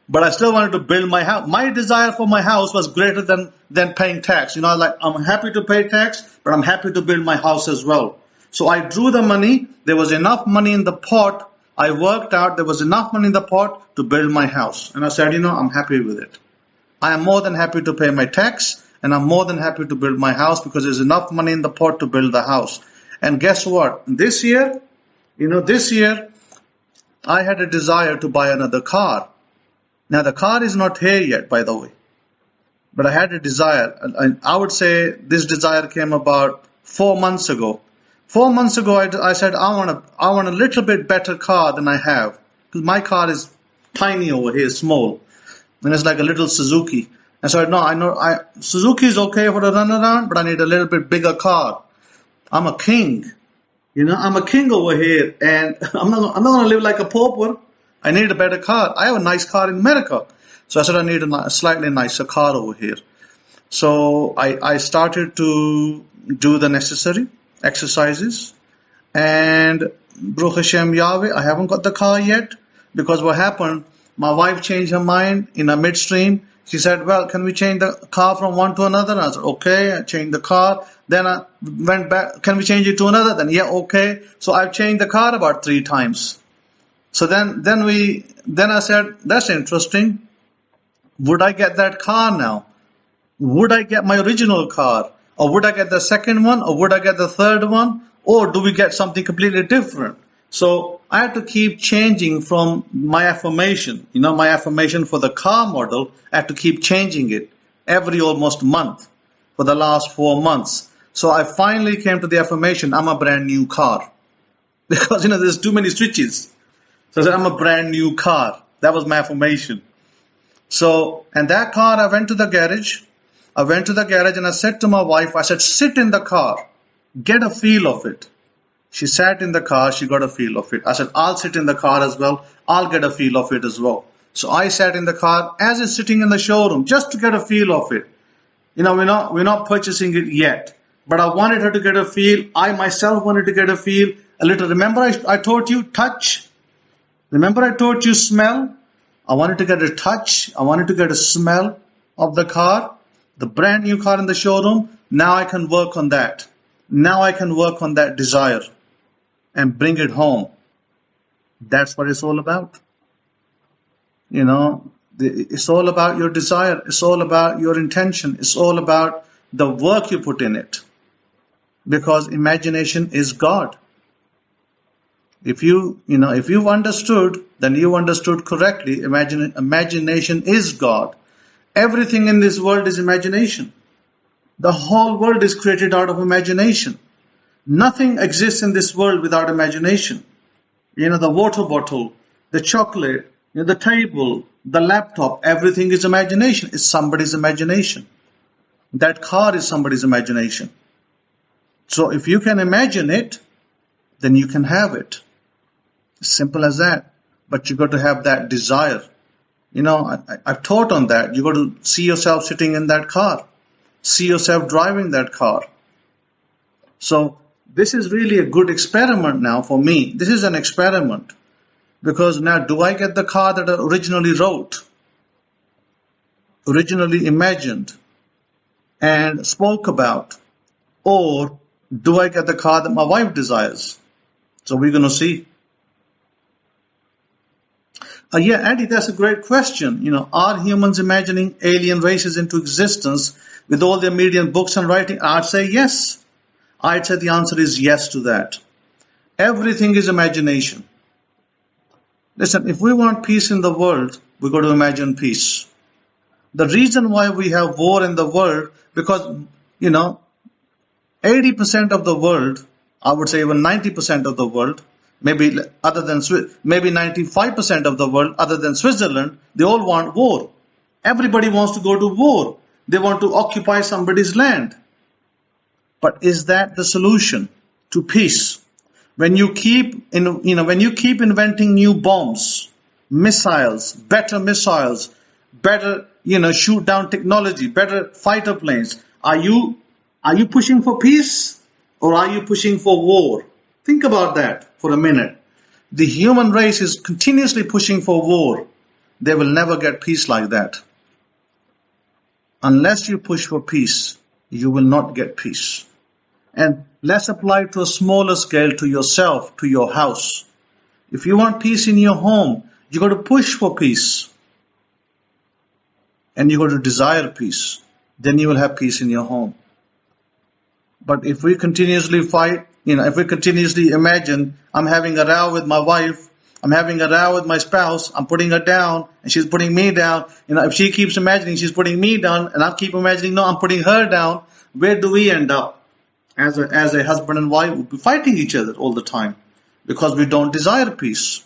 But I still wanted to build my house. My desire for my house was greater than paying tax. I'm happy to pay tax, but I'm happy to build my house as well. So I drew the money. There was enough money in the pot. I worked out there was enough money in the pot to build my house. And I said, I'm happy with it. I am more than happy to pay my tax, and I'm more than happy to build my house because there's enough money in the pot to build the house. And guess what? This year, I had a desire to buy another car. Now, the car is not here yet, by the way. But I had a desire. And I would say this desire came about 4 months ago. 4 months ago, I said, I want a little bit better car than I have. Because my car is tiny over here, small. And it's like a little Suzuki. And so Suzuki is okay for a runaround, but I need a little bit bigger car. I'm a king. I'm a king over here. And I'm not going to live like a pauper. I need a better car. I have a nice car in America. So I said I need a slightly nicer car over here. So I started to do the necessary exercises. And Baruch Hashem Yahweh, I haven't got the car yet. Because what happened, my wife changed her mind in a midstream. She said, well, can we change the car from one to another? And I said, okay. I changed the car. Then I went back. Can we change it to another? Then, yeah, okay. So I've changed the car about 3 times. So then I said, that's interesting. Would I get that car now? Would I get my original car? Or would I get the second one? Or would I get the third one? Or do we get something completely different? So I had to keep changing from my affirmation. My affirmation for the car model, I had to keep changing it every almost month for the last 4 months. So I finally came to the affirmation, I'm a brand new car. Because, there's too many switches. So I said, I'm a brand new car. That was my affirmation. So, and that car, I went to the garage. And I said to my wife, I said, sit in the car. Get a feel of it. She sat in the car. She got a feel of it. I said, I'll sit in the car as well. I'll get a feel of it as well. So I sat in the car as it's sitting in the showroom just to get a feel of it. We're not purchasing it yet. But I wanted her to get a feel. I myself wanted to get a feel a little. Remember I taught you touch? Remember I taught you smell? I wanted to get a touch. I wanted to get a smell of the car, the brand new car in the showroom. Now I can work on that. Now I can work on that desire and bring it home. That's what it's all about. It's all about your desire. It's all about your intention. It's all about the work you put in it. Because imagination is God. If you've understood, then you understood correctly. Imagination is God. Everything in this world is imagination. The whole world is created out of imagination. Nothing exists in this world without imagination. The water bottle, the chocolate, the table, the laptop, everything is imagination. It's somebody's imagination. That car is somebody's imagination. So if you can imagine it, then you can have it. Simple as that. But you got to have that desire. I've taught on that. You got to see yourself sitting in that car. See yourself driving that car. So this is really a good experiment now for me. This is an experiment. Because now, do I get the car that I originally wrote, originally imagined, and spoke about? Or do I get the car that my wife desires? So we're going to see. Yeah, Andy, that's a great question. Are humans imagining alien races into existence with all their media and books and writing? I'd say yes. I'd say the answer is yes to that. Everything is imagination. Listen, if we want peace in the world, we've got to imagine peace. The reason why we have war in the world, because, 80% of the world, I would say even 90% of the world, maybe 95% of the world, other than Switzerland, they all want war. Everybody wants to go to war. They want to occupy somebody's land. But is that the solution to peace? When you keep inventing new bombs, missiles, better, shoot down technology, better fighter planes, are you pushing for peace or are you pushing for war? Think about that for a minute. The human race is continuously pushing for war. They will never get peace like that. Unless you push for peace, you will not get peace. And let's apply it to a smaller scale, to yourself, to your house. If you want peace in your home, you got to push for peace. And you got to desire peace. Then you will have peace in your home. But if we continuously fight, if we continuously imagine, I'm having a row with my wife, I'm having a row with my spouse, I'm putting her down, and she's putting me down. If she keeps imagining she's putting me down, and I keep imagining, no, I'm putting her down, where do we end up? As a husband and wife, we'll be fighting each other all the time because we don't desire peace.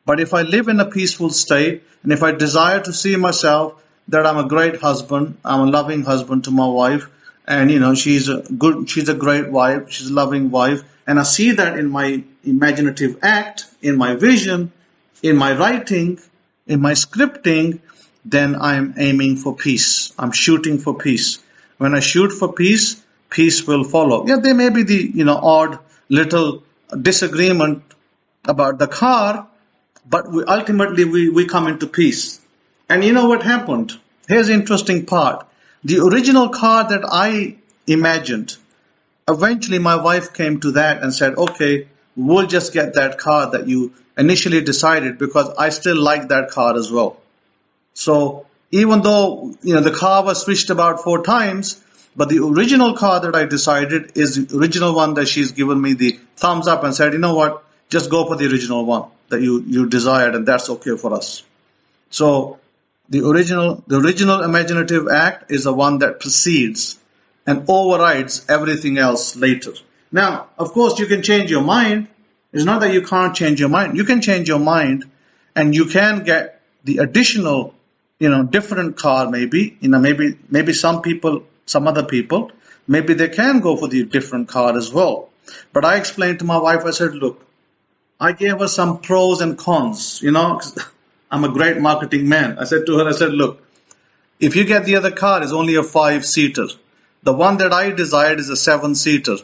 But if I live in a peaceful state, and if I desire to see myself that I'm a great husband, I'm a loving husband to my wife, and she's a great wife, she's a loving wife, and I see that in my imaginative act, in my vision, in my writing, in my scripting, then I'm aiming for peace. I'm shooting for peace. When I shoot for peace, peace will follow. Yeah, there may be the odd little disagreement about the car, but ultimately we come into peace. And you know what happened? Here's the interesting part. The original car that I imagined, eventually my wife came to that and said, okay, we'll just get that car that you initially decided, because I still like that car as well. So even though the car was switched about 4 times, but the original car that I decided is the original one that she's given me the thumbs up and said, you know what, just go for the original one that you desired, and that's okay for us. So the original imaginative act is the one that precedes and overrides everything else later. Now, of course, you can change your mind. It's not that you can't change your mind. You can change your mind, and you can get the additional, different car maybe. Maybe some other people, maybe they can go for the different car as well. But I explained to my wife, I said, look, I gave her some pros and cons, 'cause I'm a great marketing man. I said to her, look, if you get the other car, it's only a 5-seater. The one that I desired is a 7-seater.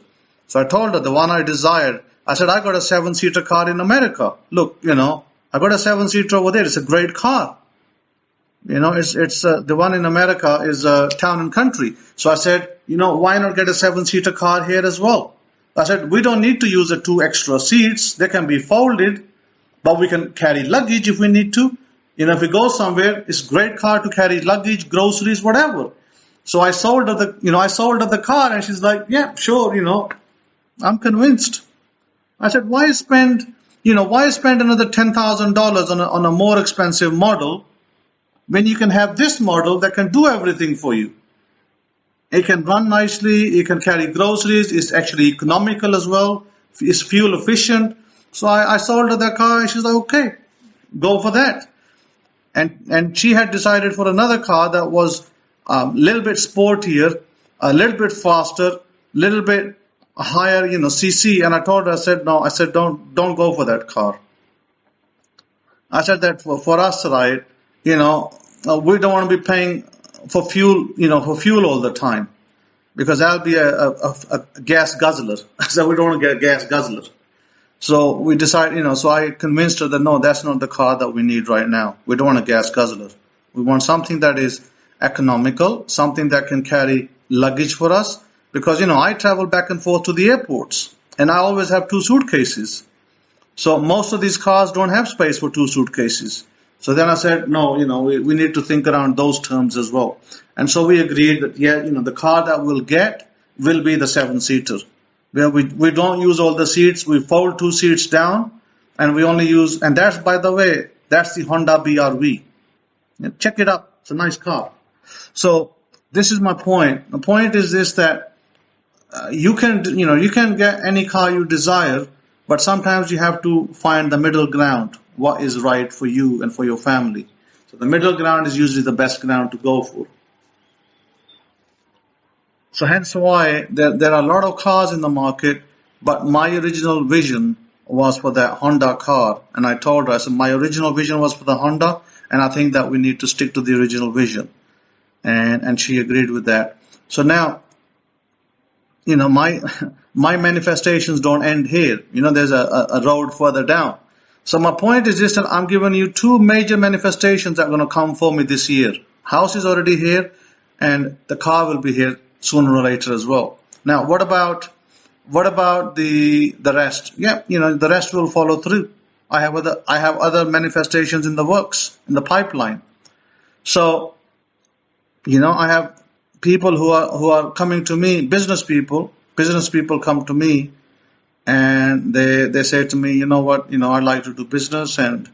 So I told her the one I desired, I said, I got a 7-seater car in America. Look, I got a 7-seater over there. It's a great car. It's the one in America is Town and Country. So I said, why not get a 7-seater car here as well? I said, we don't need to use the 2 extra seats. They can be folded, but we can carry luggage if we need to. If we go somewhere, it's a great car to carry luggage, groceries, whatever. So I sold her the car, and she's like, yeah, sure, I'm convinced. I said, why spend another $10,000 on a more expensive model when you can have this model that can do everything for you? It can run nicely, it can carry groceries, it's actually economical as well, it's fuel efficient. So I sold her that car, and she's like, okay, go for that. And she had decided for another car that was a little bit sportier, a little bit faster, a little bit higher, cc. And I told her, I said, don't go for that car. I said that for us, right, we don't want to be paying for fuel all the time, because that'll be a gas guzzler. So we don't want to get a gas guzzler. So we decided, so I convinced her that no, that's not the car that we need right now. We don't want a gas guzzler. We want something that is economical, something that can carry luggage for us, because, I travel back and forth to the airports, and I always have 2 suitcases. So most of these cars don't have space for 2 suitcases. So then I said, no, we need to think around those terms as well. And so we agreed that, the car that we'll get will be the 7-seater, where we don't use all the seats. We fold 2 seats down, and we only use, and that's, by the way, that's the Honda BRV. Check it out. It's a nice car. So this is my point. The point is this, that you can get any car you desire, but sometimes you have to find the middle ground. What is right for you and for your family? So the middle ground is usually the best ground to go for. So hence why there are a lot of cars in the market, but my original vision was for that Honda car. And I told her, I said, my original vision was for the Honda, and I think that we need to stick to the original vision. And she agreed with that. So now, my manifestations don't end here. There's a road further down. So my point is this, that I'm giving you 2 major manifestations that are going to come for me this year. House is already here, and the car will be here sooner or later as well. Now, what about the rest? Yeah, the rest will follow through. I have other manifestations in the works, in the pipeline. So, I have people who are coming to me, business people come to me, and they say to me, I'd like to do business, and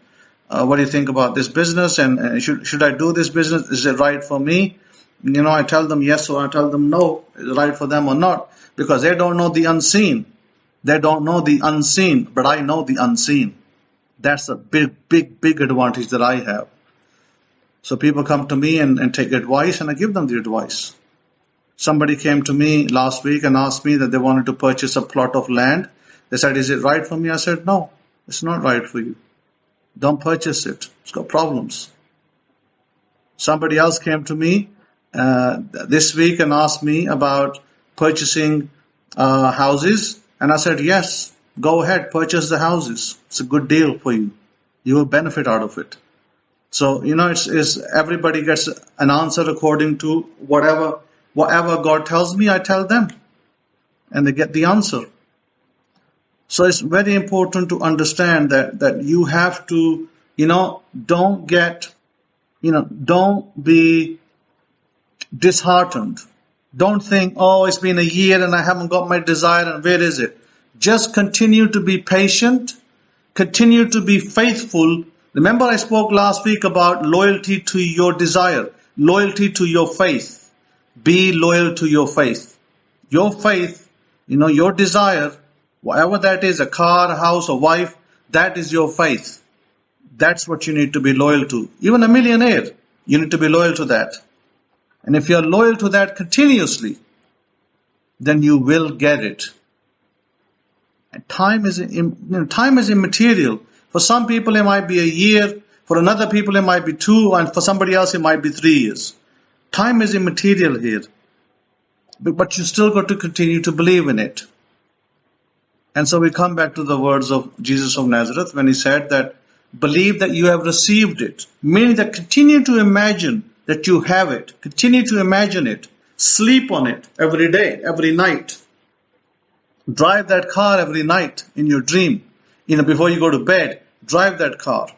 what do you think about this business, and should I do this business? Is it right for me? I tell them yes, or I tell them no, is it right for them or not, because they don't know the unseen. They don't know the unseen, but I know the unseen. That's a big advantage that I have. So people come to me and take advice, and I give them the advice. Somebody came to me last week and asked me that they wanted to purchase a plot of land. They said, is it right for me? I said, no, it's not right for you. Don't purchase it. It's got problems. Somebody else came to me this week and asked me about purchasing houses. And I said, yes, go ahead, purchase the houses. It's a good deal for you. You will benefit out of it. So, it's everybody gets an answer according to whatever God tells me, I tell them. And they get the answer. So it's very important to understand that you have to, don't be disheartened. Don't think, it's been a year and I haven't got my desire, and where is it? Just continue to be patient. Continue to be faithful. Remember, I spoke last week about loyalty to your desire, loyalty to your faith. Be loyal to your faith. Your faith, your desire, whatever that is, a car, a house, a wife, that is your faith. That's what you need to be loyal to. Even a millionaire, you need to be loyal to that. And if you're loyal to that continuously, then you will get it. And time is immaterial. For some people, it might be a year. For another people, it might be 2. And for somebody else, it might be 3 years. Time is immaterial here. But you still got to continue to believe in it. And so we come back to the words of Jesus of Nazareth when he said that, believe that you have received it. Meaning that continue to imagine that you have it. Continue to imagine it. Sleep on it every day, every night. Drive that car every night in your dream. Before you go to bed, drive that car.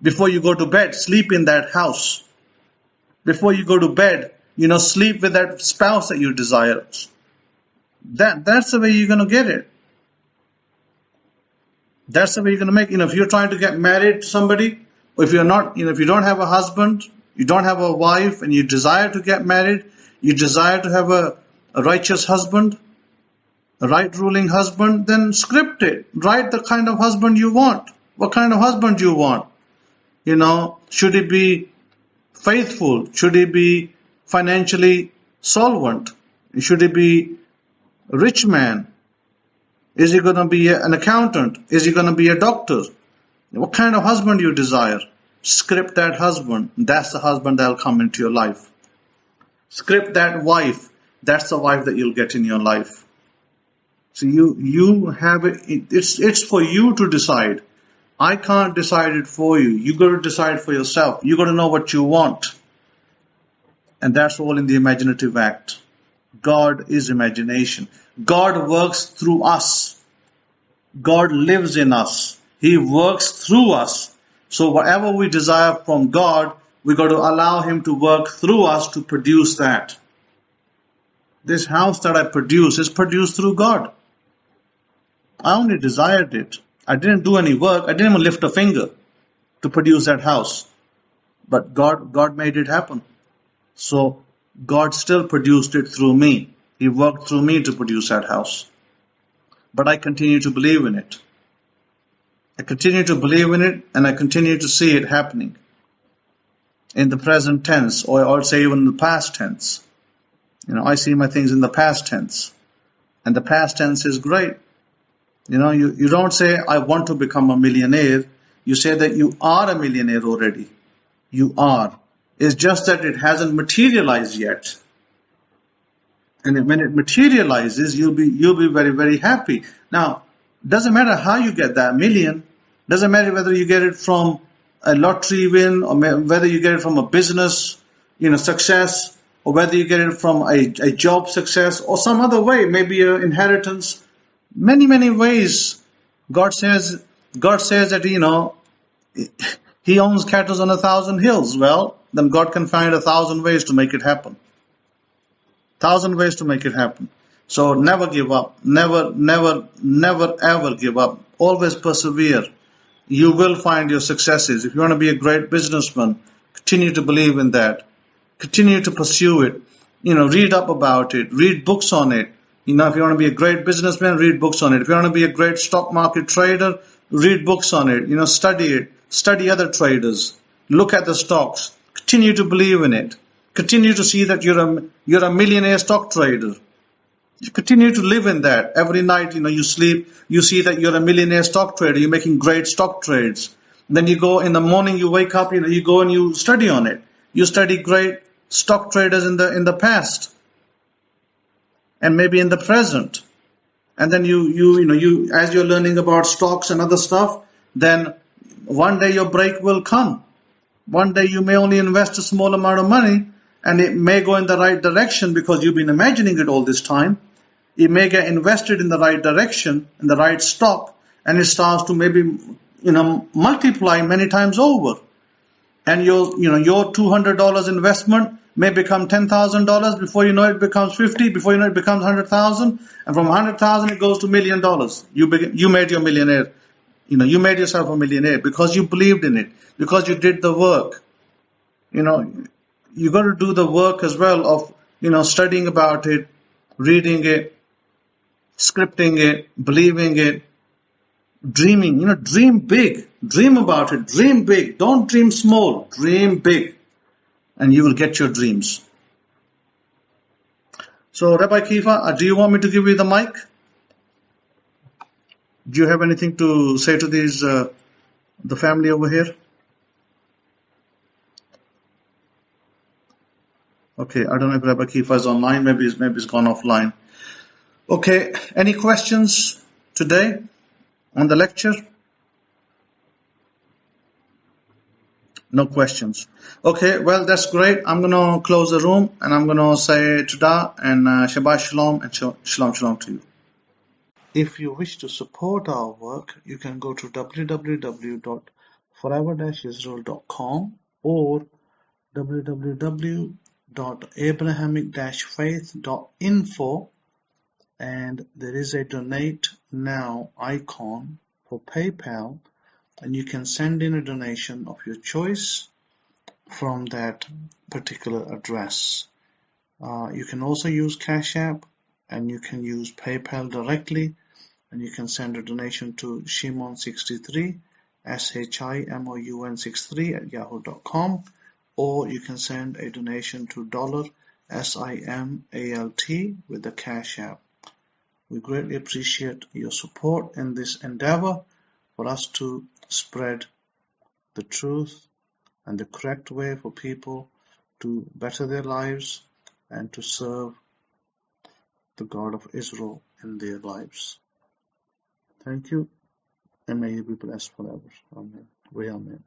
Before you go to bed, sleep in that house. Before you go to bed, sleep with that spouse that you desire. That's the way you're going to get it. That's the way you're going to make. If you're trying to get married to somebody, or if you're not, if you don't have a husband, you don't have a wife, and you desire to get married, you desire to have a righteous husband, a right ruling husband, then script it. Write the kind of husband you want. What kind of husband you want? Should he be faithful? Should he be financially solvent? Should he be a rich man? Is he going to be an accountant? Is he going to be a doctor? What kind of husband you desire? Script that husband. That's the husband that will come into your life. Script that wife. That's the wife that you'll get in your life. So you have it. It's for you to decide. I can't decide it for you. You got to decide for yourself. You got to know what you want. And that's all in the imaginative act. God is imagination. God works through us. God lives in us. He works through us. So whatever we desire from God, we got to allow him to work through us to produce that. This house that I produce is produced through God. I only desired it. I didn't do any work. I didn't even lift a finger to produce that house. But God made it happen. So God still produced it through me. He worked through me to produce that house. But I continue to believe in it. I continue to believe in it, and I continue to see it happening in the present tense, or I would say even in the past tense. I see my things in the past tense. And the past tense is great. You don't say, I want to become a millionaire. You say that you are a millionaire already. You are. It's just that it hasn't materialized yet. And when it materializes, you'll be very, very happy. Now, doesn't matter how you get that million. Doesn't matter whether you get it from a lottery win, or whether you get it from a business, success, or whether you get it from a job success, or some other way, maybe an inheritance. Many, many ways. God says that, He owns cattle on 1,000 hills. Well, then God can find 1,000 ways to make it happen. 1,000 ways to make it happen. So never give up. Never, never, never, ever give up. Always persevere. You will find your successes. If you want to be a great businessman, continue to believe in that. Continue to pursue it. Read up about it. Read books on it. If you want to be a great businessman, read books on it. If you want to be a great stock market trader, read books on it. Study it. Study other traders. Look at the stocks. Continue to believe in it. Continue to see that you're a millionaire stock trader. You continue to live in that. Every night, you sleep, you see that you're a millionaire stock trader. You're making great stock trades. Then you go in the morning, you wake up, you go and you study on it. You study great stock traders in the past, and maybe in the present. And then you as you're learning about stocks and other stuff, then one day your break will come. One day you may only invest a small amount of money, and it may go in the right direction because you've been imagining it all this time. It may get invested in the right direction, in the right stock, and it starts to maybe multiply many times over. And your $200 investment may become $10,000. Before you know it becomes 50. Before you know it becomes 100,000. And from 100,000 it goes to $1 million. You made your millionaire. You made yourself a millionaire because you believed in it, because you did the work. You got to do the work as well of studying about it, reading it, scripting it, believing it, dreaming. Dream big. Dream about it. Dream big. Don't dream small. Dream big. And you will get your dreams. So, Rabbi Kefa, do you want me to give you the mic? Do you have anything to say to these, the family over here? Okay, I don't know if Rabbi Kefa is online. Maybe it's gone offline. Okay, any questions today on the lecture? No questions. Okay, well, that's great. I'm going to close the room, and I'm going to say Todah and Shabbat Shalom and Shalom Shalom to you. If you wish to support our work, you can go to www.forever-israel.com or www.Abrahamic-Faith.info, and there is a donate now icon for PayPal, and you can send in a donation of your choice from that particular address. You can also use Cash App, and you can use PayPal directly, and you can send a donation to Shimon63, SHIMOUN63 at yahoo.com, or you can send a donation to $SIMALT with the Cash App. We greatly appreciate your support in this endeavor for us to spread the truth and the correct way for people to better their lives and to serve the God of Israel in their lives. Thank you, and may you be blessed forever. Amen. Amen.